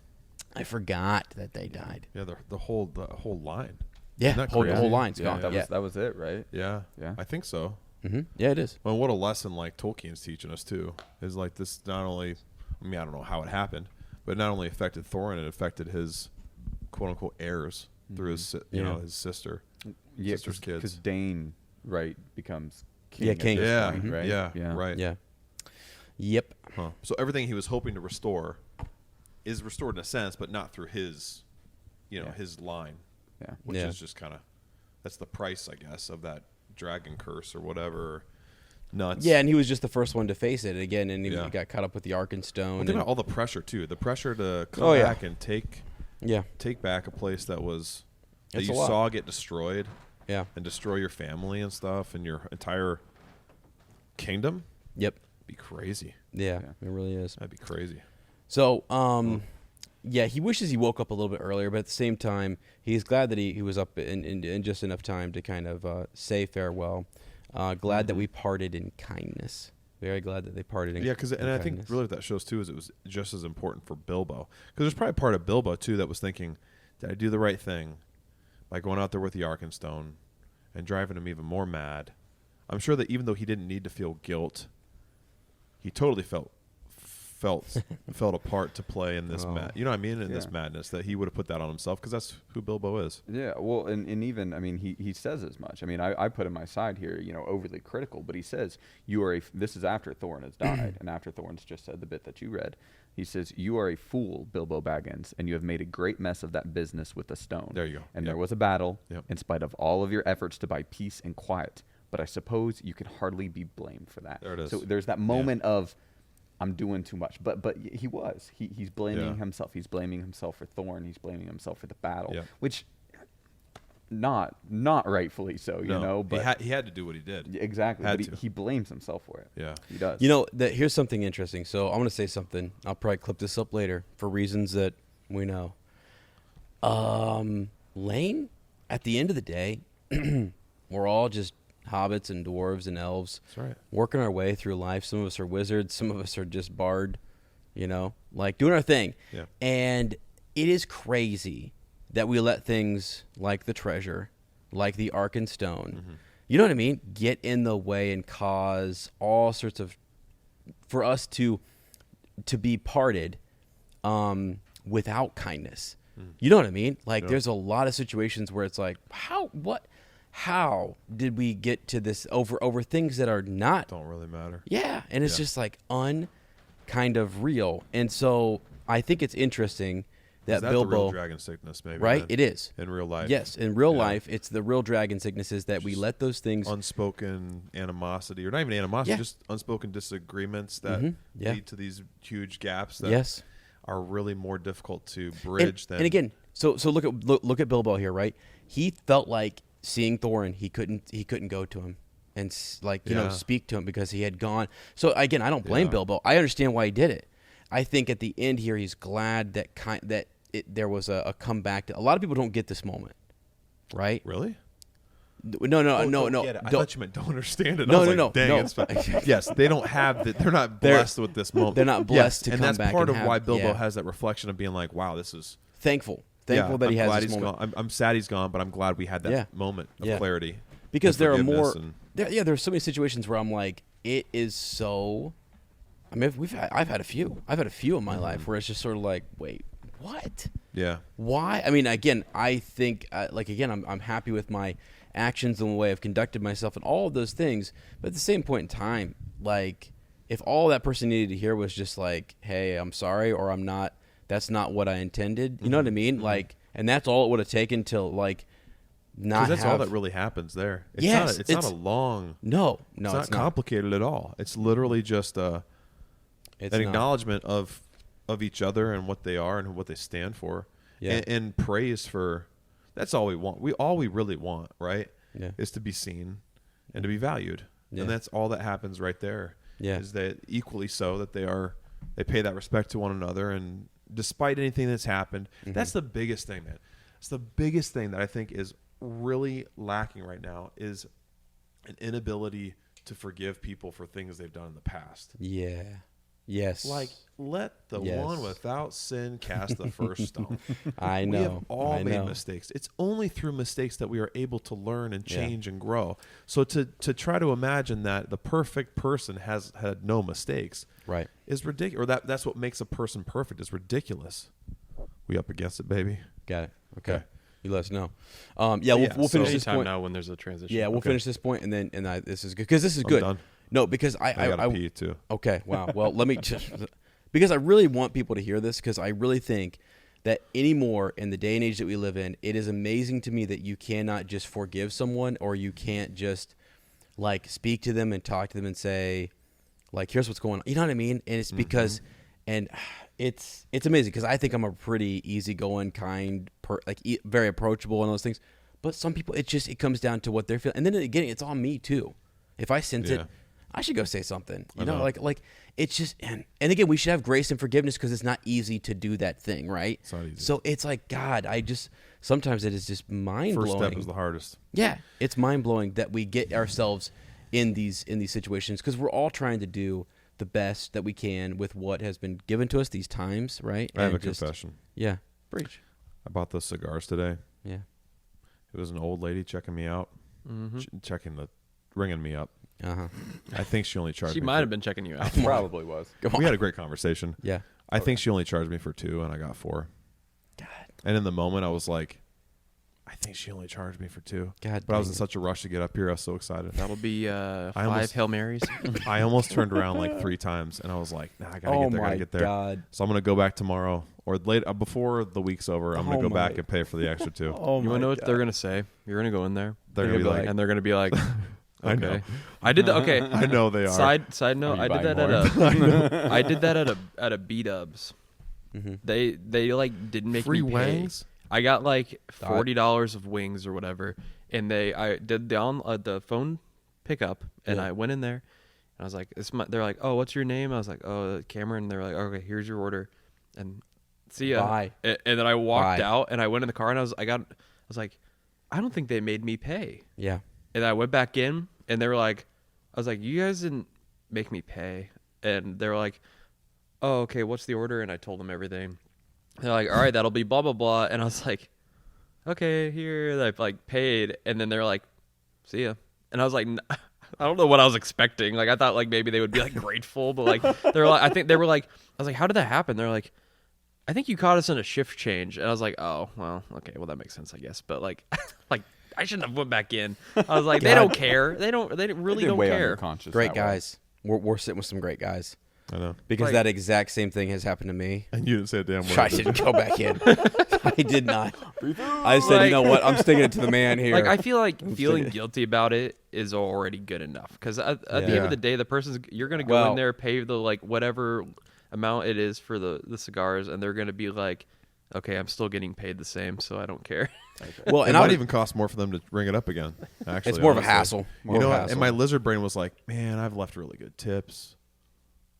I forgot that they died. Yeah, the whole line. Yeah, Isn't that the whole crazy? line's Yeah, gone. that was it, right? Yeah, Yeah. I think so. Yeah, it is. Well, what a lesson like Tolkien's teaching us too is like this. Not only, I mean, I don't know how it happened, but it not only affected Thorin, it affected his quote unquote heirs through his his sister's Because kids. Dane, right, becomes king. Yeah, at king. this Yeah, point, right? yeah, right. Yeah. Yep. Huh. So everything he was hoping to restore is restored in a sense, but not through his, his line, Yeah. which Yeah. is just kind of that's the price, I guess, of that dragon curse or whatever. Nuts. Yeah, and he was just the first one to face it again, and he Yeah. got caught up with the Arkenstone. Well, think about all the pressure too. The pressure to come Oh, yeah. back and take back a place that was that It's you a lot. saw get destroyed Yeah. and destroy your family and stuff and your entire kingdom. Yep. Be crazy. Yeah, Yeah. it really is. That'd be crazy. So, yeah, he wishes he woke up a little bit earlier, but at the same time, he's glad that he was up in just enough time to kind of say farewell. Glad that we parted in kindness. Very glad that they parted in Yeah, because in and I think kindness. really what that shows too is it was just as important for Bilbo because there's probably part of Bilbo too that was thinking, did I do the right thing by going out there with the Arkenstone and driving him even more mad? I'm sure that even though he didn't need to feel guilt, he totally felt a part to play in this you know what I mean, in this Yeah. madness, that he would have put that on himself because that's who Bilbo is. Yeah, well, and even, I mean, he says as much. I mean, I put in my side here, overly critical, but he says, this is after Thorin has died, and after Thorin's just said the bit that you read. He says, "You are a fool, Bilbo Baggins, and you have made a great mess of that business with the stone. There you go. And Yep. there was a battle, Yep. in spite of all of your efforts to buy peace and quiet, but I suppose you can hardly be blamed for that." There it is. So there's that moment of, I'm doing too much, but he's blaming Yeah. himself. He's blaming himself for Thorn. He's blaming himself for the battle, Yeah. which not rightfully so, but he had to do what he did. exactly. Had But to. he blames himself for it. Yeah. He does. Here's something interesting. So I'm going to say something. I'll probably clip this up later for reasons that we know. Lane, at the end of the day, we're all just hobbits and dwarves and elves. That's right. Working our way through life. Some of us are wizards. Some of us are just bard, like doing our thing. Yeah. And it is crazy that we let things like the treasure, like the Arkenstone, you know what I mean, get in the way and cause all sorts of, for us to be parted without kindness. You know what I mean? Like there's a lot of situations where it's like, how did we get to this over things that are not Don't really matter. yeah, and it's just like kind of real. And so I think it's interesting that Is that Bilbo, the real dragon sickness, maybe? right? then? It is. In real life. Yes, in real Yeah. life, it's the real dragon sicknesses that we Just let those things. Unspoken animosity, or not even animosity, Yeah. just unspoken disagreements that Yeah. lead to these huge gaps that Yes. are really more difficult to bridge than. And again, so look at Bilbo here, right? He felt like seeing Thorin, he couldn't go to him and Yeah. speak to him because he had gone. So again, I don't blame Bilbo. I understand why he did it. I think at the end here, he's glad that there was a comeback. A lot of people don't get this moment, right? Really? No. Get it. I thought you meant don't understand it. No, I was no, like, no, Dang, no. it's fine. Yes, they don't have that. They're not blessed with this moment. They're not blessed to and come that's back part and of why have- Bilbo yeah. has that reflection of being like, "Wow, this is Thankful that I'm he has glad this he's moment. gone. I'm sad he's gone, but I'm glad we had that Yeah. moment of Yeah. clarity Because and there are forgiveness more. and- There's so many situations where I'm like, it is so. I mean, I've had a few. I've had a few in my life where it's just sort of like, wait, what? yeah, Why? I mean, again, I think, I'm happy with my actions and the way I've conducted myself and all of those things. But at the same point in time, like, if all that person needed to hear was just like, hey, I'm sorry, or I'm not, that's not what I intended. You know what I mean? Like, and that's all it would have taken till, like, not because that's all have- that really happens there. It's Yes, not. It's not a long. No, It's it's not not. complicated at all. It's literally just It's an not. acknowledgement of each other and what they are and what they stand for, Yeah. and praise for. That's all we want. All we really want, right? Yeah. Is to be seen and to be valued, Yeah. and that's all that happens right there. Yeah. Is that equally so that they pay that respect to one another, and despite anything that's happened, that's the biggest thing, man. It's the biggest thing that I think is really lacking right now is an inability to forgive people for things they've done in the past. Yeah. Yes. Like, let the Yes. one without sin cast the first stone. I We know. have all I made know. mistakes. It's only through mistakes that we are able to learn and Yeah. change and grow. So to try to imagine that the perfect person has had no mistakes Right. is ridiculous. Or that's what makes a person perfect is ridiculous. We up against it, baby. Got it. Okay. Okay. You let us know. Yeah, We'll finish so- this Anytime point. now when there's a transition. Yeah, we'll Okay. finish this point and then this is good because this is I'm good. done. No, because I gotta pee too. Okay. Wow. Well, let me just because I really want people to hear this because I really think that anymore in the day and age that we live in, it is amazing to me that you cannot just forgive someone or you can't just like speak to them and talk to them and say like here's what's going on. You know what I mean? And it's because and it's amazing because I think I'm a pretty easygoing, kind, very approachable and those things. But some people, it comes down to what they're feeling, and then again, it's on me too. If I sense it, Yeah. I should go say something. You I know, know. like it's just and again, we should have grace and forgiveness because it's not easy to do that thing, right? It's not easy. So it's like God, sometimes it is just mind First blowing. step is the hardest. Yeah, it's mind blowing that we get ourselves in these situations because we're all trying to do the best that we can with what has been given to us these times, right? I have a And just- confession. Yeah, preach. I bought those cigars today. Yeah. It was an old lady checking me out, ringing me up. Uh-huh. I think she only charged She me. might for- have been checking you out. Probably was. Go on. We had a great conversation. Yeah. I think she only charged me for 2, and I got 4. God. And in the moment, I was like, I think she only charged me for 2. God But I was dang in it. such a rush to get up here. I was so excited. That'll be 5 almost- Hail Marys. I almost turned around like 3 times, and I was like, nah, I gotta Oh get there. my Gotta get there. God. So I'm gonna go back tomorrow or late before the week's over. I'm gonna Oh go back my- and pay for the extra 2. Oh You want to know what they're gonna say? You're gonna go in there, They're gonna be like, and they're gonna be like, I know. okay, I did. Okay, I know they are. Side note, Are I you did that buying at a I did that at a B Dubs. Mm-hmm. They like didn't make Free me pay. wings? I got like $40 of wings or whatever, and I did the phone pickup, and Yeah. I went in there, and I was like, they're like, oh, what's your name? I was like, oh, Cameron. And they're like, okay, here's your order, and see ya. Bye. And then I walked Bye. out, and I went in the car, and I was like, I don't think they made me pay. Yeah. And I went back in, and they were like, I was like, you guys didn't make me pay. And they were like, oh, okay, what's the order? And I told them everything. They're like, all right, that'll be blah, blah, blah. And I was like, okay, here. And I like paid. And then they're like, see ya. And I was like, I don't know what I was expecting. Like, I thought like maybe they would be like grateful, but like, they're like, I think they were like, I was like, how did that happen? They're like, I think you caught us in a shift change. And I was like, oh, well, okay, well, that makes sense, I guess. But like, like, I shouldn't have went back in. I was like, they don't care. They really Did don't weigh on your care. conscience Great that way. guys. We're sitting with some great guys I know. because Like- that exact same thing has happened to me. And you didn't say a damn word. I didn't go back in. I did not. I said, you know what? I'm sticking it to the man here. Like, I feel like feeling thinking- guilty about it is already good enough. Because at the end Yeah. of the day, you're going to go Well- in there, pay the like whatever amount it is for the cigars, and they're going to be like, okay, I'm still getting paid the same, so I don't care. Well, It and I might would, even cost more for them to ring it up again. Actually, it's more of a honestly. hassle. More You know of a what? hassle. And my lizard brain was like, man, I've left really good tips.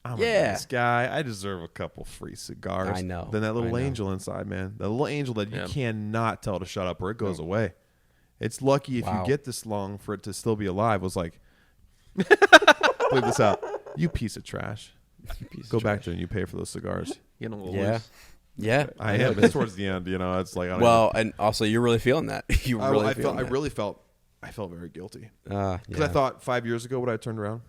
I'm a nice guy. I deserve a couple free cigars. I know. Then that little I know. angel inside, man. That little angel that you Yeah. cannot tell to shut up or it goes away. It's lucky if Wow. you get this long for it to still be alive. Was like, leave this out. You piece of trash. Go back there and you pay for those cigars. Getting a little Yeah. loose. Yeah. I am. It's towards the end, you know. It's like I don't Well, and also you're really feeling that. You even, really I feeling felt very guilty that. because I thought 5 years ago would I have turned around,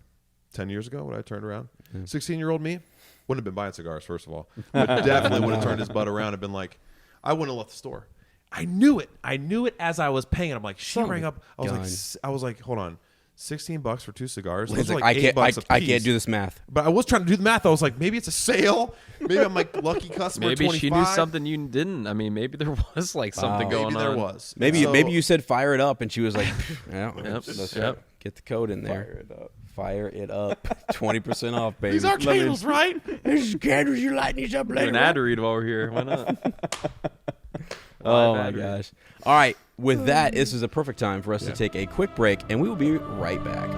10 years ago would I have turned around, 16-year-old me wouldn't have been buying cigars first of all, but definitely would have turned his butt around and been like, I wouldn't have left the store. I knew it as I was paying. I'm like, she Son of rang a up. I was like, hold on. $16 for 2 cigars. He's Those are like, like $8 a I piece. can't do this math. But I was trying to do the math. I was like, maybe it's a sale. Maybe I'm like lucky customer. Maybe 25. she knew something you didn't. I mean, maybe there was like something going Maybe on. there was. Maybe So- maybe you said fire it up, and she was like, yeah, Yep. that's Yep. right. Get the code in there. Fire it up. Fire it up. 20% off, baby. These are candles, right? These candles, you light these up Do later. an ad read while we're here. Why not? Oh Live my ad read. gosh. All right. With that, this is a perfect time for us to take a quick break, and we will be right back.